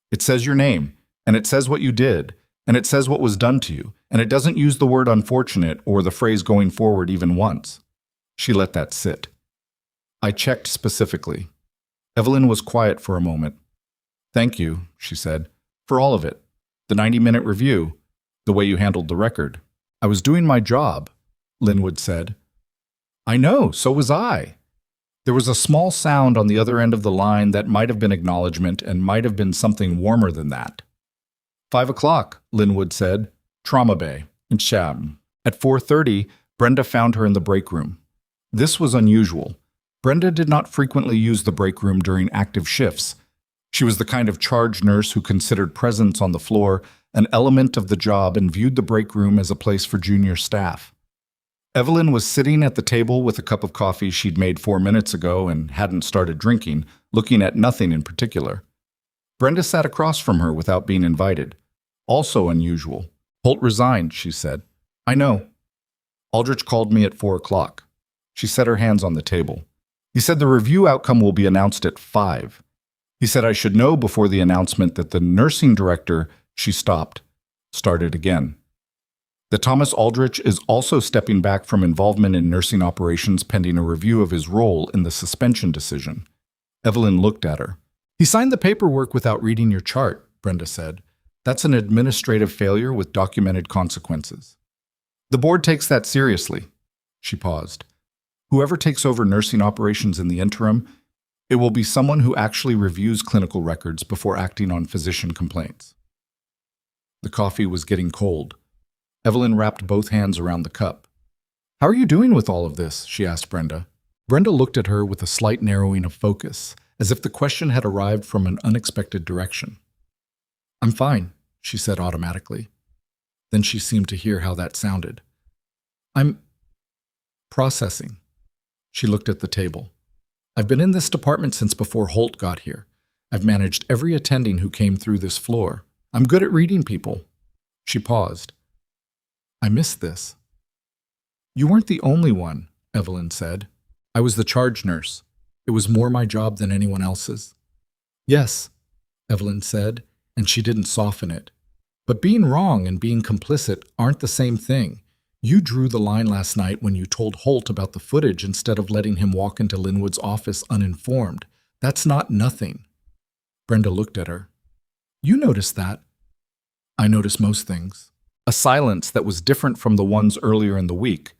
It says your name, and it says what you did, and it says what was done to you, and it doesn't use the word unfortunate or the phrase going forward even once. She let that sit. I checked specifically. Evelyn was quiet for a moment. Thank you, she said, for all of it. The 90-minute review, the way you handled the record. I was doing my job, Linwood said. I know, so was I. There was a small sound on the other end of the line that might have been acknowledgement and might have been something warmer than that. 5 o'clock, Linwood said. Trauma bay, in Sham. At 4:30, Brenda found her in the break room. This was unusual. Brenda did not frequently use the break room during active shifts. She was the kind of charge nurse who considered presence on the floor an element of the job and viewed the break room as a place for junior staff. Evelyn was sitting at the table with a cup of coffee she'd made 4 minutes ago and hadn't started drinking, looking at nothing in particular. Brenda sat across from her without being invited. Also unusual. Holt resigned, she said. I know. Aldrich called me at 4 o'clock. She set her hands on the table. He said the review outcome will be announced at 5. He said I should know before the announcement that the nursing director, she stopped, started again. That Thomas Aldrich is also stepping back from involvement in nursing operations pending a review of his role in the suspension decision. Evelyn looked at her. He signed the paperwork without reading your chart, Brenda said. That's an administrative failure with documented consequences. The board takes that seriously. She paused. Whoever takes over nursing operations in the interim, it will be someone who actually reviews clinical records before acting on physician complaints. The coffee was getting cold. Evelyn wrapped both hands around the cup. How are you doing with all of this? She asked Brenda. Brenda looked at her with a slight narrowing of focus, as if the question had arrived from an unexpected direction. I'm fine, she said automatically. Then she seemed to hear how that sounded. I'm processing. She looked at the table. I've been in this department since before Holt got here. I've managed every attending who came through this floor. I'm good at reading people. She paused. I missed this. You weren't the only one, Evelyn said. I was the charge nurse. It was more my job than anyone else's. Yes, Evelyn said, and she didn't soften it. But being wrong and being complicit aren't the same thing. You drew the line last night when you told Holt about the footage instead of letting him walk into Linwood's office uninformed. That's not nothing. Brenda looked at her. You noticed that. I noticed most things. A silence that was different from the ones earlier in the week.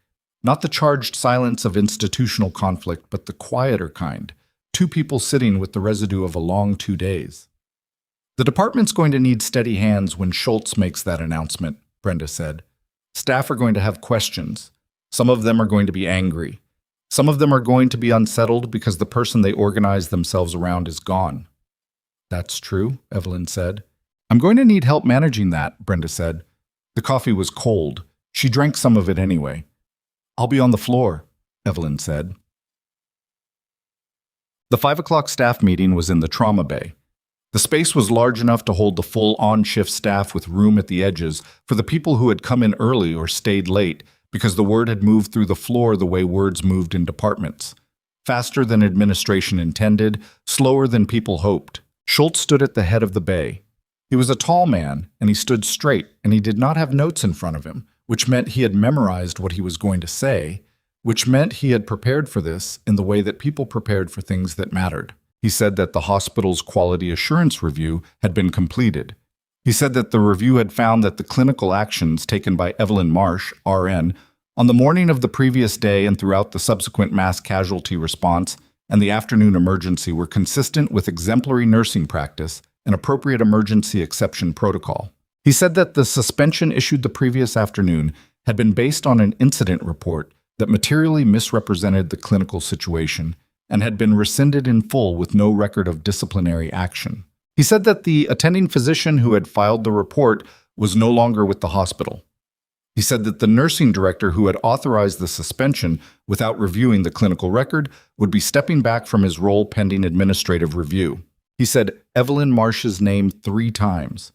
Not the charged silence of institutional conflict, but the quieter kind. Two people sitting with the residue of a long 2 days. The department's going to need steady hands when Schultz makes that announcement, Brenda said. Staff are going to have questions. Some of them are going to be angry. Some of them are going to be unsettled because the person they organized themselves around is gone. That's true, Evelyn said. I'm going to need help managing that, Brenda said. The coffee was cold. She drank some of it anyway. I'll be on the floor, Evelyn said. The 5 o'clock staff meeting was in the trauma bay. The space was large enough to hold the full on-shift staff with room at the edges for the people who had come in early or stayed late because the word had moved through the floor the way words moved in departments. Faster than administration intended, slower than people hoped. Schultz stood at the head of the bay. He was a tall man, and he stood straight, and he did not have notes in front of him, which meant he had memorized what he was going to say, which meant he had prepared for this in the way that people prepared for things that mattered. He said that the hospital's quality assurance review had been completed. He said that the review had found that the clinical actions taken by Evelyn Marsh, RN, on the morning of the previous day and throughout the subsequent mass casualty response and the afternoon emergency were consistent with exemplary nursing practice and appropriate emergency exception protocol. He said that the suspension issued the previous afternoon had been based on an incident report that materially misrepresented the clinical situation and had been rescinded in full with no record of disciplinary action. He said that the attending physician who had filed the report was no longer with the hospital. He said that the nursing director who had authorized the suspension without reviewing the clinical record would be stepping back from his role pending administrative review. He said Evelyn Marsh's name 3 times.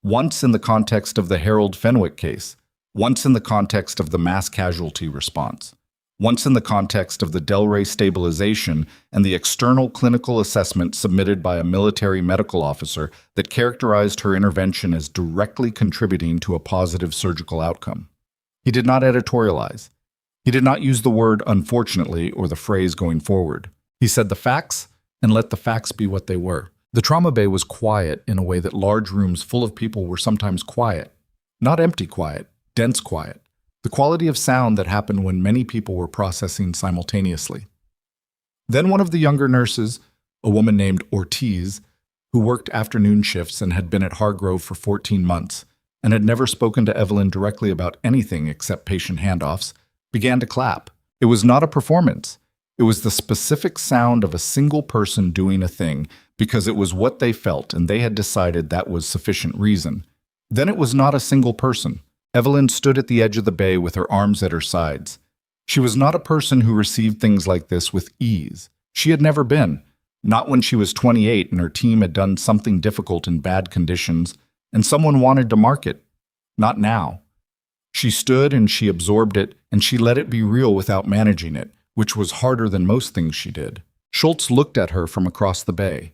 Once in the context of the Harold Fenwick case, once in the context of the mass casualty response, once in the context of the Delray stabilization and the external clinical assessment submitted by a military medical officer that characterized her intervention as directly contributing to a positive surgical outcome. He did not editorialize. He did not use the word unfortunately or the phrase going forward. He said the facts and let the facts be what they were. The trauma bay was quiet in a way that large rooms full of people were sometimes quiet. Not empty quiet, dense quiet. The quality of sound that happened when many people were processing simultaneously. Then one of the younger nurses, a woman named Ortiz, who worked afternoon shifts and had been at Hargrove for 14 months and had never spoken to Evelyn directly about anything except patient handoffs, began to clap. It was not a performance. It was the specific sound of a single person doing a thing because it was what they felt and they had decided that was sufficient reason. Then it was not a single person. Evelyn stood at the edge of the bay with her arms at her sides. She was not a person who received things like this with ease. She had never been. Not when she was 28 and her team had done something difficult in bad conditions and someone wanted to mark it. Not now. She stood and she absorbed it and she let it be real without managing it, which was harder than most things she did. Schultz looked at her from across the bay.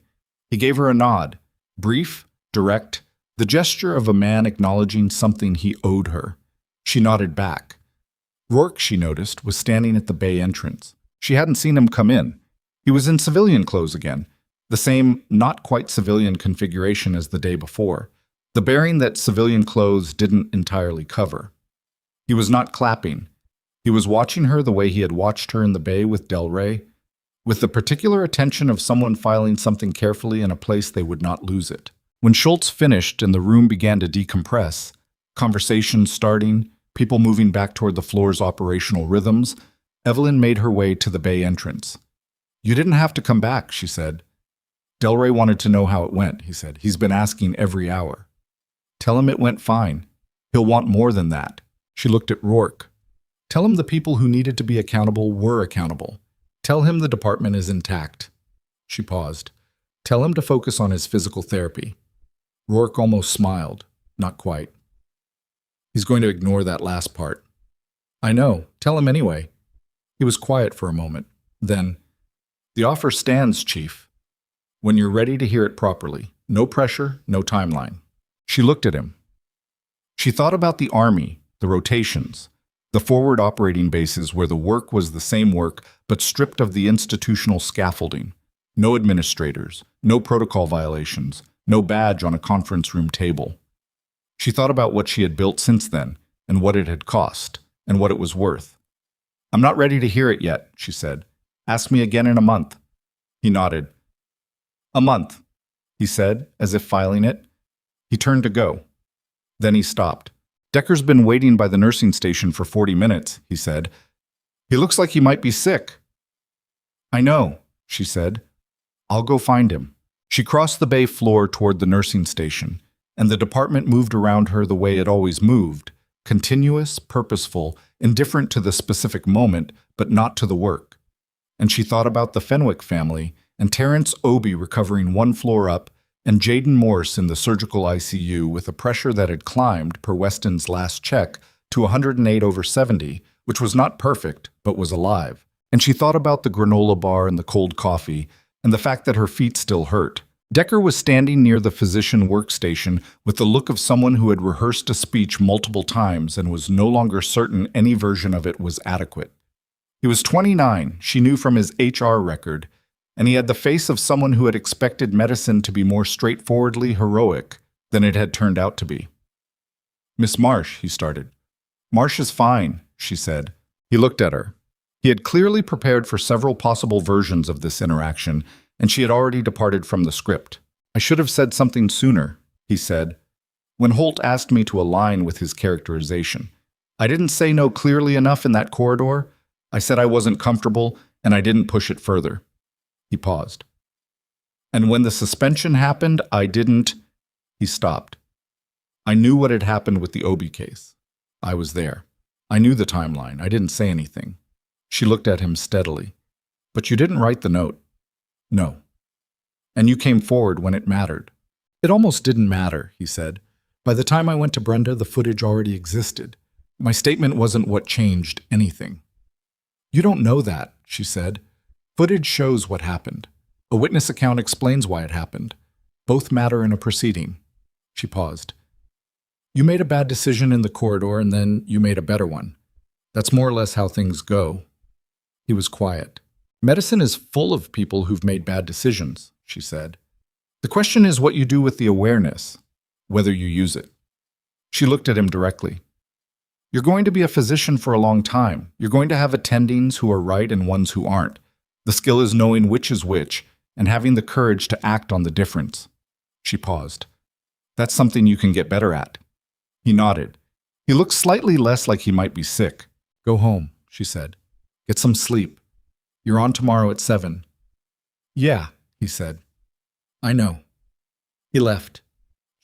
He gave her a nod, brief, direct, the gesture of a man acknowledging something he owed her. She nodded back. Rourke, she noticed, was standing at the bay entrance. She hadn't seen him come in. He was in civilian clothes again, the same not quite civilian configuration as the day before, the bearing that civilian clothes didn't entirely cover. He was not clapping. He was watching her the way he had watched her in the bay with Delray, with the particular attention of someone filing something carefully in a place they would not lose it. When Schultz finished and the room began to decompress, conversations starting, people moving back toward the floor's operational rhythms, Evelyn made her way to the bay entrance. You didn't have to come back, she said. Delray wanted to know how it went, he said. He's been asking every hour. Tell him it went fine. He'll want more than that. She looked at Rourke. Tell him the people who needed to be accountable were accountable. Tell him the department is intact. She paused. Tell him to focus on his physical therapy. Rourke almost smiled. Not quite. He's going to ignore that last part. I know. Tell him anyway. He was quiet for a moment. Then, the offer stands, Chief. When you're ready to hear it properly. No pressure, no timeline. She looked at him. She thought about the Army, the rotations, the forward operating bases where the work was the same work but stripped of the institutional scaffolding. No administrators, no protocol violations, no badge on a conference room table. She thought about what she had built since then, and what it had cost, and what it was worth. I'm not ready to hear it yet, she said. Ask me again in a month. He nodded. A month, he said, as if filing it. He turned to go. Then he stopped. Decker's been waiting by the nursing station for 40 minutes, he said. He looks like he might be sick. I know, she said. I'll go find him. She crossed the bay floor toward the nursing station, and the department moved around her the way it always moved, continuous, purposeful, indifferent to the specific moment, but not to the work. And she thought about the Fenwick family, and Terrence Obie recovering one floor up, and Jaden Morse in the surgical ICU with a pressure that had climbed, per Weston's last check, to 108/70, which was not perfect, but was alive. And she thought about the granola bar and the cold coffee, and the fact that her feet still hurt. Decker was standing near the physician workstation with the look of someone who had rehearsed a speech multiple times and was no longer certain any version of it was adequate. He was 29, she knew from his HR record, and he had the face of someone who had expected medicine to be more straightforwardly heroic than it had turned out to be. Miss Marsh, he started. Marsh is fine, she said. He looked at her. He had clearly prepared for several possible versions of this interaction, and she had already departed from the script. I should have said something sooner, he said, when Holt asked me to align with his characterization. I didn't say no clearly enough in that corridor. I said I wasn't comfortable, and I didn't push it further. He paused. And when the suspension happened, I didn't... He stopped. I knew what had happened with the Obie case. I was there. I knew the timeline. I didn't say anything. She looked at him steadily. But you didn't write the note. No. And you came forward when it mattered. It almost didn't matter, he said. By the time I went to Brenda, the footage already existed. My statement wasn't what changed anything. You don't know that, she said. Footage shows what happened. A witness account explains why it happened. Both matter in a proceeding. She paused. You made a bad decision in the corridor, and then you made a better one. That's more or less how things go. He was quiet. Medicine is full of people who've made bad decisions, she said. The question is what you do with the awareness, whether you use it. She looked at him directly. You're going to be a physician for a long time. You're going to have attendings who are right and ones who aren't. The skill is knowing which is which and having the courage to act on the difference. She paused. That's something you can get better at. He nodded. He looked slightly less like he might be sick. Go home, she said. Get some sleep. You're on tomorrow at 7. Yeah, he said. I know. He left.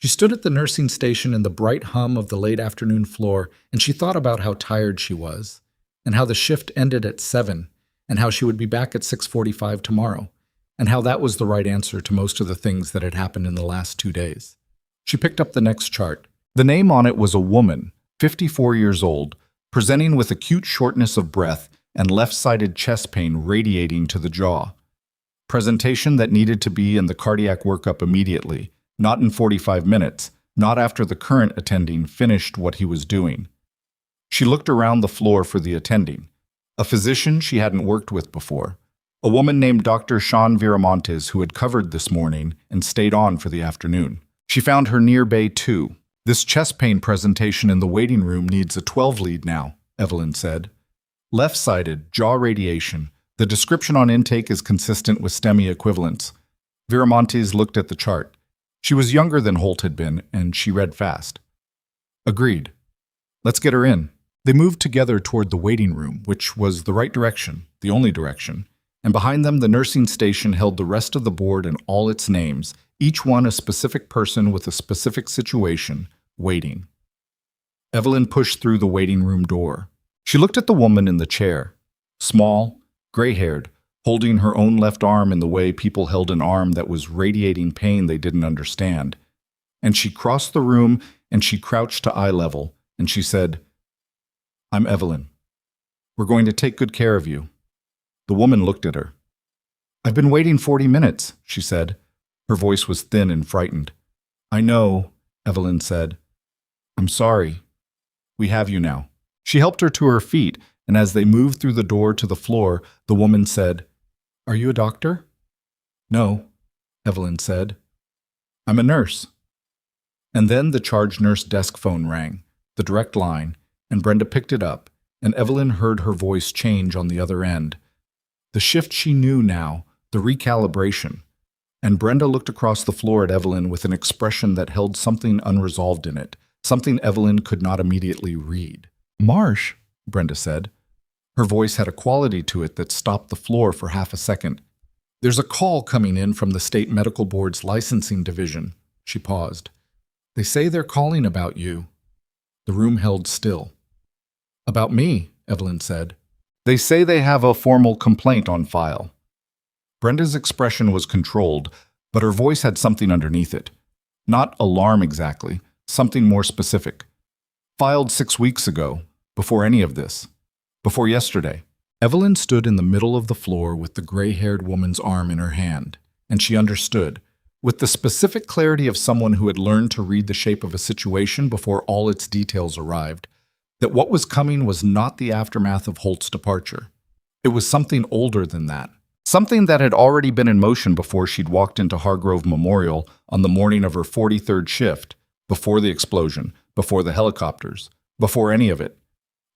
She stood at the nursing station in the bright hum of the late afternoon floor, and she thought about how tired she was, and how the shift ended at 7, and how she would be back at 6:45 tomorrow, and how that was the right answer to most of the things that had happened in the last 2 days. She picked up the next chart. The name on it was a woman, 54 years old, presenting with acute shortness of breath and left-sided chest pain radiating to the jaw. Presentation that needed to be in the cardiac workup immediately, not in 45 minutes, not after the current attending finished what he was doing. She looked around the floor for the attending. A physician she hadn't worked with before. A woman named Dr. Sean Viramontes who had covered this morning and stayed on for the afternoon. She found her near bay too. This chest pain presentation in the waiting room needs a 12 lead now, Evelyn said. Left-sided, jaw radiation. The description on intake is consistent with STEMI equivalents. Viramontes looked at the chart. She was younger than Holt had been, and she read fast. Agreed. Let's get her in. They moved together toward the waiting room, which was the right direction, the only direction, and behind them the nursing station held the rest of the board and all its names, each one a specific person with a specific situation, waiting. Evelyn pushed through the waiting room door. She looked at the woman in the chair, small, gray-haired, holding her own left arm in the way people held an arm that was radiating pain they didn't understand. And she crossed the room and she crouched to eye level, and she said, "I'm Evelyn. We're going to take good care of you." The woman looked at her. "I've been waiting 40 minutes, she said. Her voice was thin and frightened. "I know," Evelyn said. "I'm sorry. We have you now." She helped her to her feet, and as they moved through the door to the floor, the woman said, "Are you a doctor?" "No," Evelyn said. "I'm a nurse." And then the charge nurse desk phone rang, the direct line, and Brenda picked it up, and Evelyn heard her voice change on the other end. The shift she knew now, the recalibration. And Brenda looked across the floor at Evelyn with an expression that held something unresolved in it, something Evelyn could not immediately read. "Marsh," Brenda said. Her voice had a quality to it that stopped the floor for half a second. "There's a call coming in from the State Medical Board's licensing division." She paused. "They say they're calling about you." The room held still. "About me," Evelyn said. "They say they have a formal complaint on file." Brenda's expression was controlled, but her voice had something underneath it. Not alarm exactly, something more specific. "Filed 6 weeks ago, before any of this. Before yesterday." Evelyn stood in the middle of the floor with the gray-haired woman's arm in her hand, and she understood, with the specific clarity of someone who had learned to read the shape of a situation before all its details arrived, that what was coming was not the aftermath of Holt's departure. It was something older than that. Something that had already been in motion before she'd walked into Hargrove Memorial on the morning of her 43rd shift, before the explosion, before the helicopters, before any of it.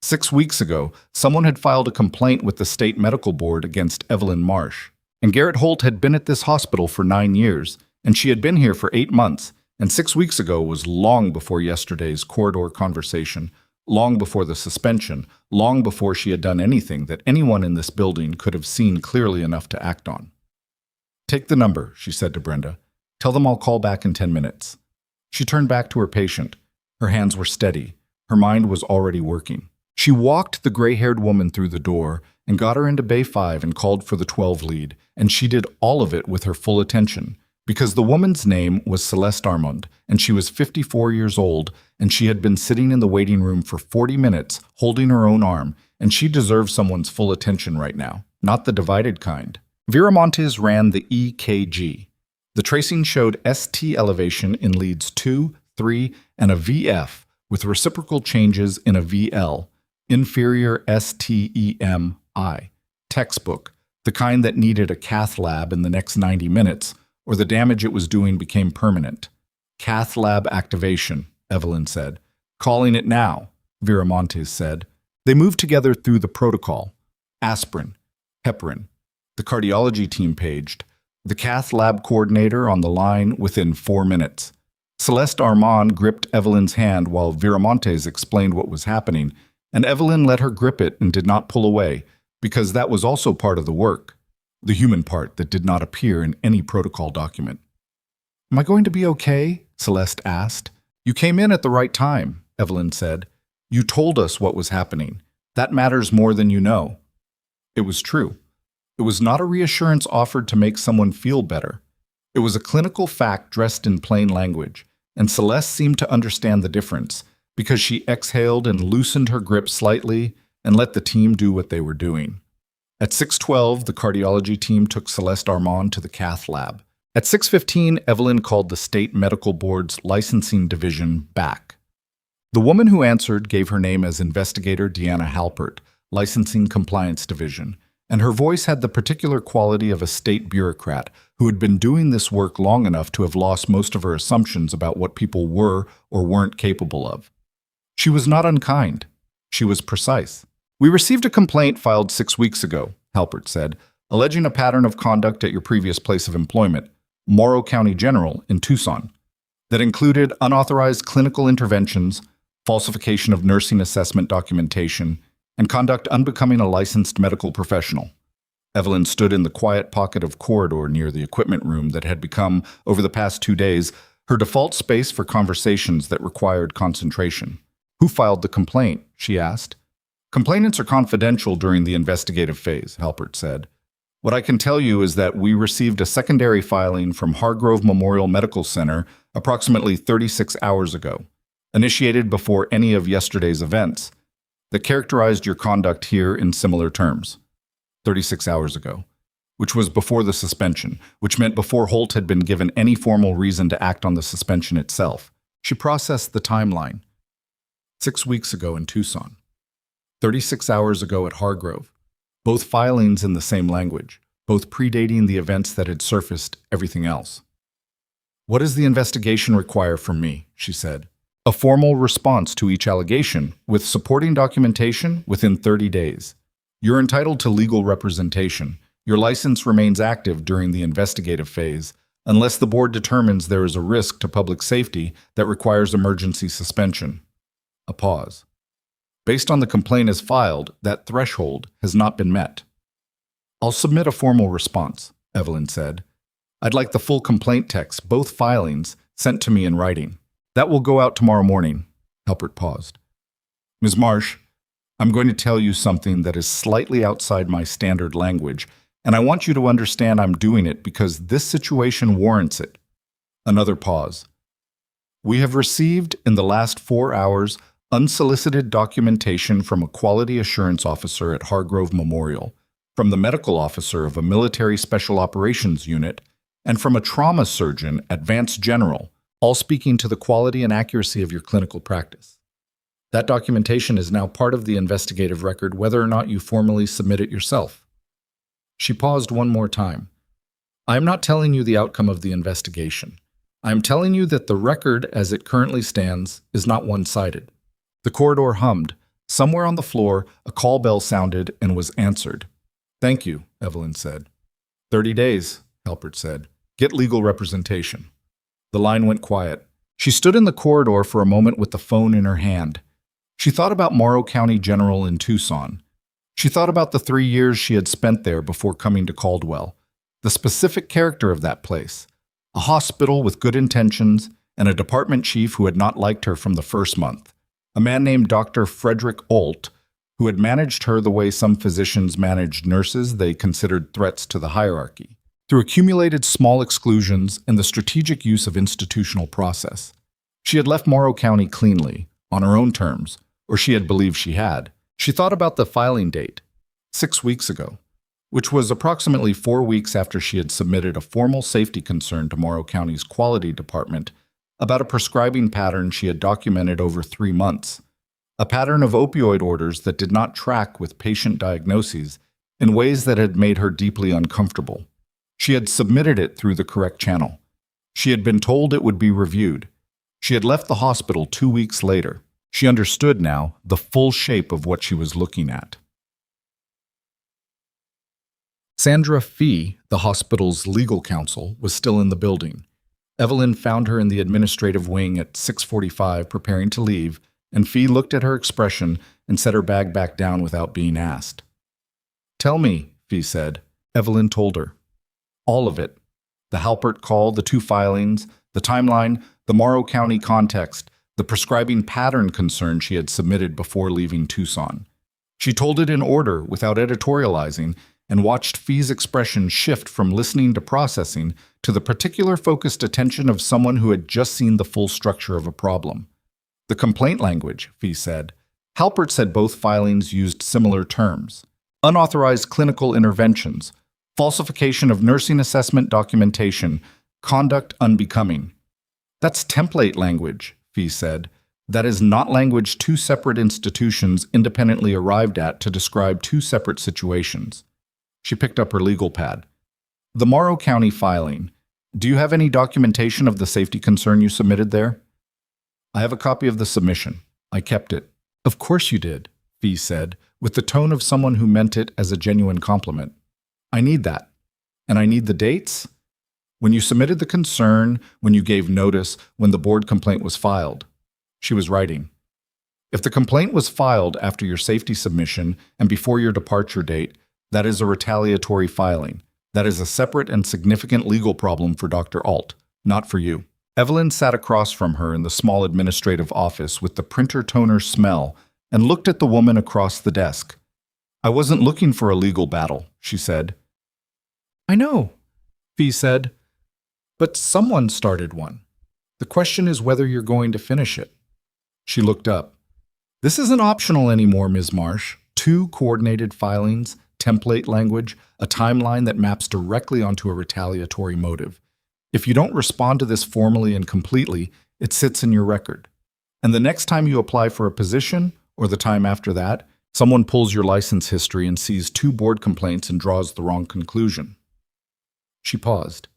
6 weeks ago, someone had filed a complaint with the State Medical Board against Evelyn Marsh. And Garrett Holt had been at this hospital for 9 years, and she had been here for 8 months, and 6 weeks ago was long before yesterday's corridor conversation, long before the suspension, long before she had done anything that anyone in this building could have seen clearly enough to act on. "Take the number," she said to Brenda. "Tell them I'll call back in 10 minutes. She turned back to her patient. Her hands were steady. Her mind was already working. She walked the gray-haired woman through the door and got her into Bay 5 and called for the 12 lead, and she did all of it with her full attention, because the woman's name was Celeste Armand, and she was 54 years old, and she had been sitting in the waiting room for 40 minutes, holding her own arm, and she deserved someone's full attention right now, not the divided kind. Viramontes ran the EKG. The tracing showed ST elevation in leads 2, 3, and a VF, with reciprocal changes in a VL, inferior STEMI, textbook, the kind that needed a cath lab in the next 90 minutes, or the damage it was doing became permanent. "Cath lab activation," Evelyn said. "Calling it now," Viramontes said. They moved together through the protocol. Aspirin, heparin. The cardiology team paged. The cath lab coordinator on the line within 4 minutes. Celeste Armand gripped Evelyn's hand while Viramontes explained what was happening, and Evelyn let her grip it and did not pull away, because that was also part of the work, the human part that did not appear in any protocol document. "Am I going to be okay?" Celeste asked. "You came in at the right time," Evelyn said. "You told us what was happening. That matters more than you know." It was true. It was not a reassurance offered to make someone feel better. It was a clinical fact dressed in plain language, and Celeste seemed to understand the difference, because she exhaled and loosened her grip slightly and let the team do what they were doing. At 6:12, the cardiology team took Celeste Armand to the cath lab. At 6:15, Evelyn called the State Medical Board's licensing division back. The woman who answered gave her name as Investigator Deanna Halpert, Licensing Compliance Division, and her voice had the particular quality of a state bureaucrat who had been doing this work long enough to have lost most of her assumptions about what people were or weren't capable of. She was not unkind. She was precise. "We received a complaint filed 6 weeks ago," Halpert said, "alleging a pattern of conduct at your previous place of employment, Morrow County General in Tucson, that included unauthorized clinical interventions, falsification of nursing assessment documentation, and conduct unbecoming a licensed medical professional." Evelyn stood in the quiet pocket of corridor near the equipment room that had become, over the past 2 days, her default space for conversations that required concentration. Who filed the complaint? She asked. Complainants are confidential during the investigative phase, Halpert said. What I can tell you is that we received a secondary filing from Hargrove Memorial Medical Center approximately 36 hours ago, initiated before any of yesterday's events, that characterized your conduct here in similar terms. 36 hours ago, which was before the suspension, which meant before Holt had been given any formal reason to act on the suspension itself. She processed the timeline. 6 weeks ago in Tucson. 36 hours ago at Hargrove. Both filings in the same language, both predating the events that had surfaced everything else. What does the investigation require from me? She said. A formal response to each allegation, with supporting documentation within 30 days. You're entitled to legal representation. Your license remains active during the investigative phase, unless the board determines there is a risk to public safety that requires emergency suspension. A pause. Based on the complaint as filed, that threshold has not been met. I'll submit a formal response, Evelyn said. I'd like the full complaint text, both filings, sent to me in writing. That will go out tomorrow morning. Halpert paused. Ms. Marsh, I'm going to tell you something that is slightly outside my standard language, and I want you to understand I'm doing it because this situation warrants it. Another pause. We have received, in the last 4 hours, unsolicited documentation from a quality assurance officer at Hargrove Memorial, from the medical officer of a military special operations unit, and from a trauma surgeon at Vance General, all speaking to the quality and accuracy of your clinical practice. That documentation is now part of the investigative record, whether or not you formally submit it yourself. She paused one more time. I am not telling you the outcome of the investigation. I am telling you that the record, as it currently stands, is not one-sided. The corridor hummed. Somewhere on the floor, a call bell sounded and was answered. Thank you, Evelyn said. 30 days, Halpert said. Get legal representation. The line went quiet. She stood in the corridor for a moment with the phone in her hand. She thought about Morrow County General in Tucson. She thought about the 3 years she had spent there before coming to Caldwell. The specific character of that place. A hospital with good intentions and a department chief who had not liked her from the first month. A man named Dr. Frederick Olt, who had managed her the way some physicians managed nurses they considered threats to the hierarchy, through accumulated small exclusions and the strategic use of institutional process. She had left Morrow County cleanly, on her own terms, or she had believed she had. She thought about the filing date, 6 weeks ago, which was approximately 4 weeks after she had submitted a formal safety concern to Morrow County's quality department about a prescribing pattern she had documented over 3 months, a pattern of opioid orders that did not track with patient diagnoses in ways that had made her deeply uncomfortable. She had submitted it through the correct channel. She had been told it would be reviewed. She had left the hospital 2 weeks later. She understood now the full shape of what she was looking at. Sandra Fee, the hospital's legal counsel, was still in the building. Evelyn found her in the administrative wing at 6:45, preparing to leave, and Fee looked at her expression and set her bag back down without being asked. Tell me, Fee said. Evelyn told her. All of it. The Halpert call, the 2 filings, the timeline, the Morrow County context, the prescribing pattern concern she had submitted before leaving Tucson. She told it in order, without editorializing, and watched Fee's expression shift from listening to processing to the particular focused attention of someone who had just seen the full structure of a problem. The complaint language, Fee said. Halpert said both filings used similar terms. Unauthorized clinical interventions, falsification of nursing assessment documentation, conduct unbecoming. That's template language, Fee said. That is not language 2 separate institutions independently arrived at to describe 2 separate situations. She picked up her legal pad. The Morrow County filing. Do you have any documentation of the safety concern you submitted there? I have a copy of the submission. I kept it. Of course you did, Fee said, with the tone of someone who meant it as a genuine compliment. I need that. And I need the dates? When you submitted the concern, when you gave notice, when the board complaint was filed. She was writing. If the complaint was filed after your safety submission and before your departure date, that is a retaliatory filing. That is a separate and significant legal problem for Dr. Alt, not for you. Evelyn sat across from her in the small administrative office with the printer toner smell and looked at the woman across the desk. "I wasn't looking for a legal battle," she said. "I know," Fee said. "But someone started one. The question is whether you're going to finish it." She looked up. "This isn't optional anymore, Ms. Marsh. 2 coordinated filings, template language, a timeline that maps directly onto a retaliatory motive. If you don't respond to this formally and completely, it sits in your record. And the next time you apply for a position, or the time after that, someone pulls your license history and sees 2 board complaints and draws the wrong conclusion." She paused.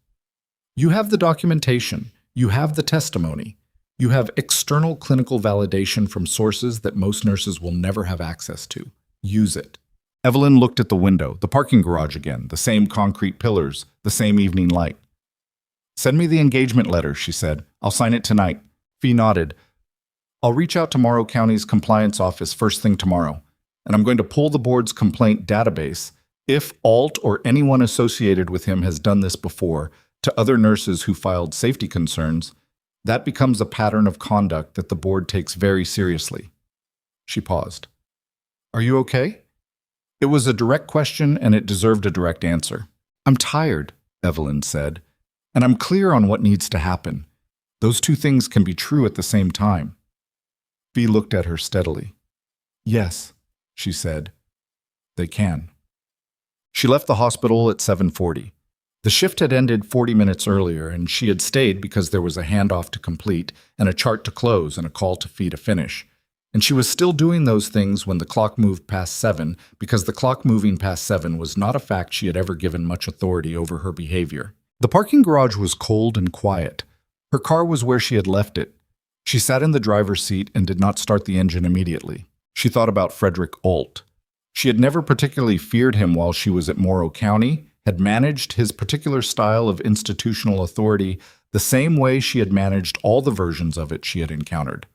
"You have the documentation. You have the testimony. You have external clinical validation from sources that most nurses will never have access to. Use it." Evelyn looked at the window, the parking garage again, the same concrete pillars, the same evening light. "Send me the engagement letter," she said. "I'll sign it tonight." Fee nodded. "I'll reach out to Morrow County's compliance office first thing tomorrow, and I'm going to pull the board's complaint database, if Alt or anyone associated with him has done this before, to other nurses who filed safety concerns. That becomes a pattern of conduct that the board takes very seriously." She paused. "Are you okay?" It was a direct question, and it deserved a direct answer. "I'm tired," Evelyn said, "and I'm clear on what needs to happen. Those 2 things can be true at the same time." Fee looked at her steadily. "Yes," she said, "they can." She left the hospital at 7:40. The shift had ended 40 minutes earlier, and she had stayed because there was a handoff to complete and a chart to close and a call to Fee to finish. And she was still doing those things when the clock moved past 7, because the clock moving past 7 was not a fact she had ever given much authority over her behavior. The parking garage was cold and quiet. Her car was where she had left it. She sat in the driver's seat and did not start the engine immediately. She thought about Frederick Alt. She had never particularly feared him while she was at Morrow County, had managed his particular style of institutional authority the same way she had managed all the versions of it she had encountered,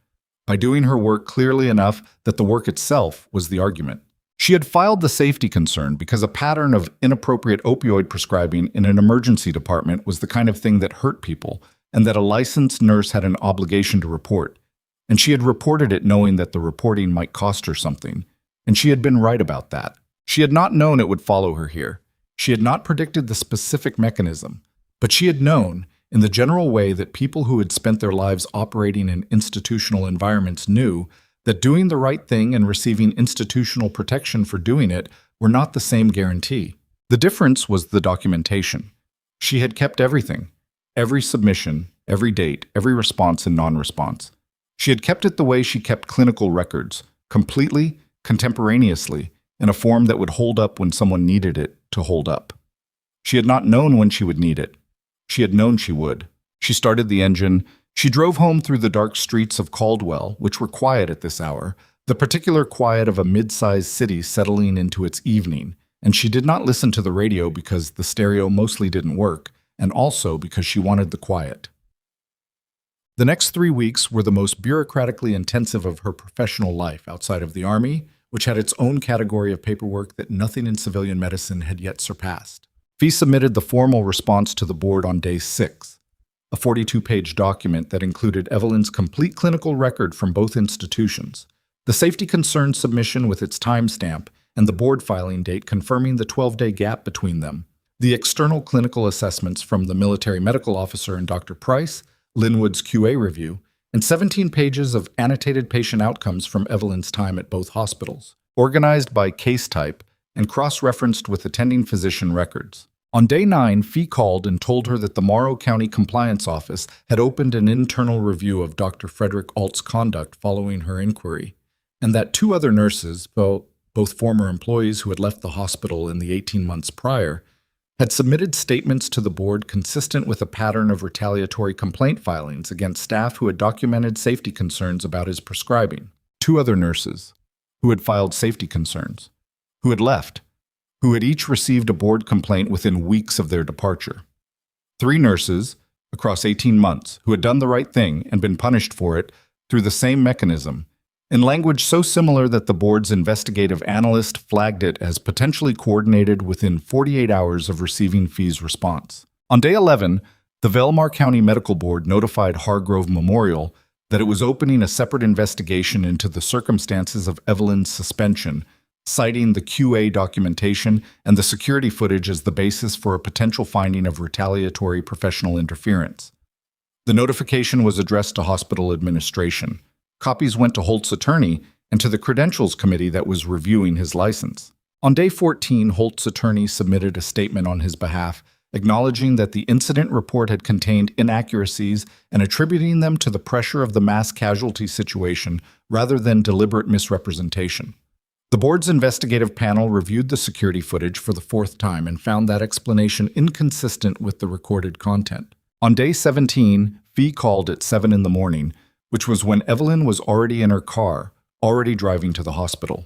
by doing her work clearly enough that the work itself was the argument. She had filed the safety concern because a pattern of inappropriate opioid prescribing in an emergency department was the kind of thing that hurt people, and that a licensed nurse had an obligation to report. And she had reported it knowing that the reporting might cost her something, and she had been right about that. She had not known it would follow her here. She had not predicted the specific mechanism, but she had known, in the general way that people who had spent their lives operating in institutional environments knew, that doing the right thing and receiving institutional protection for doing it were not the same guarantee. The difference was the documentation. She had kept everything, every submission, every date, every response and non-response. She had kept it the way she kept clinical records, completely, contemporaneously, in a form that would hold up when someone needed it to hold up. She had not known when she would need it. She had known she would. She started the engine. She drove home through the dark streets of Caldwell, which were quiet at this hour, the particular quiet of a mid-sized city settling into its evening, and she did not listen to the radio because the stereo mostly didn't work, and also because she wanted the quiet. The next 3 weeks were the most bureaucratically intensive of her professional life outside of the Army, which had its own category of paperwork that nothing in civilian medicine had yet surpassed. Fee submitted the formal response to the board on day 6, a 42-page document that included Evelyn's complete clinical record from both institutions, the safety concern submission with its timestamp, and the board filing date confirming the 12-day gap between them, the external clinical assessments from the military medical officer and Dr. Price, Linwood's QA review, and 17 pages of annotated patient outcomes from Evelyn's time at both hospitals, organized by case type and cross-referenced with attending physician records. On day 9, Fee called and told her that the Morrow County Compliance Office had opened an internal review of Dr. Frederick Alt's conduct following her inquiry, and that 2 other nurses, both former employees who had left the hospital in the 18 months prior, had submitted statements to the board consistent with a pattern of retaliatory complaint filings against staff who had documented safety concerns about his prescribing. 2 other nurses who had filed safety concerns, who had left, who had each received a board complaint within weeks of their departure. 3 nurses, across 18 months, who had done the right thing and been punished for it through the same mechanism, in language so similar that the board's investigative analyst flagged it as potentially coordinated within 48 hours of receiving Fee's response. On day 11, The Velmar County Medical Board notified Hargrove Memorial that it was opening a separate investigation into the circumstances of Evelyn's suspension, citing the QA documentation and the security footage as the basis for a potential finding of retaliatory professional interference. The notification was addressed to hospital administration. Copies went to Holt's attorney and to the credentials committee that was reviewing his license. On day 14, Holt's attorney submitted a statement on his behalf, acknowledging that the incident report had contained inaccuracies and attributing them to the pressure of the mass casualty situation rather than deliberate misrepresentation. The board's investigative panel reviewed the security footage for the fourth time and found that explanation inconsistent with the recorded content. On day 17, Fee called at 7 in the morning, which was when Evelyn was already in her car, already driving to the hospital.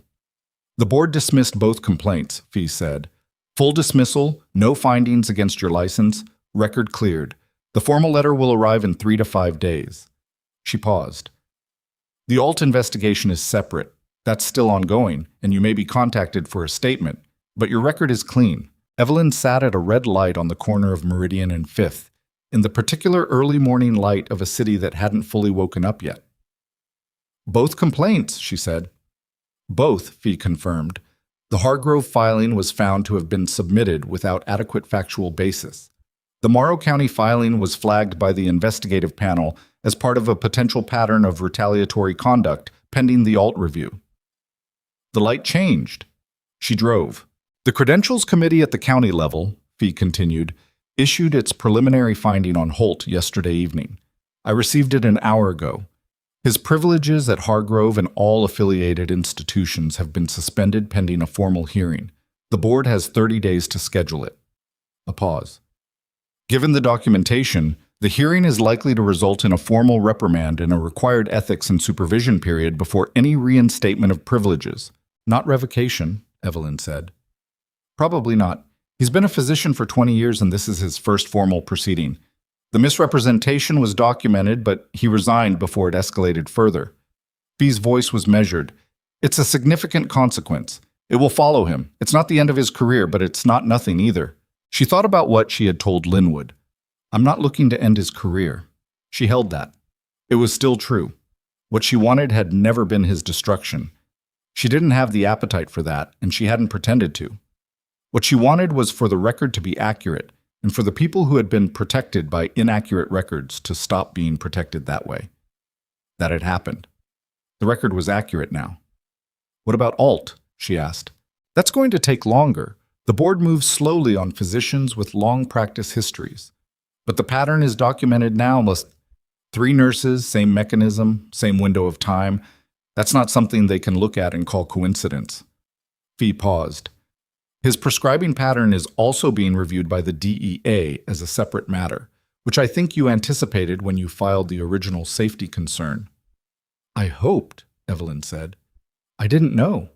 The board dismissed both complaints, Fee said. Full dismissal, no findings against your license, record cleared. The formal letter will arrive in 3 to 5 days. She paused. The alt investigation is separate. That's still ongoing, and you may be contacted for a statement, but your record is clean. Evelyn sat at a red light on the corner of Meridian and 5th, in the particular early morning light of a city that hadn't fully woken up yet. Both complaints, she said. Both, Fee confirmed. The Hargrove filing was found to have been submitted without adequate factual basis. The Morrow County filing was flagged by the investigative panel as part of a potential pattern of retaliatory conduct pending the alt review. The light changed. She drove. The credentials committee at the county level, Fee continued, issued its preliminary finding on Holt yesterday evening. I received it an hour ago. His privileges at Hargrove and all affiliated institutions have been suspended pending a formal hearing. The board has 30 days to schedule it. A pause. Given the documentation, the hearing is likely to result in a formal reprimand and a required ethics and supervision period before any reinstatement of privileges. Not revocation, Evelyn said. Probably not. He's been a physician for 20 years and this is his first formal proceeding. The misrepresentation was documented, but he resigned before it escalated further. Fee's voice was measured. It's a significant consequence. It will follow him. It's not the end of his career, but it's not nothing either. She thought about what she had told Linwood. I'm not looking to end his career. She held that. It was still true. What she wanted had never been his destruction. She didn't have the appetite for that, and she hadn't pretended to. What she wanted was for the record to be accurate, and for the people who had been protected by inaccurate records to stop being protected that way. That had happened. The record was accurate now. What about alt? She asked. That's going to take longer. The board moves slowly on physicians with long practice histories. But the pattern is documented now. 3 nurses, same mechanism, same window of time. That's not something they can look at and call coincidence. Fee paused. His prescribing pattern is also being reviewed by the DEA as a separate matter, which I think you anticipated when you filed the original safety concern. I hoped, Evelyn said. I didn't know.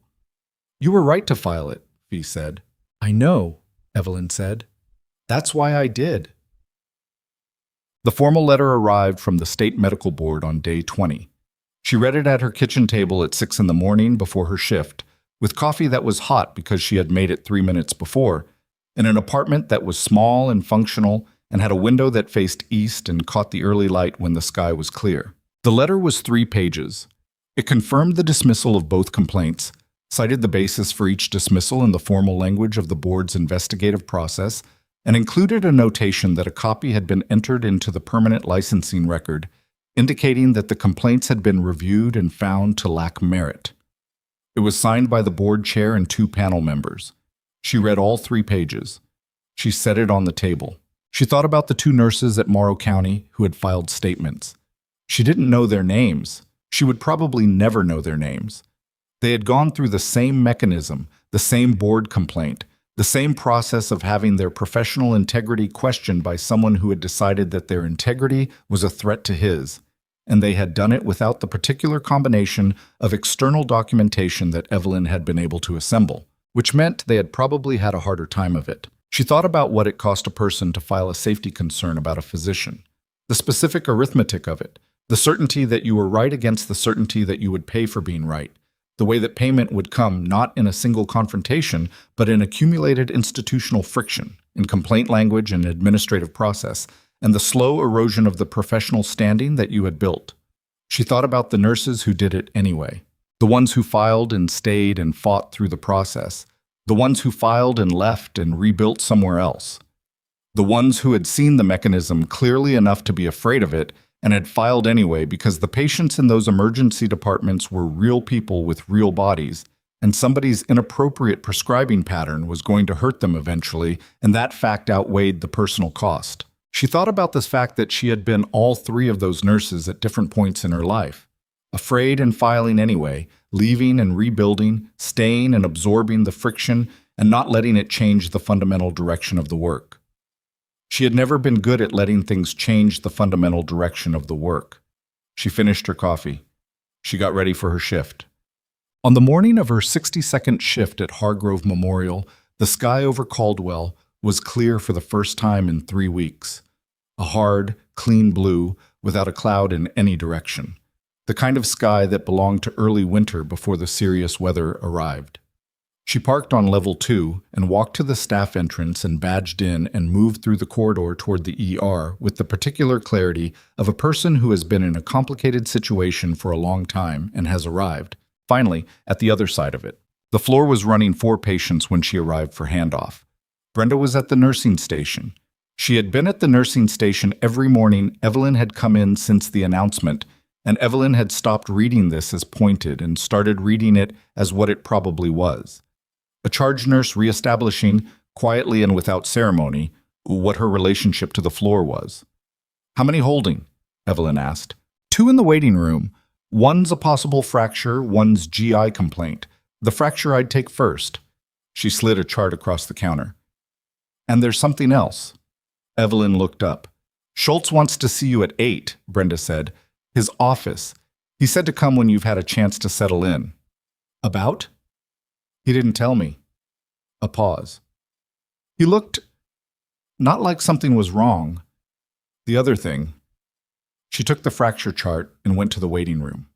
You were right to file it, Fee said. I know, Evelyn said. That's why I did. The formal letter arrived from the State Medical Board on day 20. She read it at her kitchen table at 6 in the morning before her shift, with coffee that was hot because she had made it 3 minutes before, in an apartment that was small and functional and had a window that faced east and caught the early light when the sky was clear. The letter was 3 pages. It confirmed the dismissal of both complaints, cited the basis for each dismissal in the formal language of the board's investigative process, and included a notation that a copy had been entered into the permanent licensing record, indicating that the complaints had been reviewed and found to lack merit. It was signed by the board chair and 2 panel members. She read all 3 pages. She set it on the table. She thought about the 2 nurses at Morrow County who had filed statements. She didn't know their names. She would probably never know their names. They had gone through the same mechanism, the same board complaint, the same process of having their professional integrity questioned by someone who had decided that their integrity was a threat to his. And they had done it without the particular combination of external documentation that Evelyn had been able to assemble, which meant they had probably had a harder time of it. She thought about what it cost a person to file a safety concern about a physician, the specific arithmetic of it, the certainty that you were right against the certainty that you would pay for being right, the way that payment would come not in a single confrontation, but in accumulated institutional friction, in complaint language and administrative process, and the slow erosion of the professional standing that you had built. She thought about the nurses who did it anyway, the ones who filed and stayed and fought through the process, the ones who filed and left and rebuilt somewhere else, the ones who had seen the mechanism clearly enough to be afraid of it and had filed anyway because the patients in those emergency departments were real people with real bodies, and somebody's inappropriate prescribing pattern was going to hurt them eventually, and that fact outweighed the personal cost. She thought about this fact that she had been all three of those nurses at different points in her life. Afraid and filing anyway, leaving and rebuilding, staying and absorbing the friction, and not letting it change the fundamental direction of the work. She had never been good at letting things change the fundamental direction of the work. She finished her coffee. She got ready for her shift. On the morning of her 62nd shift at Hargrove Memorial, the sky over Caldwell was clear for the first time in 3 weeks. A hard, clean blue without a cloud in any direction. The kind of sky that belonged to early winter before the serious weather arrived. She parked on level 2 and walked to the staff entrance and badged in and moved through the corridor toward the ER with the particular clarity of a person who has been in a complicated situation for a long time and has arrived, finally, at the other side of it. The floor was running 4 patients when she arrived for handoff. Brenda was at the nursing station. She had been at the nursing station every morning Evelyn had come in since the announcement, and Evelyn had stopped reading this as pointed and started reading it as what it probably was. A charge nurse reestablishing, quietly and without ceremony, what her relationship to the floor was. "How many holding?" Evelyn asked. "2 in the waiting room. One's a possible fracture, one's GI complaint. The fracture I'd take first." She slid a chart across the counter. "And there's something else." Evelyn looked up. "Schultz wants to see you at 8, Brenda said. "His office. He said to come when you've had a chance to settle in." "About?" "He didn't tell me." A pause. "He looked not like something was wrong. The other thing." She took the fracture chart and went to the waiting room.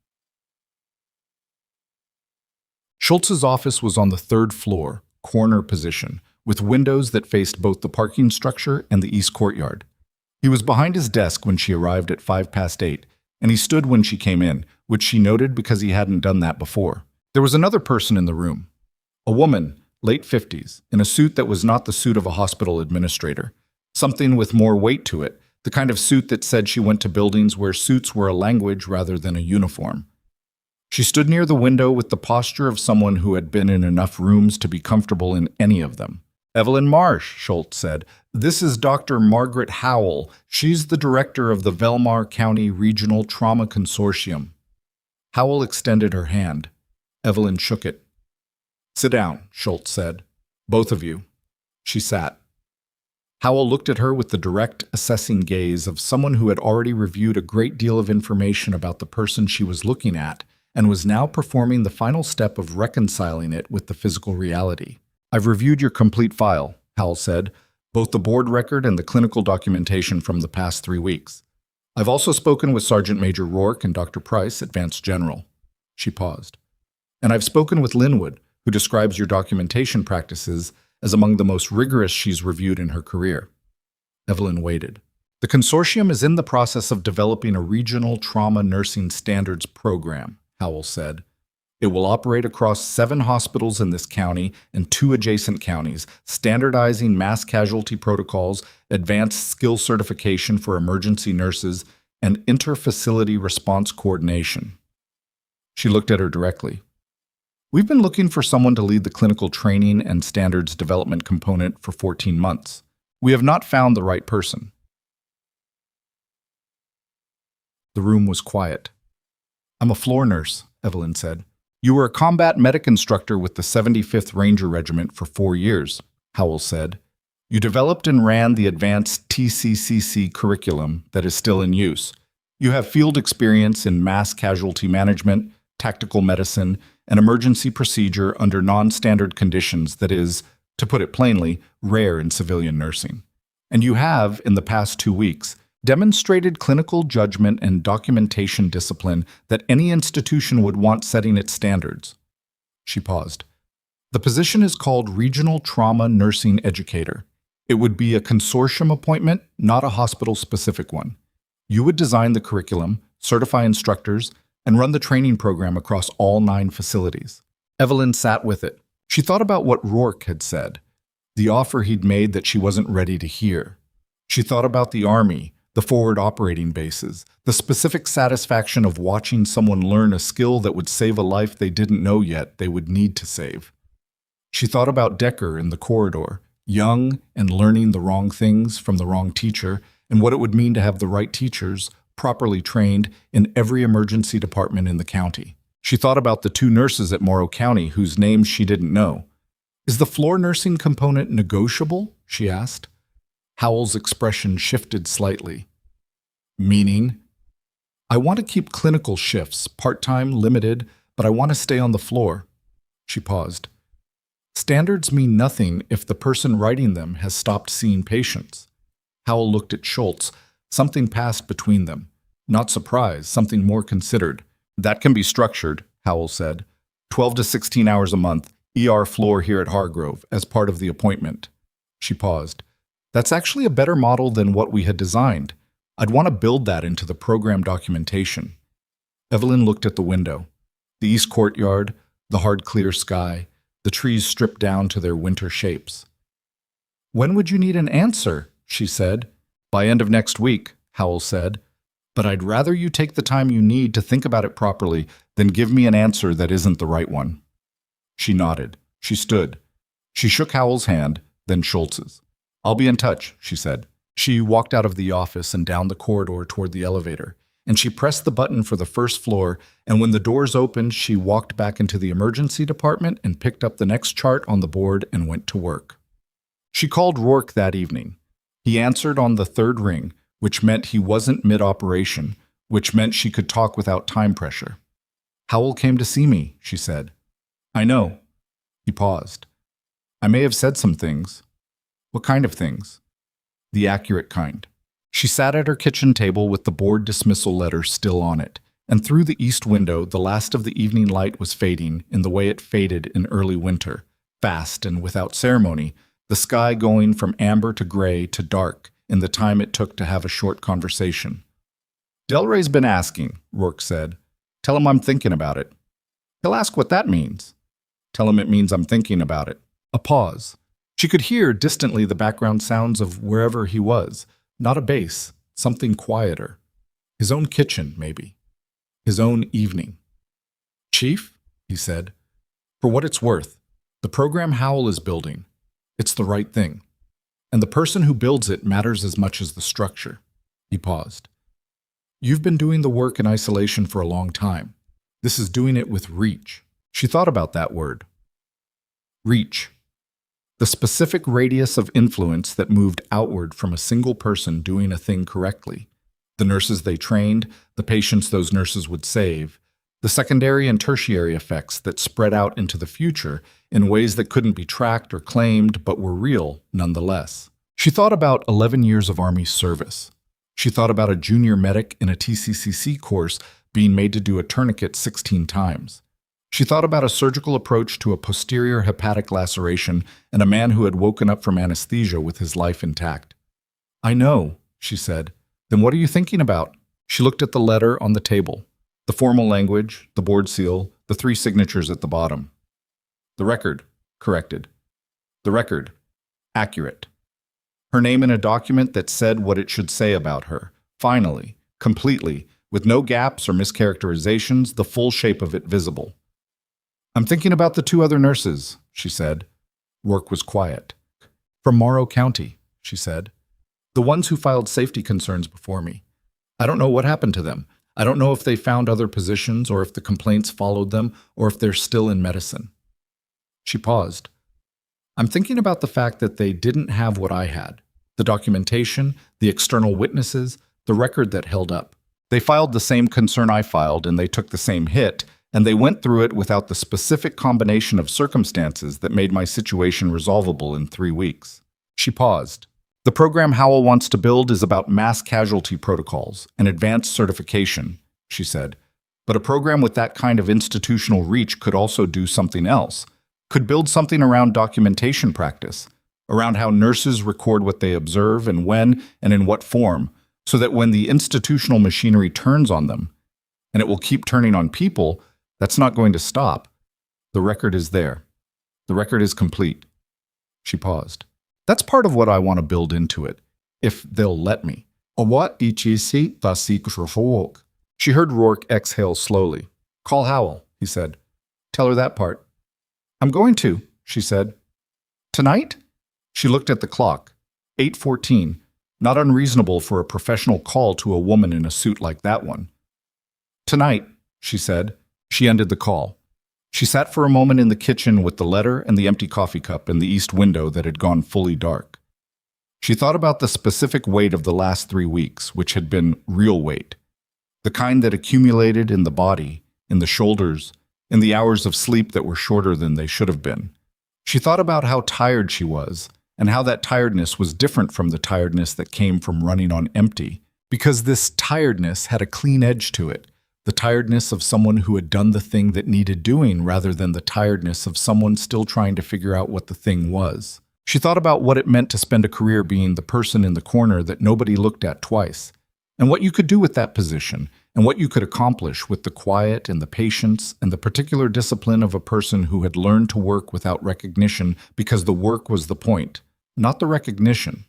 Schultz's office was on the 3rd floor, corner position, with windows that faced both the parking structure and the east courtyard. He was behind his desk when she arrived at 8:05, and he stood when she came in, which she noted because he hadn't done that before. There was another person in the room. A woman, late 50s, in a suit that was not the suit of a hospital administrator. Something with more weight to it, the kind of suit that said she went to buildings where suits were a language rather than a uniform. She stood near the window with the posture of someone who had been in enough rooms to be comfortable in any of them. "Evelyn Marsh," Schultz said. "This is Dr. Margaret Howell. She's the director of the Velmar County Regional Trauma Consortium." Howell extended her hand. Evelyn shook it. "Sit down," Schultz said. "Both of you." She sat. Howell looked at her with the direct, assessing gaze of someone who had already reviewed a great deal of information about the person she was looking at and was now performing the final step of reconciling it with the physical reality. "I've reviewed your complete file," Howell said, "both the board record and the clinical documentation from the past 3 weeks. I've also spoken with Sergeant Major Rourke and Dr. Price, Advanced General." She paused. "And I've spoken with Linwood, who describes your documentation practices as among the most rigorous she's reviewed in her career." Evelyn waited. "The consortium is in the process of developing a regional trauma nursing standards program," Howell said. "It will operate across 7 hospitals in this county and 2 adjacent counties, standardizing mass casualty protocols, advanced skill certification for emergency nurses, and inter-facility response coordination." She looked at her directly. "We've been looking for someone to lead the clinical training and standards development component for 14 months. We have not found the right person." The room was quiet. "I'm a floor nurse," Evelyn said. "You were a combat medic instructor with the 75th Ranger Regiment for 4 years, Howell said. "You developed and ran the advanced TCCC curriculum that is still in use. You have field experience in mass casualty management, tactical medicine, and emergency procedure under non-standard conditions that is, to put it plainly, rare in civilian nursing. And you have, in the past 2 weeks, demonstrated clinical judgment and documentation discipline that any institution would want setting its standards." She paused. "The position is called Regional Trauma Nursing Educator. It would be a consortium appointment, not a hospital-specific one. You would design the curriculum, certify instructors, and run the training program across all 9 facilities. Evelyn sat with it. She thought about what Rourke had said, the offer he'd made that she wasn't ready to hear. She thought about the Army, the forward operating bases, the specific satisfaction of watching someone learn a skill that would save a life they didn't know yet they would need to save. She thought about Decker in the corridor, young and learning the wrong things from the wrong teacher, and what it would mean to have the right teachers, properly trained, in every emergency department in the county. She thought about the 2 nurses at Morrow County whose names she didn't know. Is the floor nursing component negotiable? She asked. Howell's expression shifted slightly. Meaning? I want to keep clinical shifts, part-time, limited, but I want to stay on the floor. She paused. Standards mean nothing if the person writing them has stopped seeing patients. Howell looked at Schultz. Something passed between them. Not surprise, something more considered. That can be structured, Howell said. 12 to 16 hours a month, ER floor here at Hargrove, as part of the appointment. She paused. That's actually a better model than what we had designed. I'd want to build that into the program documentation. Evelyn looked at the window. The east courtyard, the hard clear sky, the trees stripped down to their winter shapes. When would you need an answer? She said. By end of next week, Howell said. But I'd rather you take the time you need to think about it properly than give me an answer that isn't the right one. She nodded. She stood. She shook Howell's hand, then Schultz's. I'll be in touch, she said. She walked out of the office and down the corridor toward the elevator, and she pressed the button for the first floor, and when the doors opened, she walked back into the emergency department and picked up the next chart on the board and went to work. She called Rourke that evening. He answered on the 3rd ring, which meant he wasn't mid-operation, which meant she could talk without time pressure. Howell came to see me, she said. I know. He paused. I may have said some things. What kind of things? The accurate kind. She sat at her kitchen table with the board dismissal letter still on it, and through the east window the last of the evening light was fading in the way it faded in early winter, fast and without ceremony, the sky going from amber to gray to dark in the time it took to have a short conversation. Delray's been asking, Rourke said. Tell him I'm thinking about it. He'll ask what that means. Tell him it means I'm thinking about it. A pause. She could hear distantly the background sounds of wherever he was. Not a bass, something quieter. His own kitchen, maybe. His own evening. Chief, he said, for what it's worth, the program Howell is building, it's the right thing. And the person who builds it matters as much as the structure. He paused. You've been doing the work in isolation for a long time. This is doing it with reach. She thought about that word. Reach. The specific radius of influence that moved outward from a single person doing a thing correctly. The nurses they trained, the patients those nurses would save, the secondary and tertiary effects that spread out into the future in ways that couldn't be tracked or claimed but were real nonetheless. She thought about 11 years of Army service. She thought about a junior medic in a TCCC course being made to do a tourniquet 16 times. She thought about a surgical approach to a posterior hepatic laceration and a man who had woken up from anesthesia with his life intact. I know, she said. Then what are you thinking about? She looked at the letter on the table. The formal language, the board seal, the 3 signatures at the bottom. The record, corrected. The record, accurate. Her name in a document that said what it should say about her. Finally, completely, with no gaps or mischaracterizations, the full shape of it visible. I'm thinking about the 2 other nurses, she said. Rourke was quiet. From Morrow County, she said. The ones who filed safety concerns before me. I don't know what happened to them. I don't know if they found other positions or if the complaints followed them or if they're still in medicine. She paused. I'm thinking about the fact that they didn't have what I had. The documentation, the external witnesses, the record that held up. They filed the same concern I filed and they took the same hit, and they went through it without the specific combination of circumstances that made my situation resolvable in 3 weeks. She paused. The program Howell wants to build is about mass casualty protocols and advanced certification, she said. But a program with that kind of institutional reach could also do something else, could build something around documentation practice, around how nurses record what they observe and when and in what form, so that when the institutional machinery turns on them, and it will keep turning on people, that's not going to stop. The record is there. The record is complete. She paused. That's part of what I want to build into it, if they'll let me. She heard Rourke exhale slowly. Call Howell, he said. Tell her that part. I'm going to, she said. Tonight? She looked at the clock. 8:14. Not unreasonable for a professional call to a woman in a suit like that one. Tonight, she said. She ended the call. She sat for a moment in the kitchen with the letter and the empty coffee cup and the east window that had gone fully dark. She thought about the specific weight of the last 3 weeks, which had been real weight. The kind that accumulated in the body, in the shoulders, in the hours of sleep that were shorter than they should have been. She thought about how tired she was, and how that tiredness was different from the tiredness that came from running on empty, because this tiredness had a clean edge to it, the tiredness of someone who had done the thing that needed doing rather than the tiredness of someone still trying to figure out what the thing was. She thought about what it meant to spend a career being the person in the corner that nobody looked at twice, and what you could do with that position, and what you could accomplish with the quiet and the patience and the particular discipline of a person who had learned to work without recognition because the work was the point, not the recognition,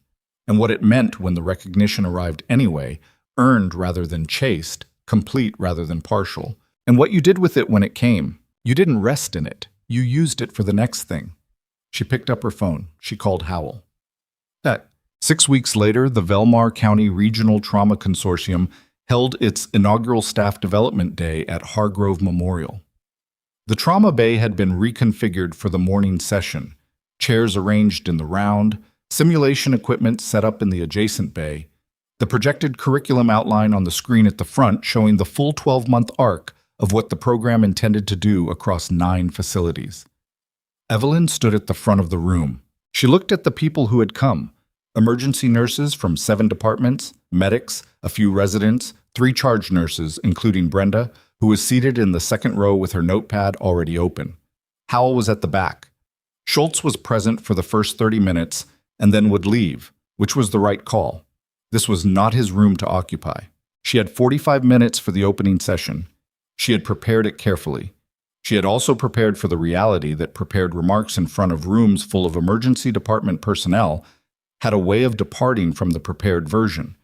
and what it meant when the recognition arrived anyway, earned rather than chased, complete rather than partial, and what you did with it when it came. You didn't rest in it. You used it for the next thing. She picked up her phone. She called Howell. 6 weeks later, the Velmar County Regional Trauma Consortium held its inaugural Staff Development Day at Hargrove Memorial. The trauma bay had been reconfigured for the morning session, chairs arranged in the round, simulation equipment set up in the adjacent bay, the projected curriculum outline on the screen at the front showing the full 12-month arc of what the program intended to do across 9 facilities. Evelyn stood at the front of the room. She looked at the people who had come. Emergency nurses from 7 departments, medics, a few residents, 3 charge nurses, including Brenda, who was seated in the second row with her notepad already open. Howell was at the back. Schultz was present for the first 30 minutes and then would leave, which was the right call. This was not his room to occupy. She had 45 minutes for the opening session. She had prepared it carefully. She had also prepared for the reality that prepared remarks in front of rooms full of emergency department personnel had a way of departing from the prepared version,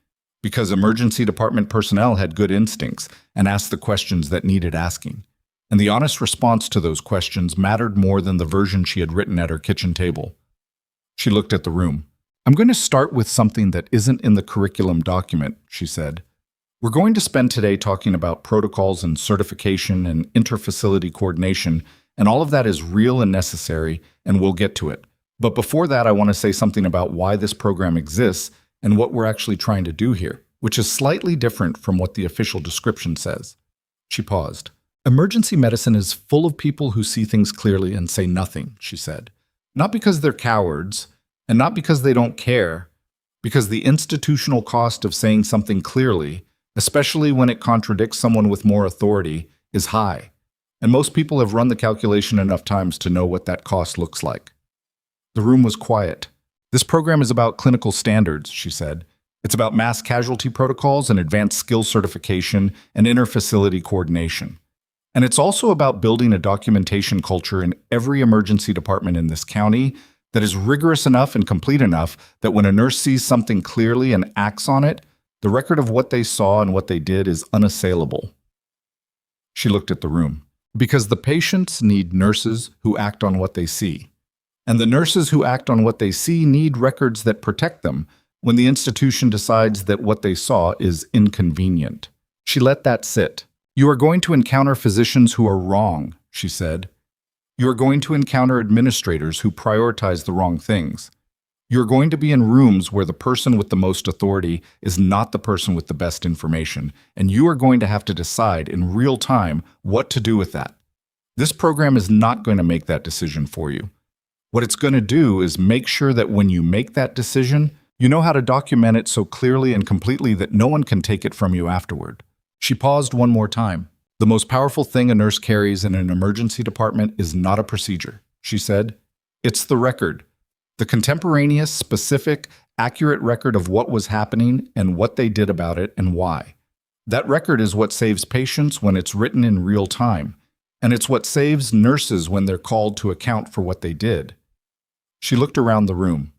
because emergency department personnel had good instincts and asked the questions that needed asking. And the honest response to those questions mattered more than the version she had written at her kitchen table. She looked at the room. I'm going to start with something that isn't in the curriculum document, she said. We're going to spend today talking about protocols and certification and interfacility coordination, and all of that is real and necessary, and we'll get to it. But before that, I want to say something about why this program exists and what we're actually trying to do here, which is slightly different from what the official description says. She paused. Emergency medicine is full of people who see things clearly and say nothing, she said. Not because they're cowards, and not because they don't care, because the institutional cost of saying something clearly, especially when it contradicts someone with more authority, is high. And most people have run the calculation enough times to know what that cost looks like. The room was quiet. This program is about clinical standards, she said. It's about mass casualty protocols and advanced skill certification and interfacility coordination. And it's also about building a documentation culture in every emergency department in this county that is rigorous enough and complete enough that when a nurse sees something clearly and acts on it, the record of what they saw and what they did is unassailable. She looked at the room. Because the patients need nurses who act on what they see. And the nurses who act on what they see need records that protect them when the institution decides that what they saw is inconvenient. She let that sit. You are going to encounter physicians who are wrong, she said. You are going to encounter administrators who prioritize the wrong things. You are going to be in rooms where the person with the most authority is not the person with the best information, and you are going to have to decide in real time what to do with that. This program is not going to make that decision for you. What it's going to do is make sure that when you make that decision, you know how to document it so clearly and completely that no one can take it from you afterward. She paused one more time. The most powerful thing a nurse carries in an emergency department is not a procedure, she said. It's the record. The contemporaneous, specific, accurate record of what was happening and what they did about it and why. That record is what saves patients when it's written in real time, and it's what saves nurses when they're called to account for what they did. She looked around the room.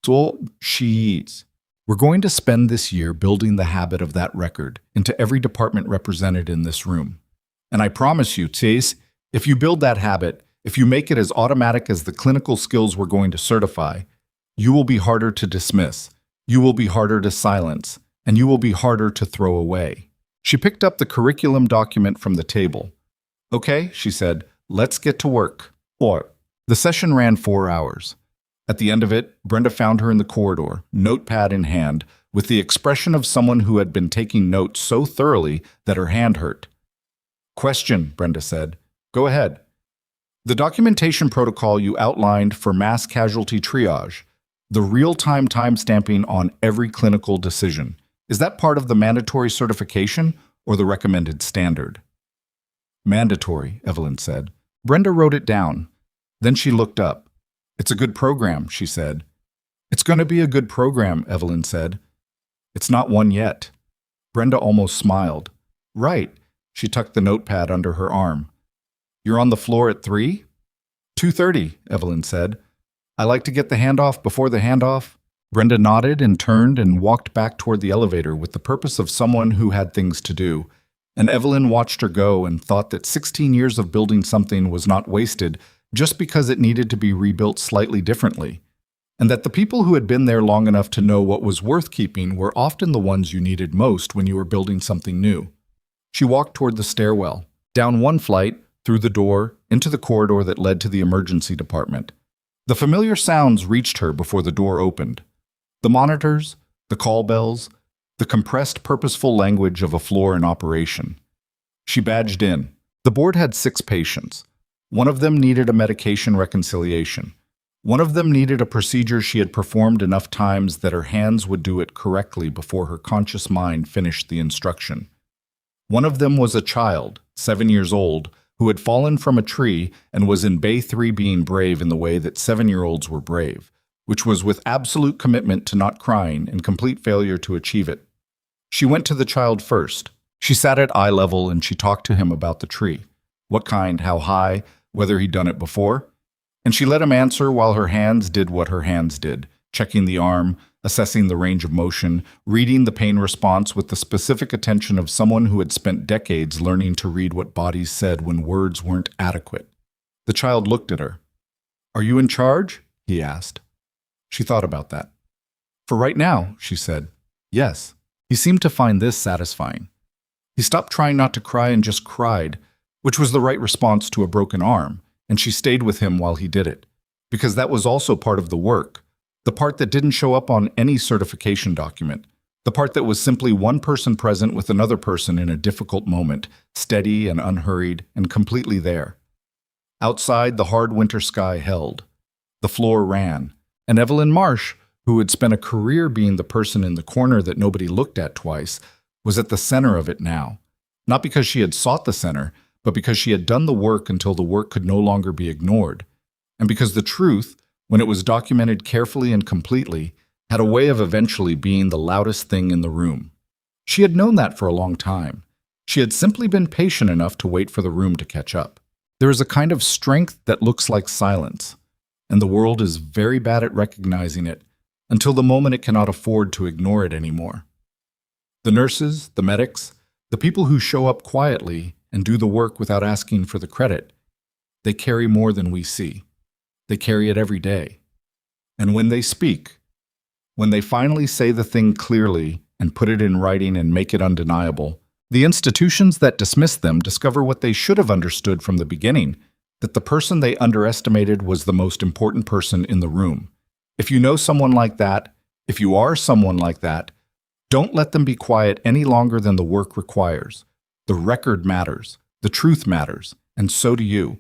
So she's. We're going to spend this year building the habit of that record into every department represented in this room. And I promise you, Chase, if you build that habit, if you make it as automatic as the clinical skills we're going to certify, you will be harder to dismiss, you will be harder to silence, and you will be harder to throw away. She picked up the curriculum document from the table. Okay, she said, let's get to work. Or, the session ran 4 hours. At the end of it, Brenda found her in the corridor, notepad in hand, with the expression of someone who had been taking notes so thoroughly that her hand hurt. Question, Brenda said. Go ahead. The documentation protocol you outlined for mass casualty triage, the real-time timestamping on every clinical decision, is that part of the mandatory certification or the recommended standard? Mandatory, Evelyn said. Brenda wrote it down. Then she looked up. It's a good program, she said. It's going to be a good program, Evelyn said. It's not one yet. Brenda almost smiled. Right. She tucked the notepad under her arm. You're on the floor at 3? 2:30, Evelyn said. I like to get the handoff before the handoff. Brenda nodded and turned and walked back toward the elevator with the purpose of someone who had things to do. And Evelyn watched her go and thought that 16 years of building something was not wasted just because it needed to be rebuilt slightly differently, and that the people who had been there long enough to know what was worth keeping were often the ones you needed most when you were building something new. She walked toward the stairwell, down one flight, through the door, into the corridor that led to the emergency department. The familiar sounds reached her before the door opened. The monitors, the call bells, the compressed, purposeful language of a floor in operation. She badged in. The board had 6 patients. One of them needed a medication reconciliation. One of them needed a procedure she had performed enough times that her hands would do it correctly before her conscious mind finished the instruction. One of them was a child, 7 years old, who had fallen from a tree and was in Bay 3 being brave in the way that 7-year-olds were brave, which was with absolute commitment to not crying and complete failure to achieve it. She went to the child first. She sat at eye level and she talked to him about the tree. What kind, how high, whether he'd done it before. And she let him answer while her hands did what her hands did, checking the arm, assessing the range of motion, reading the pain response with the specific attention of someone who had spent decades learning to read what bodies said when words weren't adequate. The child looked at her. Are you in charge? He asked. She thought about that. For right now, she said. Yes. He seemed to find this satisfying. He stopped trying not to cry and just cried, which was the right response to a broken arm, and she stayed with him while he did it, because that was also part of the work, the part that didn't show up on any certification document, the part that was simply one person present with another person in a difficult moment, steady and unhurried and completely there. Outside, the hard winter sky held. The floor ran, and Evelyn Marsh, who had spent a career being the person in the corner that nobody looked at twice, was at the center of it now, not because she had sought the center, but because she had done the work until the work could no longer be ignored, and because the truth, when it was documented carefully and completely, had a way of eventually being the loudest thing in the room. She had known that for a long time. She had simply been patient enough to wait for the room to catch up. There is a kind of strength that looks like silence, and the world is very bad at recognizing it until the moment it cannot afford to ignore it anymore. The nurses, the medics, the people who show up quietly and do the work without asking for the credit, they carry more than we see. They carry it every day. And when they speak, when they finally say the thing clearly and put it in writing and make it undeniable, the institutions that dismiss them discover what they should have understood from the beginning, that the person they underestimated was the most important person in the room. If you know someone like that, if you are someone like that, don't let them be quiet any longer than the work requires. The record matters, the truth matters, and so do you.